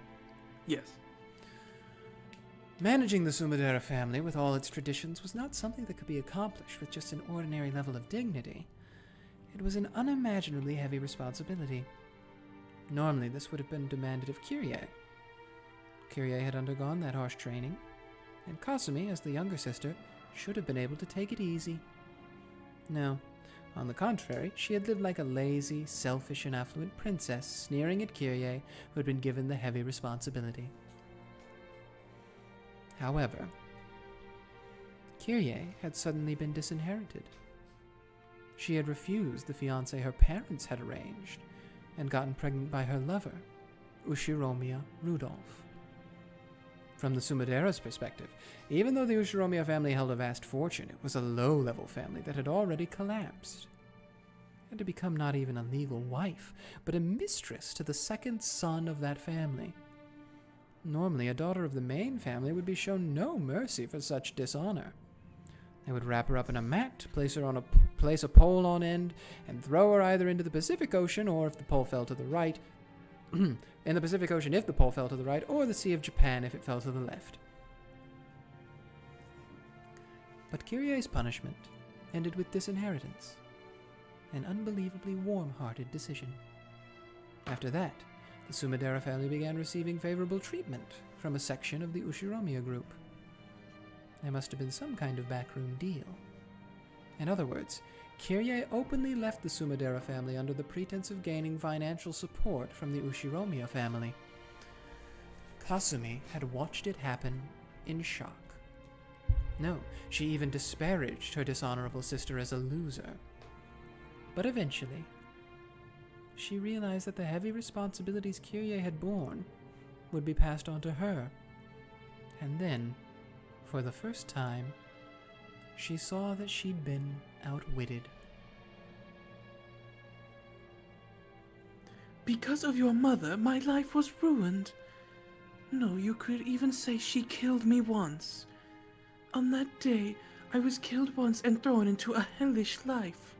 Yes. Managing the Sumadera family with all its traditions was not something that could be accomplished with just an ordinary level of dignity. It was an unimaginably heavy responsibility. Normally, this would have been demanded of Kirye. Kirye had undergone that harsh training, and Kasumi, as the younger sister, should have been able to take it easy. No, on the contrary, she had lived like a lazy, selfish, and affluent princess, sneering at Kirye, who had been given the heavy responsibility. However, Kirye had suddenly been disinherited. She had refused the fiancé her parents had arranged and gotten pregnant by her lover, Ushiromiya Rudolph. From the Sumidera's perspective, even though the Ushiromiya family held a vast fortune, it was a low-level family that had already collapsed, and to become not even a legal wife, but a mistress to the second son of that family. Normally, a daughter of the main family would be shown no mercy for such dishonor. They would wrap her up in a mat, place a pole on end, and throw her either into the Pacific Ocean, or if the pole fell to the right, in the Pacific Ocean if the pole fell to the right, or the Sea of Japan if it fell to the left. But Kyrie's punishment ended with disinheritance, an unbelievably warm-hearted decision. After that, the Sumidera family began receiving favorable treatment from a section of the Ushiromiya group. There must have been some kind of backroom deal. In other words, Kyrie openly left the Sumidera family under the pretense of gaining financial support from the Ushiromiya family. Kasumi had watched it happen in shock. No, she even disparaged her dishonorable sister as a loser. But eventually, she realized that the heavy responsibilities Kyrie had borne would be passed on to her. And then, for the first time, she saw that she'd been outwitted. Because of your mother, my life was ruined. No, you could even say she killed me once. On that day, I was killed once and thrown into a hellish life.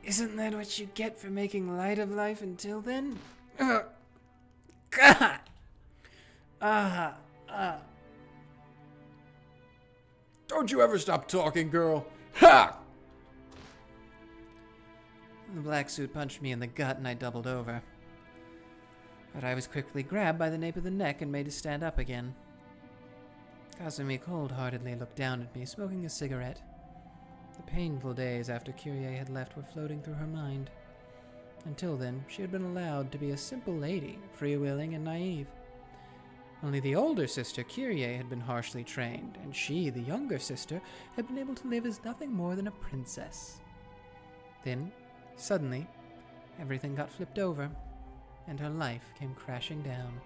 Isn't that what you get for making light of life until then? God! Don't you ever stop talking, girl. Ha! The black suit punched me in the gut and I doubled over. But I was quickly grabbed by the nape of the neck and made to stand up again. Kasumi cold-heartedly looked down at me, smoking a cigarette. The painful days after Kyrie had left were floating through her mind. Until then, she had been allowed to be a simple lady, free-willing and naive. Only the older sister, Kyrie, had been harshly trained, and she, the younger sister, had been able to live as nothing more than a princess. Then, suddenly, everything got flipped over, and her life came crashing down.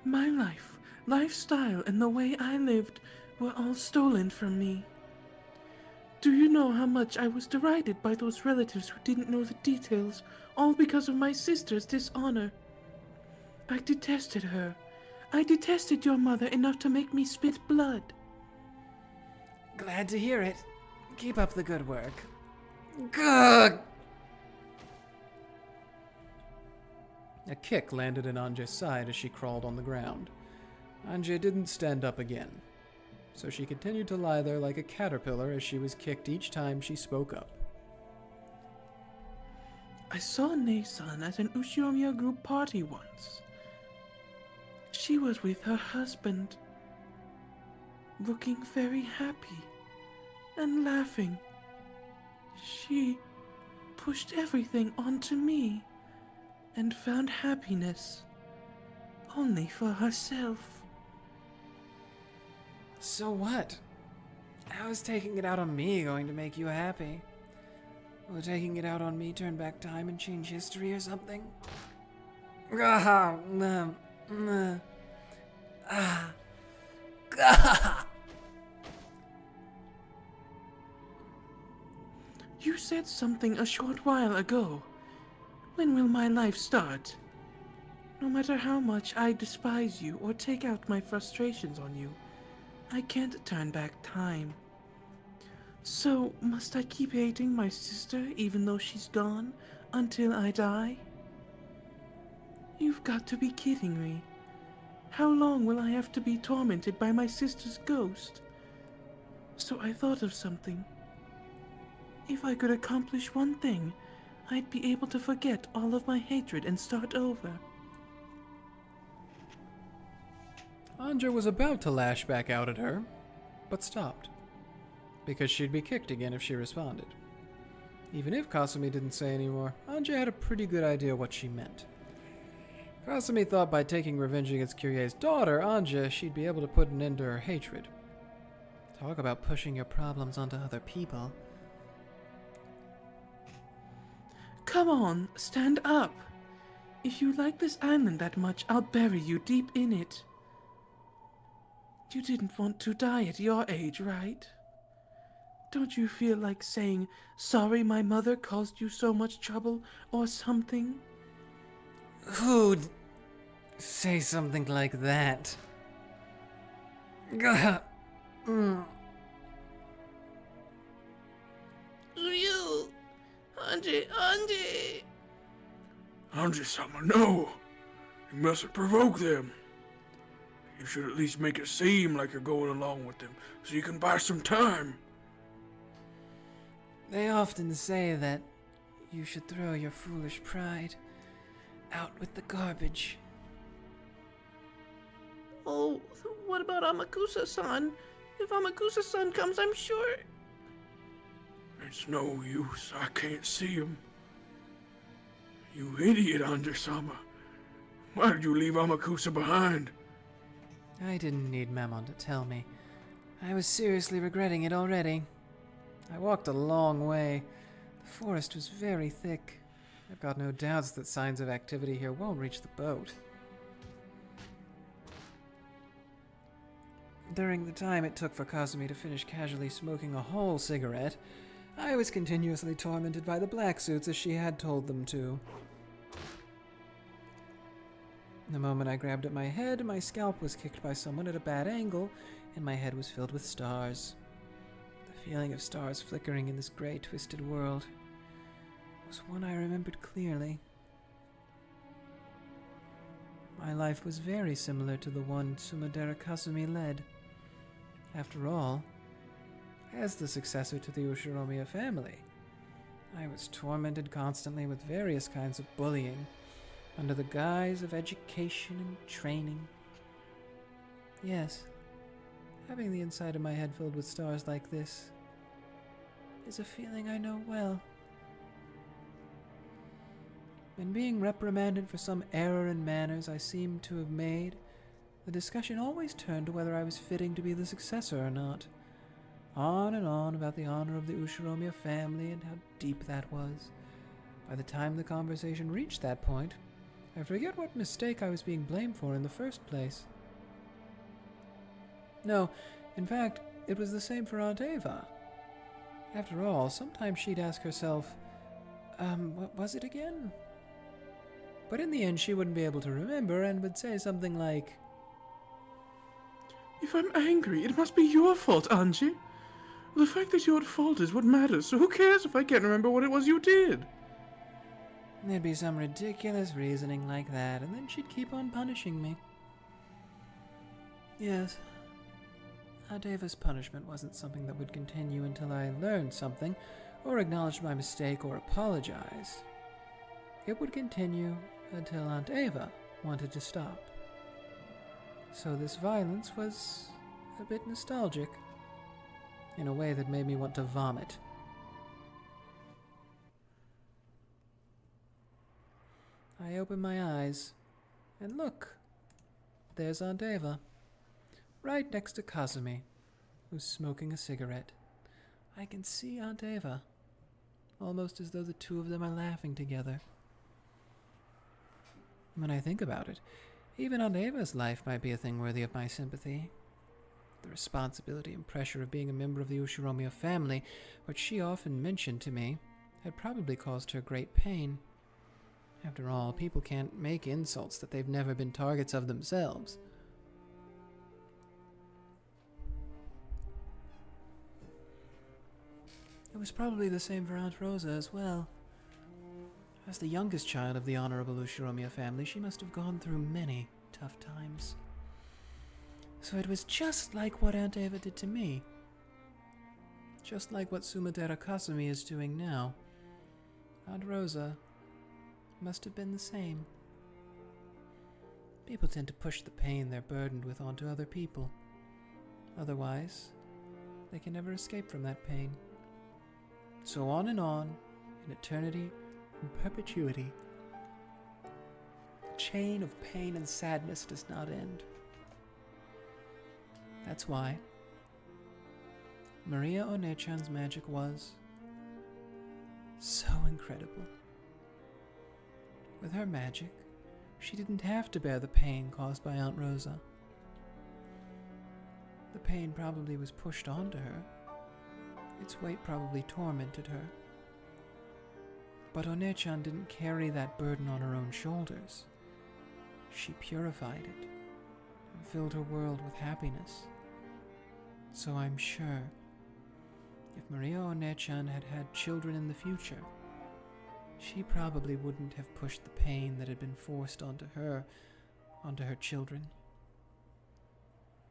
My life, lifestyle, and the way I lived were all stolen from me. Do you know how much I was derided by those relatives who didn't know the details, all because of my sister's dishonor? I detested her. I detested your mother enough to make me spit blood. Glad to hear it. Keep up the good work. Good! A kick landed in Ange's side as she crawled on the ground. Ange didn't stand up again, so she continued to lie there like a caterpillar as she was kicked each time she spoke up. I saw Nei-san at an Ushiromiya group party once. She was with her husband, looking very happy and laughing. She pushed everything onto me and found happiness only for herself. So what? How is taking it out on me going to make you happy? Will taking it out on me turn back time and change history or something? You said something a short while ago. When will my life start? No matter how much I despise you or take out my frustrations on you, I can't turn back time. So, must I keep hating my sister even though she's gone until I die? You've got to be kidding me. How long will I have to be tormented by my sister's ghost? So I thought of something. If I could accomplish one thing, I'd be able to forget all of my hatred and start over. Ange was about to lash back out at her, but stopped, because she'd be kicked again if she responded. Even if Kasumi didn't say any more, Ange had a pretty good idea what she meant. Kasumi thought by taking revenge against Kyrie's daughter, Ange, she'd be able to put an end to her hatred. Talk about pushing your problems onto other people. Come on, stand up. If you like this island that much, I'll bury you deep in it. You didn't want to die at your age, right? Don't you feel like saying, sorry my mother caused you so much trouble, or something? Who'd say something like that? Gah. You! Ange! Ange-sama, no! You mustn't provoke them. You should at least make it seem like you're going along with them, so you can buy some time. They often say that you should throw your foolish pride out with the garbage. Oh, what about Amakusa-san? If Amakusa-san comes, I'm sure... It's no use, I can't see him. You idiot, Ange-sama. Why did you leave Amakusa behind? I didn't need Mammon to tell me. I was seriously regretting it already. I walked a long way. The forest was very thick. I've got no doubts that signs of activity here won't reach the boat. During the time it took for Kazumi to finish casually smoking a whole cigarette, I was continuously tormented by the black suits as she had told them to. The moment I grabbed at my head, my scalp was kicked by someone at a bad angle, and my head was filled with stars. The feeling of stars flickering in this gray, twisted world was one I remembered clearly. My life was very similar to the one Sumadera Kasumi led. After all, as the successor to the Ushiromiya family, I was tormented constantly with various kinds of bullying, under the guise of education and training. Yes, having the inside of my head filled with stars like this is a feeling I know well. In being reprimanded for some error in manners I seemed to have made, the discussion always turned to whether I was fitting to be the successor or not. On and on about the honor of the Ushiromiya family and how deep that was. By the time the conversation reached that point, I forget what mistake I was being blamed for in the first place. No, in fact, it was the same for Aunt Ava. After all, sometimes she'd ask herself, what was it again? But in the end, she wouldn't be able to remember and would say something like, If I'm angry, it must be your fault, Ange. The fact that you're at fault is what matters, so who cares if I can't remember what it was you did? There'd be some ridiculous reasoning like that, and then she'd keep on punishing me. Yes, Aunt Ava's punishment wasn't something that would continue until I learned something, or acknowledged my mistake, or apologized. It would continue until Aunt Ava wanted to stop. So this violence was a bit nostalgic, in a way that made me want to vomit. I open my eyes, and look, there's Aunt Ava, right next to Kazumi, who's smoking a cigarette. I can see Aunt Ava, almost as though the two of them are laughing together. When I think about it, even Aunt Ava's life might be a thing worthy of my sympathy. The responsibility and pressure of being a member of the Ushiromiya family, which she often mentioned to me, had probably caused her great pain. After all, people can't make insults that they've never been targets of themselves. It was probably the same for Aunt Rosa as well. As the youngest child of the Honorable Ushiromiya family, she must have gone through many tough times. So it was just like what Aunt Ava did to me. Just like what Sumadera Kasumi is doing now. Aunt Rosa must have been the same. People tend to push the pain they're burdened with onto other people. Otherwise, they can never escape from that pain. So on, in eternity and perpetuity, the chain of pain and sadness does not end. That's why Maria One-chan's magic was so incredible. With her magic, she didn't have to bear the pain caused by Aunt Rosa. The pain probably was pushed onto her. Its weight probably tormented her. But One-chan didn't carry that burden on her own shoulders. She purified it and filled her world with happiness. So I'm sure, if Maria One-chan had had children in the future, she probably wouldn't have pushed the pain that had been forced onto her children.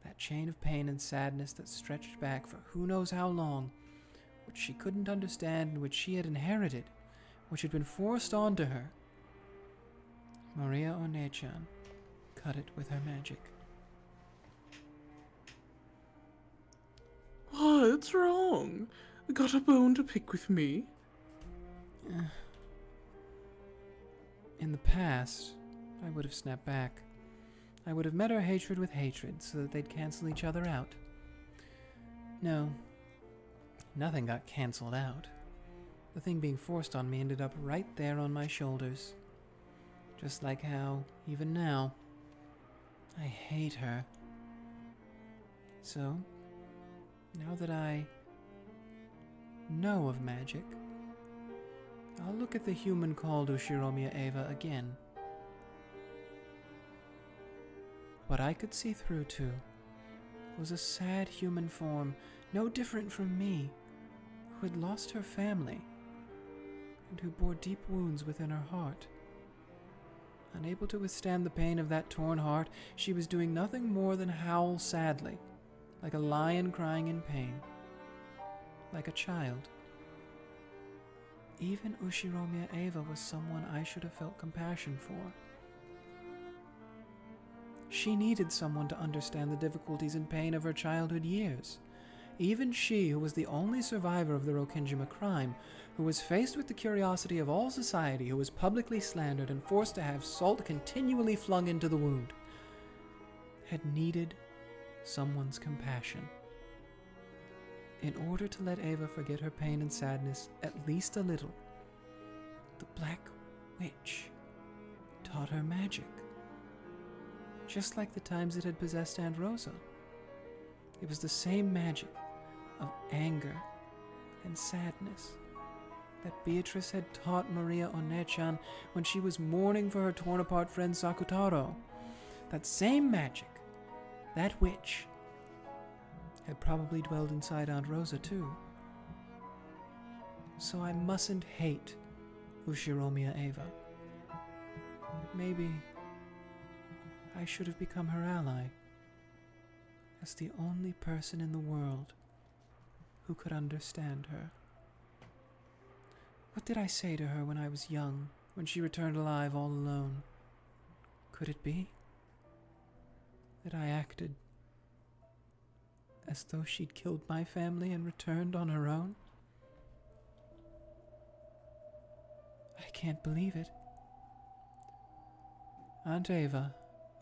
That chain of pain and sadness that stretched back for who knows how long, which she couldn't understand and which she had inherited, which had been forced onto her. Maria One-chan cut it with her magic. What's wrong? Got a bone to pick with me? In the past, I would have snapped back. I would have met her hatred with hatred so that they'd cancel each other out. No, nothing got canceled out. The thing being forced on me ended up right there on my shoulders. Just like how, even now, I hate her. So, now that I know of magic, I'll look at the human called Ushiromiya Eva again. What I could see through to was a sad human form, no different from me, who had lost her family and who bore deep wounds within her heart. Unable to withstand the pain of that torn heart, she was doing nothing more than howl sadly, like a lion crying in pain, like a child. Even Ushiromiya Eva was someone I should have felt compassion for. She needed someone to understand the difficulties and pain of her childhood years. Even she, who was the only survivor of the Rokkenjima crime, who was faced with the curiosity of all society, who was publicly slandered and forced to have salt continually flung into the wound, had needed someone's compassion. In order to let Eva forget her pain and sadness at least a little, the Black Witch taught her magic, just like the times it had possessed Aunt Rosa. It was the same magic of anger and sadness that Beatrice had taught Maria One-chan when she was mourning for her torn-apart friend Sakutaro. That same magic, that witch, had probably dwelled inside Aunt Rosa too. So I mustn't hate Ushiromiya Eva. Maybe I should have become her ally, as the only person in the world who could understand her. What did I say to her when I was young, when she returned alive all alone? Could it be that I acted as though she'd killed my family and returned on her own? I can't believe it. Aunt Eva,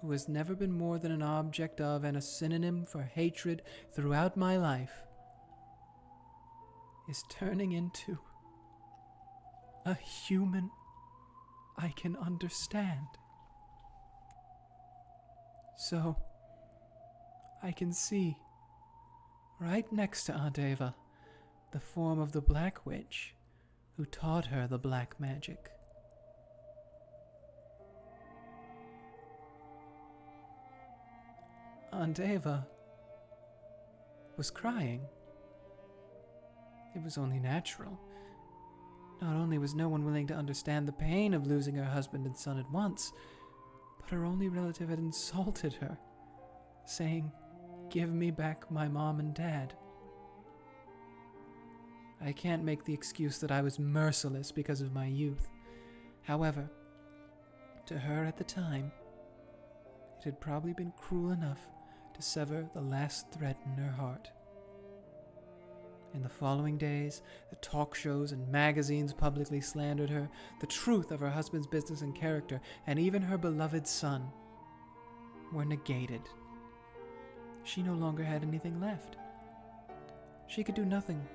who has never been more than an object of and a synonym for hatred throughout my life, is turning into a human I can understand. So, I can see, right next to Aunt Eva, the form of the Black Witch who taught her the black magic. Aunt Eva was crying. It was only natural. Not only was no one willing to understand the pain of losing her husband and son at once, but her only relative had insulted her, saying, "Give me back my mom and dad." I can't make the excuse that I was merciless because of my youth. However, to her at the time, it had probably been cruel enough to sever the last thread in her heart. In the following days, the talk shows and magazines publicly slandered her, the truth of her husband's business and character, and even her beloved son, were negated. She no longer had anything left. She could do nothing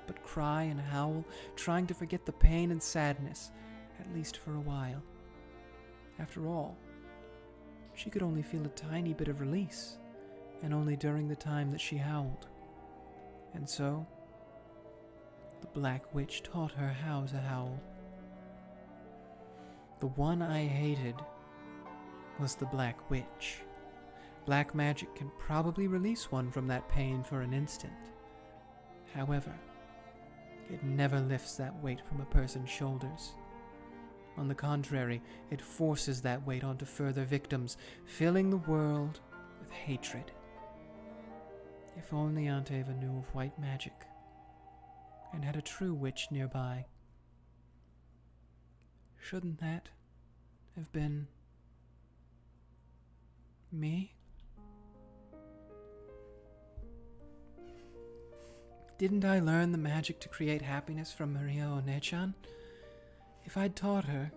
but cry and howl, trying to forget the pain and sadness, at least for a while. After all, she could only feel a tiny bit of release, and only during the time that she howled. And so, the Black Witch taught her how to howl. The one I hated was the Black Witch. Black magic can probably release one from that pain for an instant. However, it never lifts that weight from a person's shoulders. On the contrary, it forces that weight onto further victims, filling the world with hatred. If only Aunt Eva knew of white magic, and had a true witch nearby. Shouldn't that have been me? Didn't I learn the magic to create happiness from Maria One-chan? If I'd taught her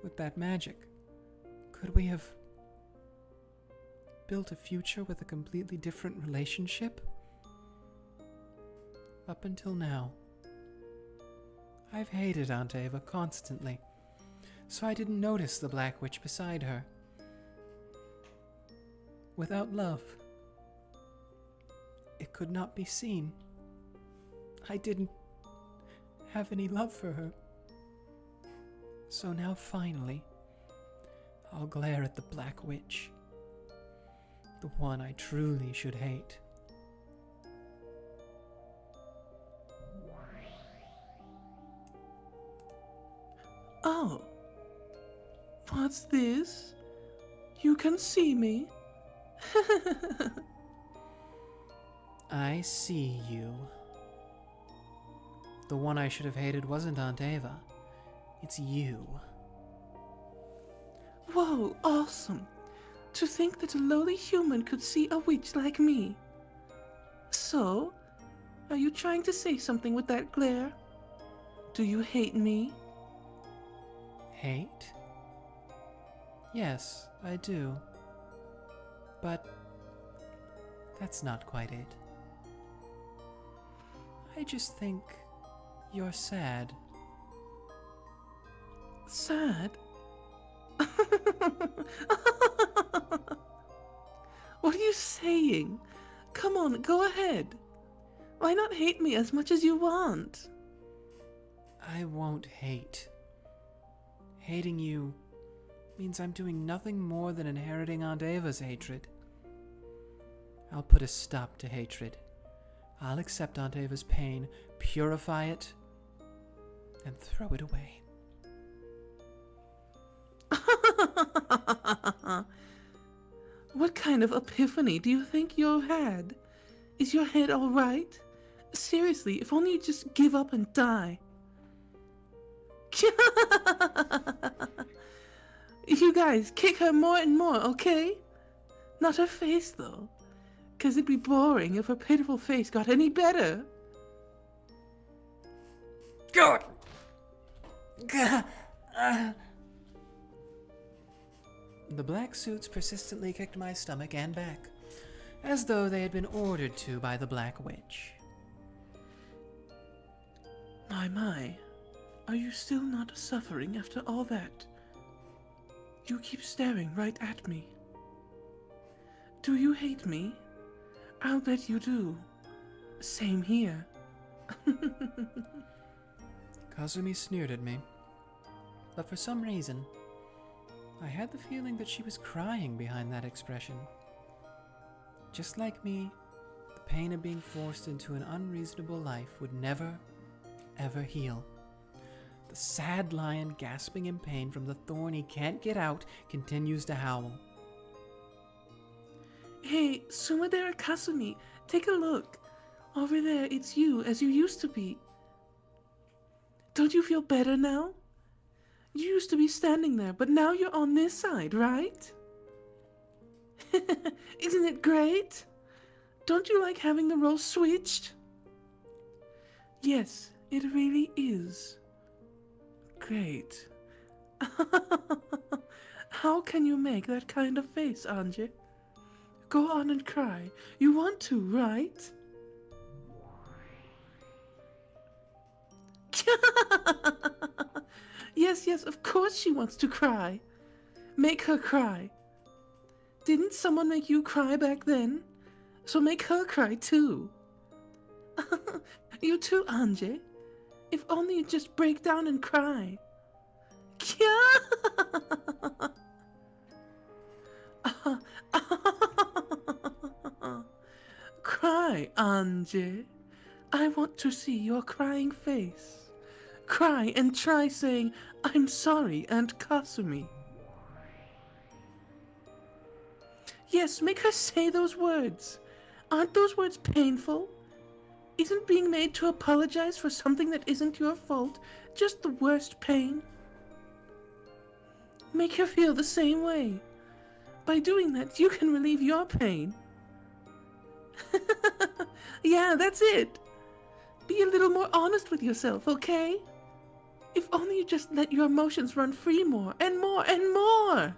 with that magic, could we have built a future with a completely different relationship? Up until now, I've hated Aunt Eva constantly, so I didn't notice the Black Witch beside her. Without love, it could not be seen. I didn't have any love for her. So now finally, I'll glare at the Black Witch, the one I truly should hate. Oh, what's this? You can see me. I see you. The one I should have hated wasn't Aunt Eva. It's you. Whoa, awesome. To think that a lowly human could see a witch like me. So, are you trying to say something with that glare? Do you hate me? Hate? Yes, I do. But that's not quite it. I just think you're sad. Sad? What are you saying? Come on, go ahead. Why not hate me as much as you want? I won't hate. Hating you means I'm doing nothing more than inheriting Aunt Eva's hatred. I'll put a stop to hatred. I'll accept Aunt Eva's pain, purify it, and throw it away. What kind of epiphany do you think you've had? Is your head all right? Seriously, if only you just give up and die. You guys, kick her more and more, okay? Not her face, though. 'Cause it'd be boring if her pitiful face got any better. God! The black suits persistently kicked my stomach and back, as though they had been ordered to by the Black Witch. My, are you still not suffering after all that? You keep staring right at me. Do you hate me? I'll bet you do. Same here. Kazumi sneered at me, but for some reason, I had the feeling that she was crying behind that expression. Just like me, the pain of being forced into an unreasonable life would never, ever heal. The sad lion gasping in pain from the thorn he can't get out continues to howl. Hey, Sumadera Kasumi, take a look. Over there, it's you, as you used to be. Don't you feel better now? You used to be standing there, but now you're on this side, right? Isn't it great? Don't you like having the roles switched? Yes, it really is. Great. How can you make that kind of face, Ange? Go on and cry. You want to, right? Yes, of course she wants to cry. Make her cry. Didn't someone make you cry back then? So make her cry too. You too, Ange. If only you'd just break down and cry. Cry, Ange. I want to see your crying face. Cry and try saying, I'm sorry, Aunt Kasumi. Yes, make her say those words. Aren't those words painful? Isn't being made to apologize for something that isn't your fault just the worst pain? Make her feel the same way. By doing that, you can relieve your pain. Yeah, that's it. Be a little more honest with yourself, okay? If only you just let your emotions run free more and more and more.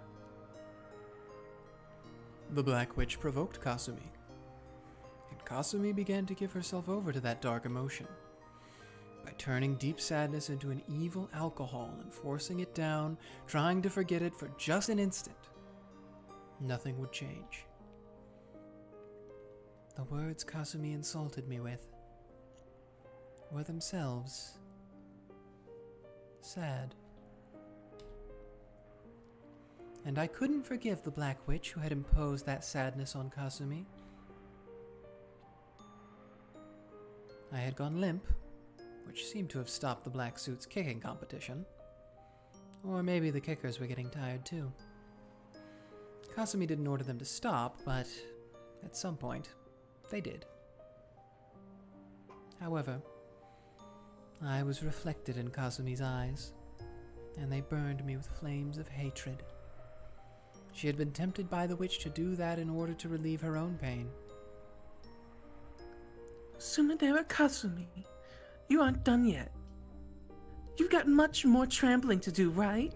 The Black Witch provoked Kasumi, and Kasumi began to give herself over to that dark emotion. By turning deep sadness into an evil alcohol and forcing it down, trying to forget it for just an instant, nothing would change. The words Kasumi insulted me with were themselves sad. And I couldn't forgive the Black Witch who had imposed that sadness on Kasumi. I had gone limp, which seemed to have stopped the black suit's kicking competition. Or maybe the kickers were getting tired too. Kasumi didn't order them to stop, but at some point, they did. However, I was reflected in Kasumi's eyes, and they burned me with flames of hatred. She had been tempted by the witch to do that in order to relieve her own pain. Sumadera Kasumi, you aren't done yet. You've got much more trampling to do, right?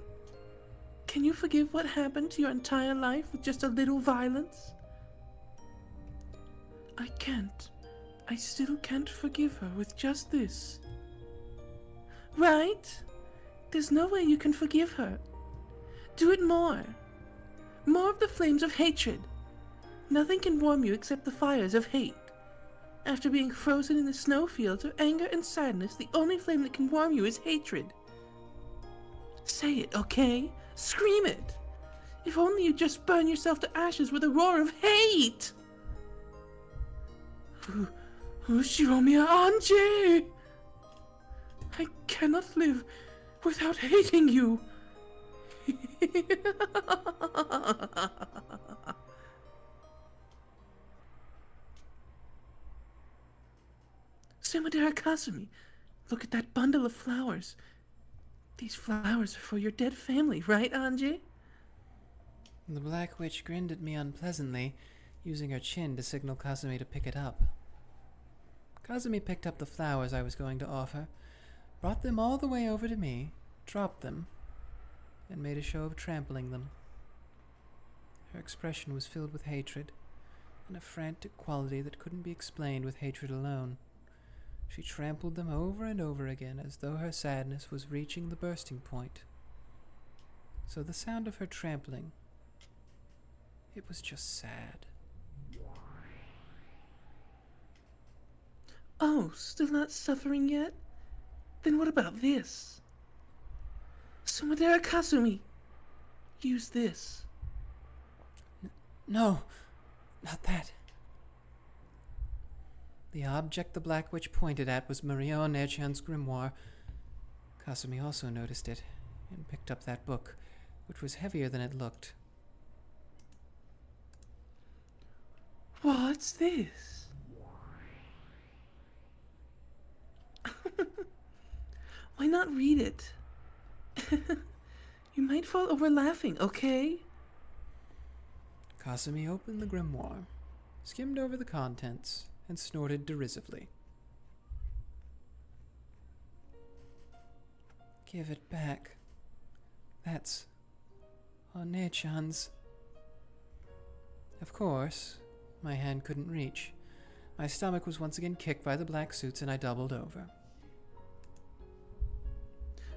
Can you forgive what happened to your entire life with just a little violence? I can't. I still can't forgive her with just this. Right? There's no way you can forgive her. Do it more. More of the flames of hatred. Nothing can warm you except the fires of hate. After being frozen in the snowfields of anger and sadness, the only flame that can warm you is hatred. Say it, okay? Scream it! If only you'd just burn yourself to ashes with a roar of hate! Shiromiya Ange! I cannot live without hating you! Sumadera Kasumi, look at that bundle of flowers. These flowers are for your dead family, right, Ange? The Black Witch grinned at me unpleasantly, using her chin to signal Kasumi to pick it up. Kasumi picked up the flowers I was going to offer, brought them all the way over to me, dropped them, and made a show of trampling them. Her expression was filled with hatred, and a frantic quality that couldn't be explained with hatred alone. She trampled them over and over again as though her sadness was reaching the bursting point. So the sound of her trampling, it was just sad. Oh, still not suffering yet? Then what about this? Sumadera Kasumi, use this. No, not that. The object the Black Witch pointed at was Maria Onechan's grimoire. Kasumi also noticed it, and picked up that book, which was heavier than it looked. What's this? Why not read it? You might fall over laughing, okay? Kasumi opened the grimoire, skimmed over the contents, and snorted derisively. Give it back. That's Onechan's. Of course, my hand couldn't reach. My stomach was once again kicked by the black suits, and I doubled over.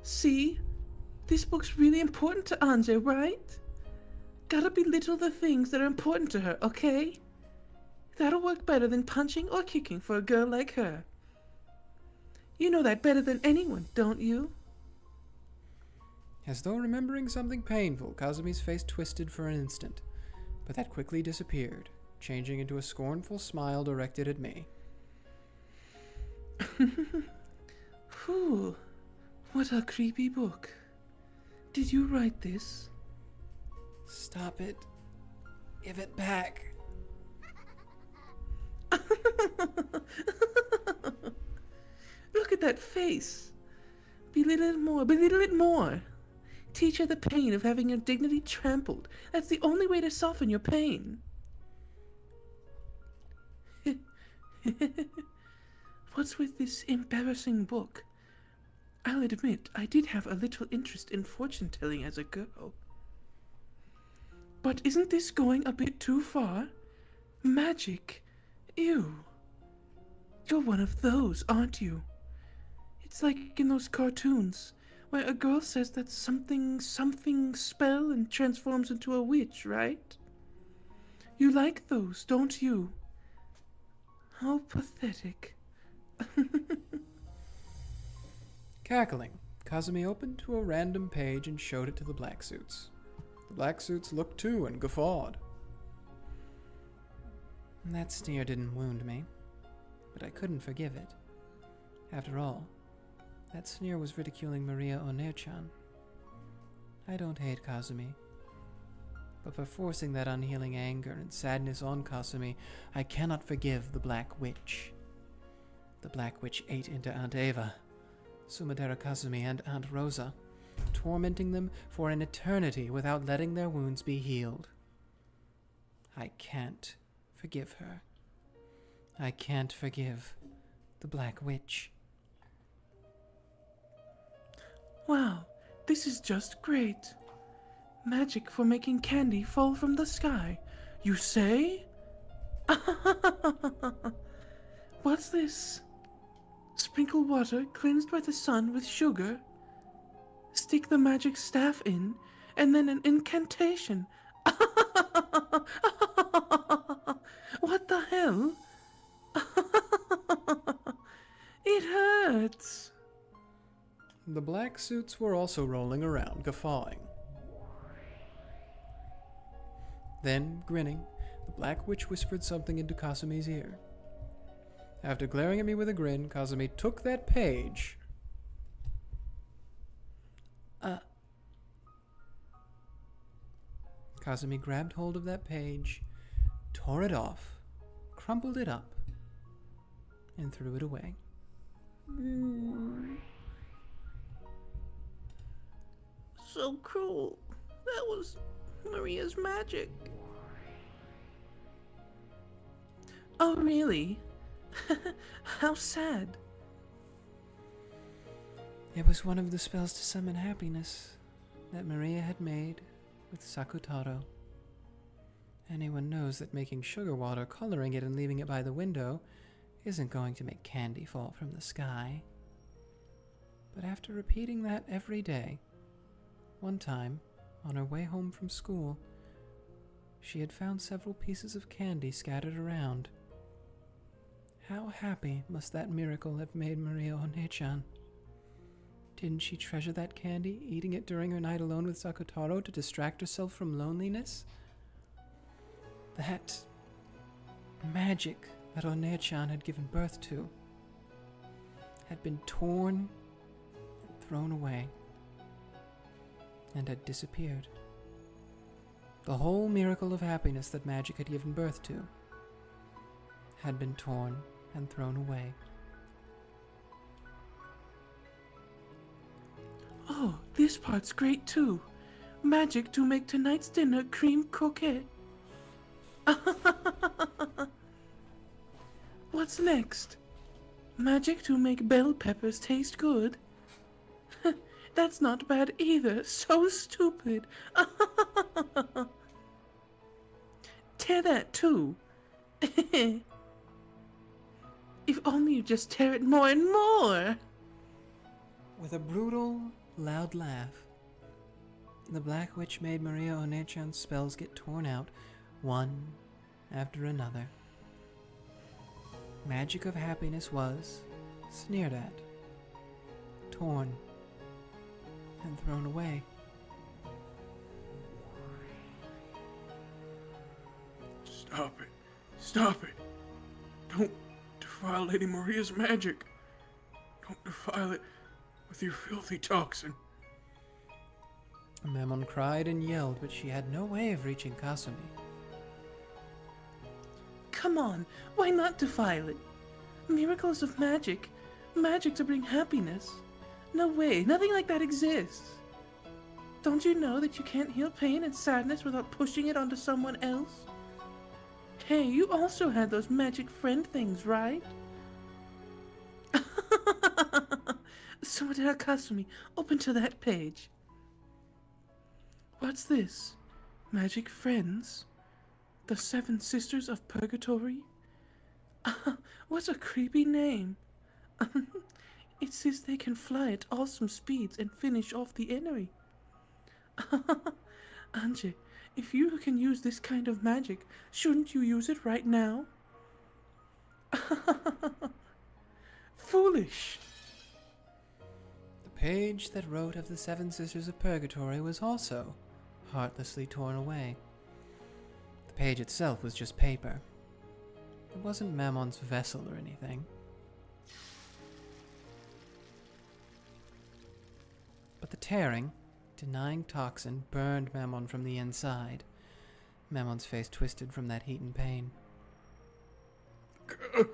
See? This book's really important to Ange, right? Gotta belittle the things that are important to her, okay? That'll work better than punching or kicking for a girl like her. You know that better than anyone, don't you? As though remembering something painful, Kazumi's face twisted for an instant, but that quickly disappeared, changing into a scornful smile directed at me. Whew, what a creepy book. Did you write this? Stop it. Give it back. Look at that face. Belittle it more, belittle it more. Teach her the pain of having your dignity trampled. That's the only way to soften your pain. What's with this embarrassing book? I'll admit, I did have a little interest in fortune-telling as a girl. But isn't this going a bit too far? Magic? Ew. You're one of those, aren't you? It's like in those cartoons, where a girl says that something spell and transforms into a witch, right? You like those, don't you? How pathetic. Cackling, Kazumi opened to a random page and showed it to the black suits. The black suits looked too and guffawed. That sneer didn't wound me, but I couldn't forgive it. After all, that sneer was ridiculing Maria Oner-chan. I don't hate Kazumi, but for forcing that unhealing anger and sadness on Kazumi, I cannot forgive the Black Witch. The Black Witch ate into Aunt Eva, Sumadera Kazumi, and Aunt Rosa, tormenting them for an eternity without letting their wounds be healed. I can't forgive her. I can't forgive the Black Witch. Wow, this is just great. Magic for making candy fall from the sky. You say? What's this? Sprinkle water cleansed by the sun with sugar. Stick the magic staff in, and then an incantation. What the hell? It hurts. The black suits were also rolling around, guffawing. Then, grinning, the Black Witch whispered something into Kazumi's ear. After glaring at me with a grin, Kazumi took that page. Kazumi grabbed hold of that page, tore it off, crumpled it up, and threw it away. So cruel. That was Maria's magic. Oh, really? How sad. It was one of the spells to summon happiness that Maria had made with Sakutaro. Anyone knows that making sugar water, coloring it, and leaving it by the window isn't going to make candy fall from the sky. But after repeating that every day, one time, on her way home from school, she had found several pieces of candy scattered around. How happy must that miracle have made Maria One-chan? Didn't she treasure that candy, eating it during her night alone with Sakutaro to distract herself from loneliness? That magic that One-chan had given birth to had been torn and thrown away, and had disappeared. The whole miracle of happiness that magic had given birth to had been torn and thrown away. Oh, this part's great too. Magic to make tonight's dinner cream croquette. What's next? Magic to make bell peppers taste good. That's not bad either. So stupid. Tear that too. If only you just tear it more and more. With a brutal, loud laugh, The Black Witch made Maria Onechan's spells get torn out, one after another. Magic of happiness was sneered at, torn, and thrown away. Stop it. Stop it. Don't defile Lady Maria's magic. Don't defile it with your filthy toxin. Mammon cried and yelled, but she had no way of reaching Kasumi. Come on, why not defile it? Miracles of magic. Magic to bring happiness. No way, nothing like that exists. Don't you know that you can't heal pain and sadness without pushing it onto someone else? Hey, you also had those magic friend things, right? Sumadera Kasumi, open to that page. What's this? Magic friends? The Seven Sisters of Purgatory? What's a creepy name? It says they can fly at awesome speeds and finish off the enemy. Ange, if you can use this kind of magic, shouldn't you use it right now? Foolish. The page that wrote of the Seven Sisters of Purgatory was also heartlessly torn away. The page itself was just paper. It wasn't Mammon's vessel or anything. But the tearing, denying toxin, burned Mammon from the inside. Mammon's face twisted from that heat and pain. Are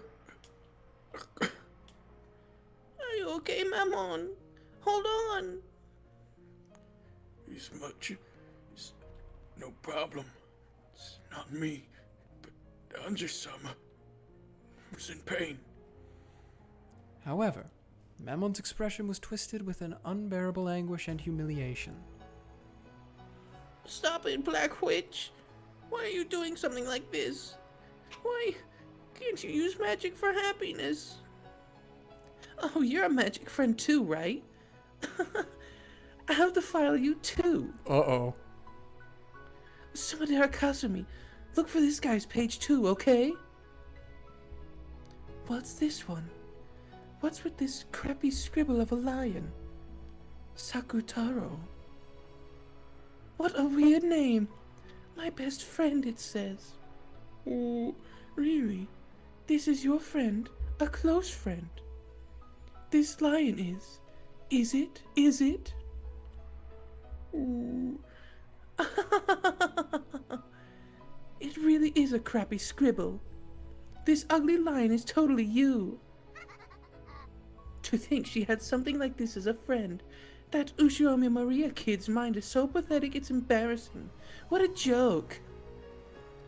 you okay, Mammon? Hold on. It's no problem. It's not me, but Ange-sama was in pain. However, Mammon's expression was twisted with an unbearable anguish and humiliation. Stop it, Black Witch. Why are you doing something like this? Why can't you use magic for happiness? Oh, you're a magic friend too, right? I'll defile you too. Uh-oh. Sumadera Kasumi, look for this guy's page too, okay? What's this one? What's with this crappy scribble of a lion? Sakutaro. What a weird name. My best friend, it says. Oh, really? This is your friend? A close friend? This lion is. Is it? Is it? Ooh. It really is a crappy scribble. This ugly lion is totally you. To think she had something like this as a friend. That Ushiromi Maria kid's mind is so pathetic it's embarrassing. What a joke.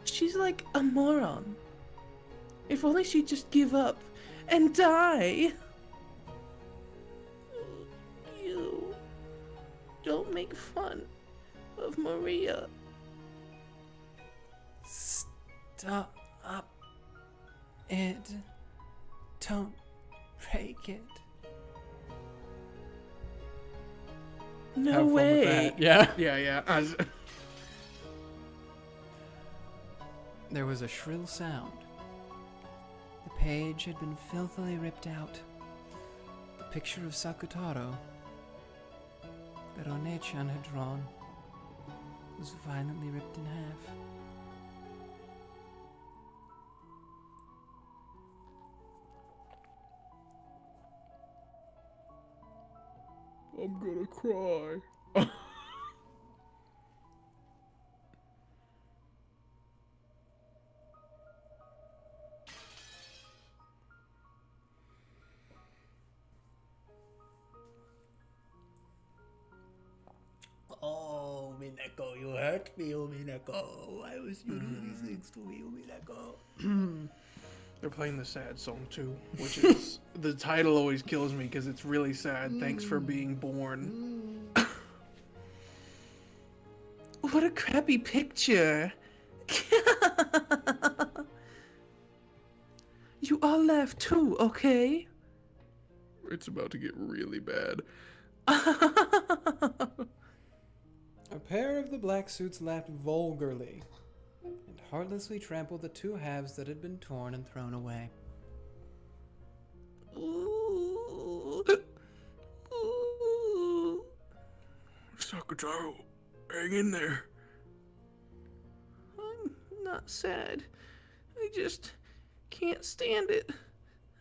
She's like a moron. If only she'd just give up and die. You don't make fun of Maria. Stop it. Don't break it. No Have fun with way. that. Yeah. Yeah. There was a shrill sound. The page had been filthily ripped out. The picture of Sakutaro that One-chan had drawn was violently ripped in half. I'm gonna cry. Oh, Umineko, you hurt me, Umineko. Why was you do these things to me, Umineko? They're playing the sad song too, which is the title always kills me because it's really sad. Thanks for being born. What a crappy picture. You all laugh too, okay? It's about to get really bad. A pair of the black suits laughed vulgarly and heartlessly trampled the two halves that had been torn and thrown away. Ooh. Ooh. Sakutaro, hang in there. I'm not sad. I just can't stand it.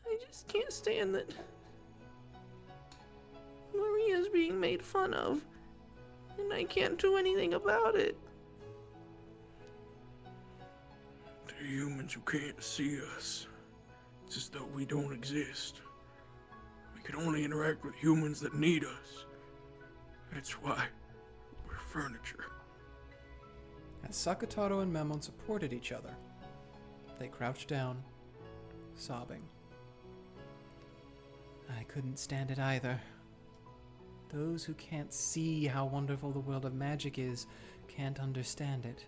I just can't stand that Maria's being made fun of, and I can't do anything about it. To humans who can't see us, it's as though we don't exist. We can only interact with humans that need us. That's why we're furniture. As Sakutaro and Memon supported each other, they crouched down, sobbing. I couldn't stand it either. Those who can't see how wonderful the world of magic is can't understand it.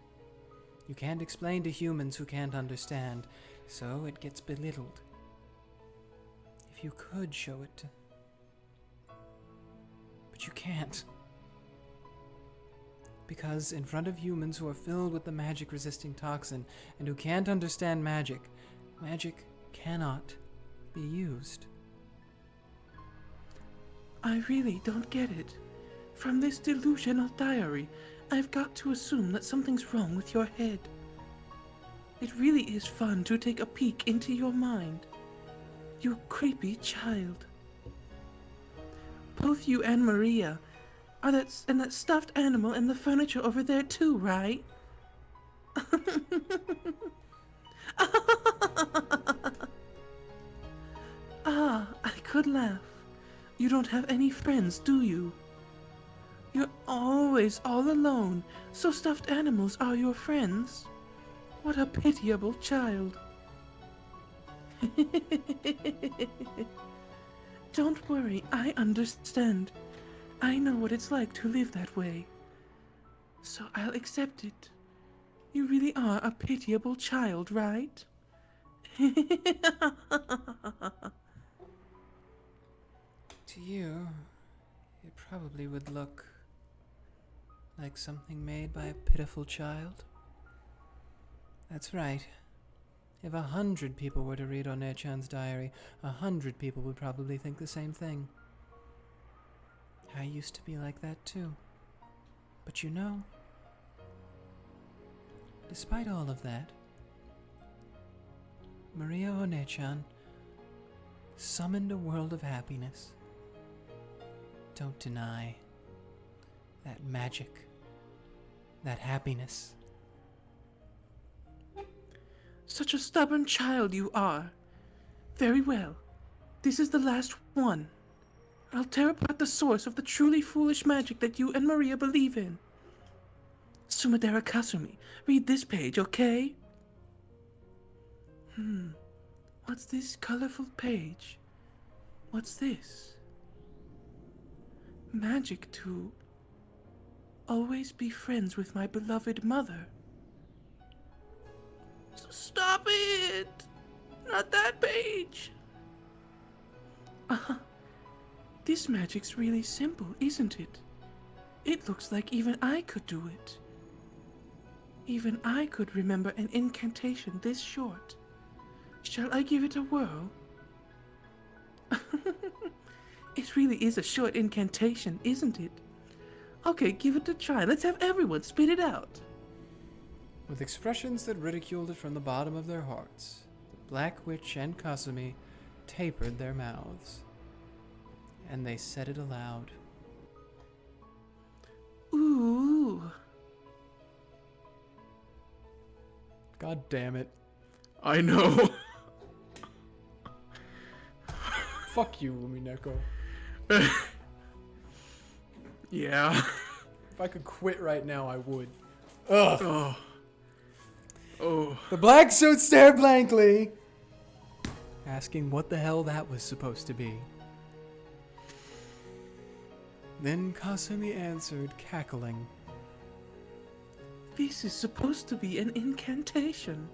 You can't explain to humans who can't understand, so it gets belittled. If you could show it to... But you can't. Because in front of humans who are filled with the magic-resisting toxin and who can't understand magic, magic cannot be used. I really don't get it. From this delusional diary, I've got to assume that something's wrong with your head. It really is fun to take a peek into your mind. You creepy child. Both you and Maria are that stuffed animal and the furniture over there too, right? Ah, I could laugh. You don't have any friends, do you? You're always all alone, so stuffed animals are your friends? What a pitiable child. Don't worry, I understand. I know what it's like to live that way. So I'll accept it. You really are a pitiable child, right? To you, it probably would look like something made by a pitiful child. That's right. If 100 people were to read One-chan's diary, 100 people would probably think the same thing. I used to be like that too. But you know, despite all of that, Maria One-chan summoned a world of happiness. Don't deny that magic, that happiness. Such a stubborn child you are. Very well. This is the last one. I'll tear apart the source of the truly foolish magic that you and Maria believe in. Sumadera Kasumi, read this page, okay? What's this colorful page? What's this? Magic to always be friends with my beloved mother. Stop it! Not that page! This magic's really simple, isn't it? It looks like even I could do it. Even I could remember an incantation this short. Shall I give it a whirl? It really is a short incantation, isn't it? Okay, give it a try. Let's have everyone spit it out. With expressions that ridiculed it from the bottom of their hearts, the Black Witch and Kasumi tapered their mouths, and they said it aloud. Ooh. God damn it. I know. Fuck you, Umineko. Yeah. If I could quit right now, I would. Ugh. Oh. Oh. The black suit stared blankly, asking what the hell that was supposed to be. Then Kasumi answered, cackling. This is supposed to be an incantation.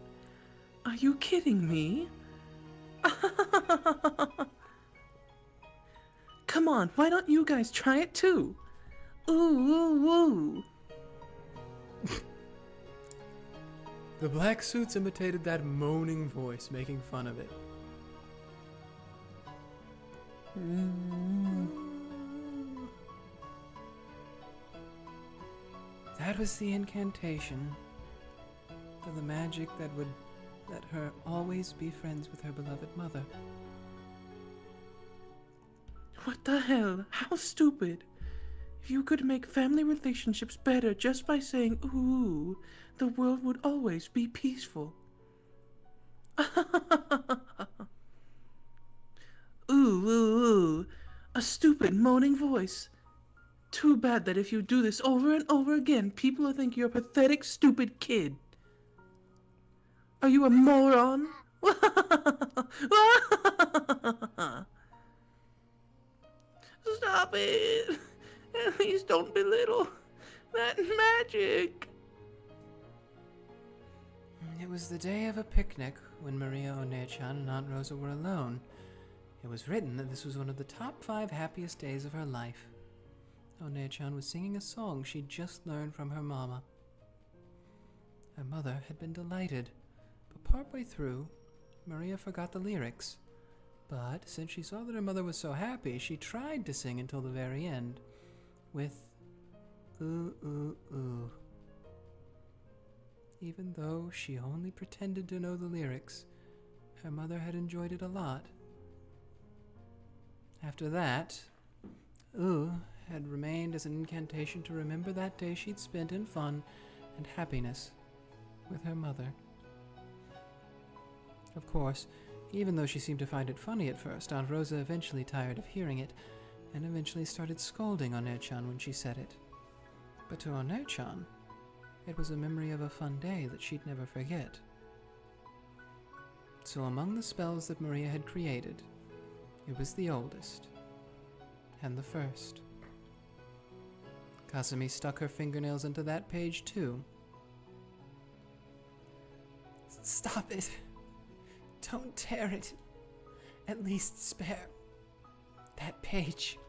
Are you kidding me? Come on, why don't you guys try it too? Ooh, ooh, ooh. The black suits imitated that moaning voice, making fun of it. That was the incantation for the magic that would let her always be friends with her beloved mother. What the hell? How stupid. If you could make family relationships better just by saying, ooh, the world would always be peaceful. Ooh, ooh, ooh. A stupid moaning voice. Too bad that if you do this over and over again, people will think you're a pathetic, stupid kid. Are you a moron? Stop it! At least don't belittle that magic. It was the day of a picnic when Maria One-chan and Aunt Rosa were alone. It was written that this was one of the top 5 happiest days of her life. One-chan was singing a song she'd just learned from her mama. Her mother had been delighted, but partway through, Maria forgot the lyrics. But since she saw that her mother was so happy, she tried to sing until the very end, with ooh, ooh, ooh. Even though she only pretended to know the lyrics, her mother had enjoyed it a lot. After that, ooh had remained as an incantation to remember that day she'd spent in fun and happiness with her mother. Of course, even though she seemed to find it funny at first, Aunt Rosa eventually tired of hearing it, and eventually started scolding One-chan when she said it. But to One-chan, it was a memory of a fun day that she'd never forget. So among the spells that Maria had created, it was the oldest, and the first. Kasumi stuck her fingernails into that page too. Stop it! Don't tear it. At least spare that page.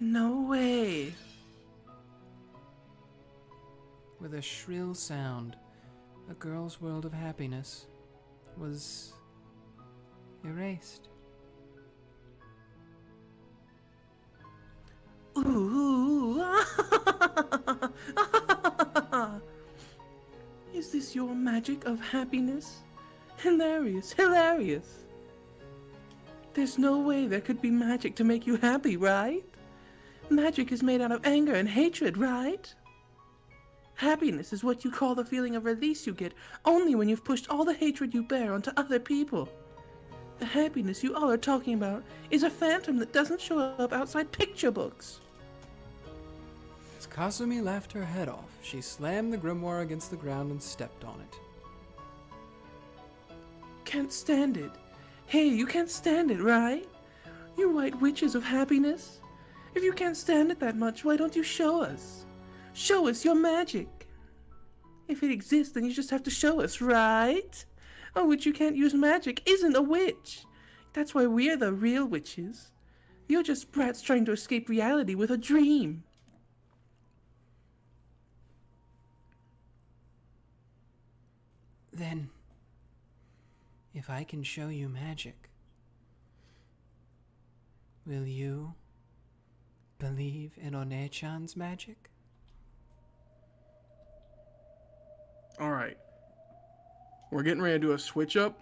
No way. With a shrill sound, a girl's world of happiness was erased. Ooh. Is this your magic of happiness? Hilarious, hilarious. There's no way there could be magic to make you happy, right? Magic is made out of anger and hatred, right? Happiness is what you call the feeling of release you get only when you've pushed all the hatred you bear onto other people. The happiness you all are talking about is a phantom that doesn't show up outside picture books. As Kasumi laughed her head off, she slammed the grimoire against the ground and stepped on it. Can't stand it. Hey, you can't stand it, right? You white witches of happiness. If you can't stand it that much, why don't you show us? Show us your magic. If it exists, then you just have to show us, right? A witch who can't use magic isn't a witch. That's why we're the real witches. You're just brats trying to escape reality with a dream. Then, if I can show you magic, will you believe in One-chan's magic? Alright. We're getting ready to do a switch up.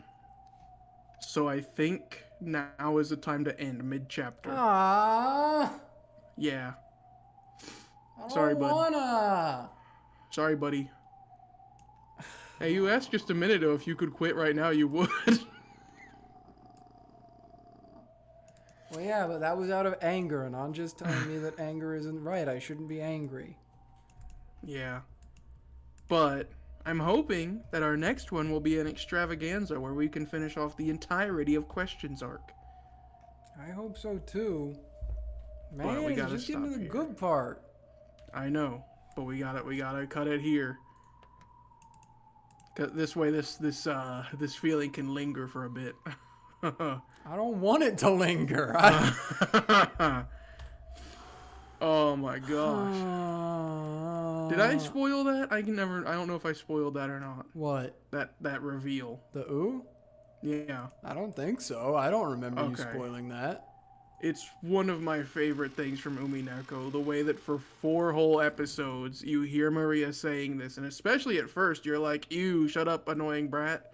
So I think now is the time to end mid-chapter. Ah, Yeah. I don't Sorry, bud. wanna. Sorry, buddy. Hey, you asked just a minute ago if you could quit right now, you would. Well, yeah, but that was out of anger, and I'm just telling me that anger isn't right. I shouldn't be angry. Yeah. But I'm hoping that our next one will be an extravaganza where we can finish off the entirety of Questions arc. I hope so too. Man, Well, we it's gotta just getting to stop the here. good part. I know, but we gotta cut it here. 'Cause this way, this feeling can linger for a bit. I don't want it to linger. Oh my gosh. Did I spoil that? I don't know if I spoiled that or not. What? That reveal. The ooh? Yeah. I don't think so. I don't remember you Okay. spoiling that. It's one of my favorite things from Umineko. The way that for 4 whole episodes you hear Maria saying this, and especially at first you're like, "Ew, shut up, annoying brat."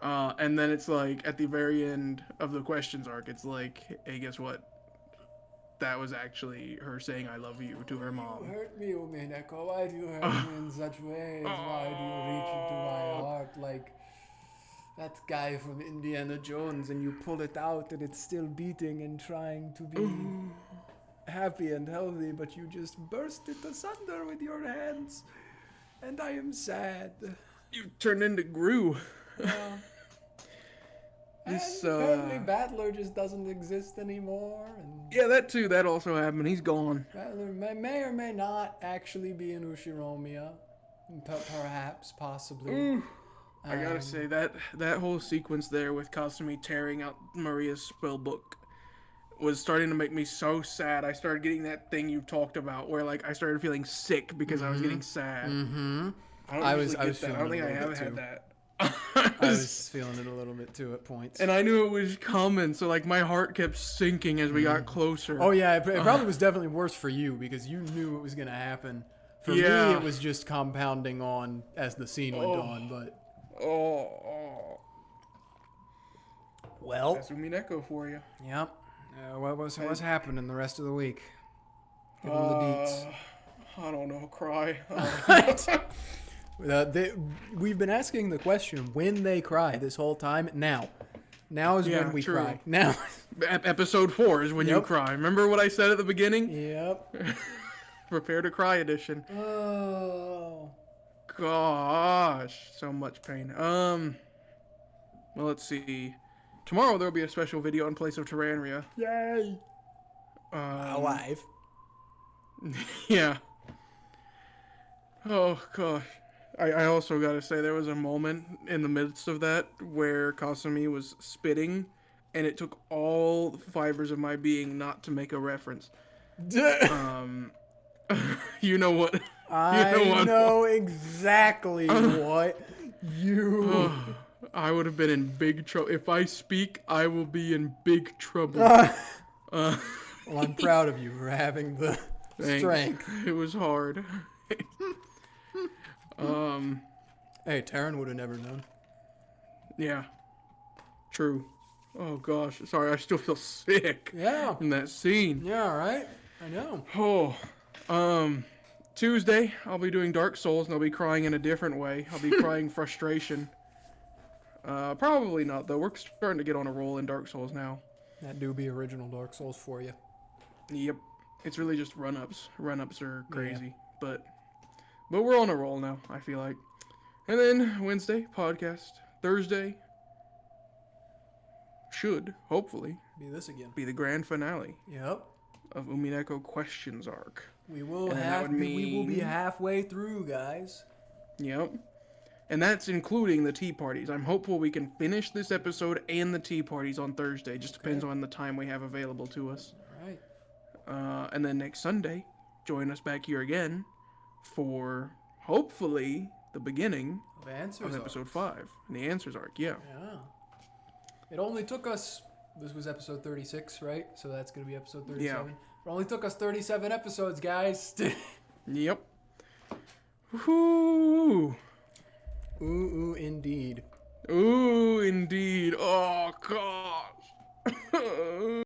And then it's like at the very end of the questions arc, it's like, "Hey, guess what? That was actually her saying I love you to her mom." hurt me, Umineko. Why do you hurt me in such ways? Why do you reach into my heart like that guy from Indiana Jones and you pull it out and it's still beating and trying to be happy and healthy, but you just burst it asunder with your hands. And I am sad. You turned into Gru. Yeah. This, And apparently Battler just doesn't exist anymore. And Yeah, that too. That also happened. He's gone. Battler may or may not actually be in Ushiromiya. Perhaps, possibly. I gotta say that whole sequence there with Kasumi tearing out Maria's spell book was starting to make me so sad. I started getting that thing you talked about, where like I started feeling sick because I was getting sad. Mm-hmm. I was don't feeling think a I little have bit had too. that. I was feeling it a little bit too at points. And I knew it was coming, so like my heart kept sinking as we got closer. Oh yeah, it probably was definitely worse for you because you knew it was gonna happen. For me, Yeah. it was just compounding on as the scene went on. But Oh. well, That's Umineko for you. yep. What's happening the rest of the week? Give them the deets. I don't know. Cry. We've been asking the question when they cry this whole time. Now is Yeah, when we true. cry. Now. Episode 4 is when you Yep. cry. Remember what I said at the beginning? Yep. Prepare to cry edition. Oh. Gosh, so much pain. Well, let's see. Tomorrow there'll be a special video in place of Terranria. Yay. Alive. Yeah. Oh gosh. I also gotta say there was a moment in the midst of that where Kasumi was spitting, and it took all the fibers of my being not to make a reference. You know what? I know exactly what you. I would have been in big trouble. If I speak, I will be in big trouble. Well, I'm proud of you for having the Thanks. strength. It was hard. Hey, Taryn would have never known. Yeah. True. Oh gosh. Sorry, I still feel sick Yeah. in that scene. Yeah, right? I know. Oh. Tuesday, I'll be doing Dark Souls, and I'll be crying in a different way. I'll be crying frustration. Probably not, though. We're starting to get on a roll in Dark Souls now. That do be original Dark Souls for you. Yep. It's really just run-ups. Run-ups are crazy. But we're on a roll now, I feel like. And then Wednesday, podcast. Thursday should, hopefully, Be this again. be the grand finale Yep. of Umineko Questions arc. We will And then that would we will be mean- halfway through, guys. Yep. And that's including the tea parties. I'm hopeful we can finish this episode and the tea parties on Thursday. Just depends on the time we have available to us. All right. And then next Sunday, join us back here again for hopefully the beginning Of answers. of episode 5. And the answers arc, yeah. Yeah. It only took us. This was episode 36, right? So that's gonna be episode 37. It only took us 37 episodes, guys. Yep. Woohoo! Ooh, indeed. Ooh, indeed. Oh, gosh.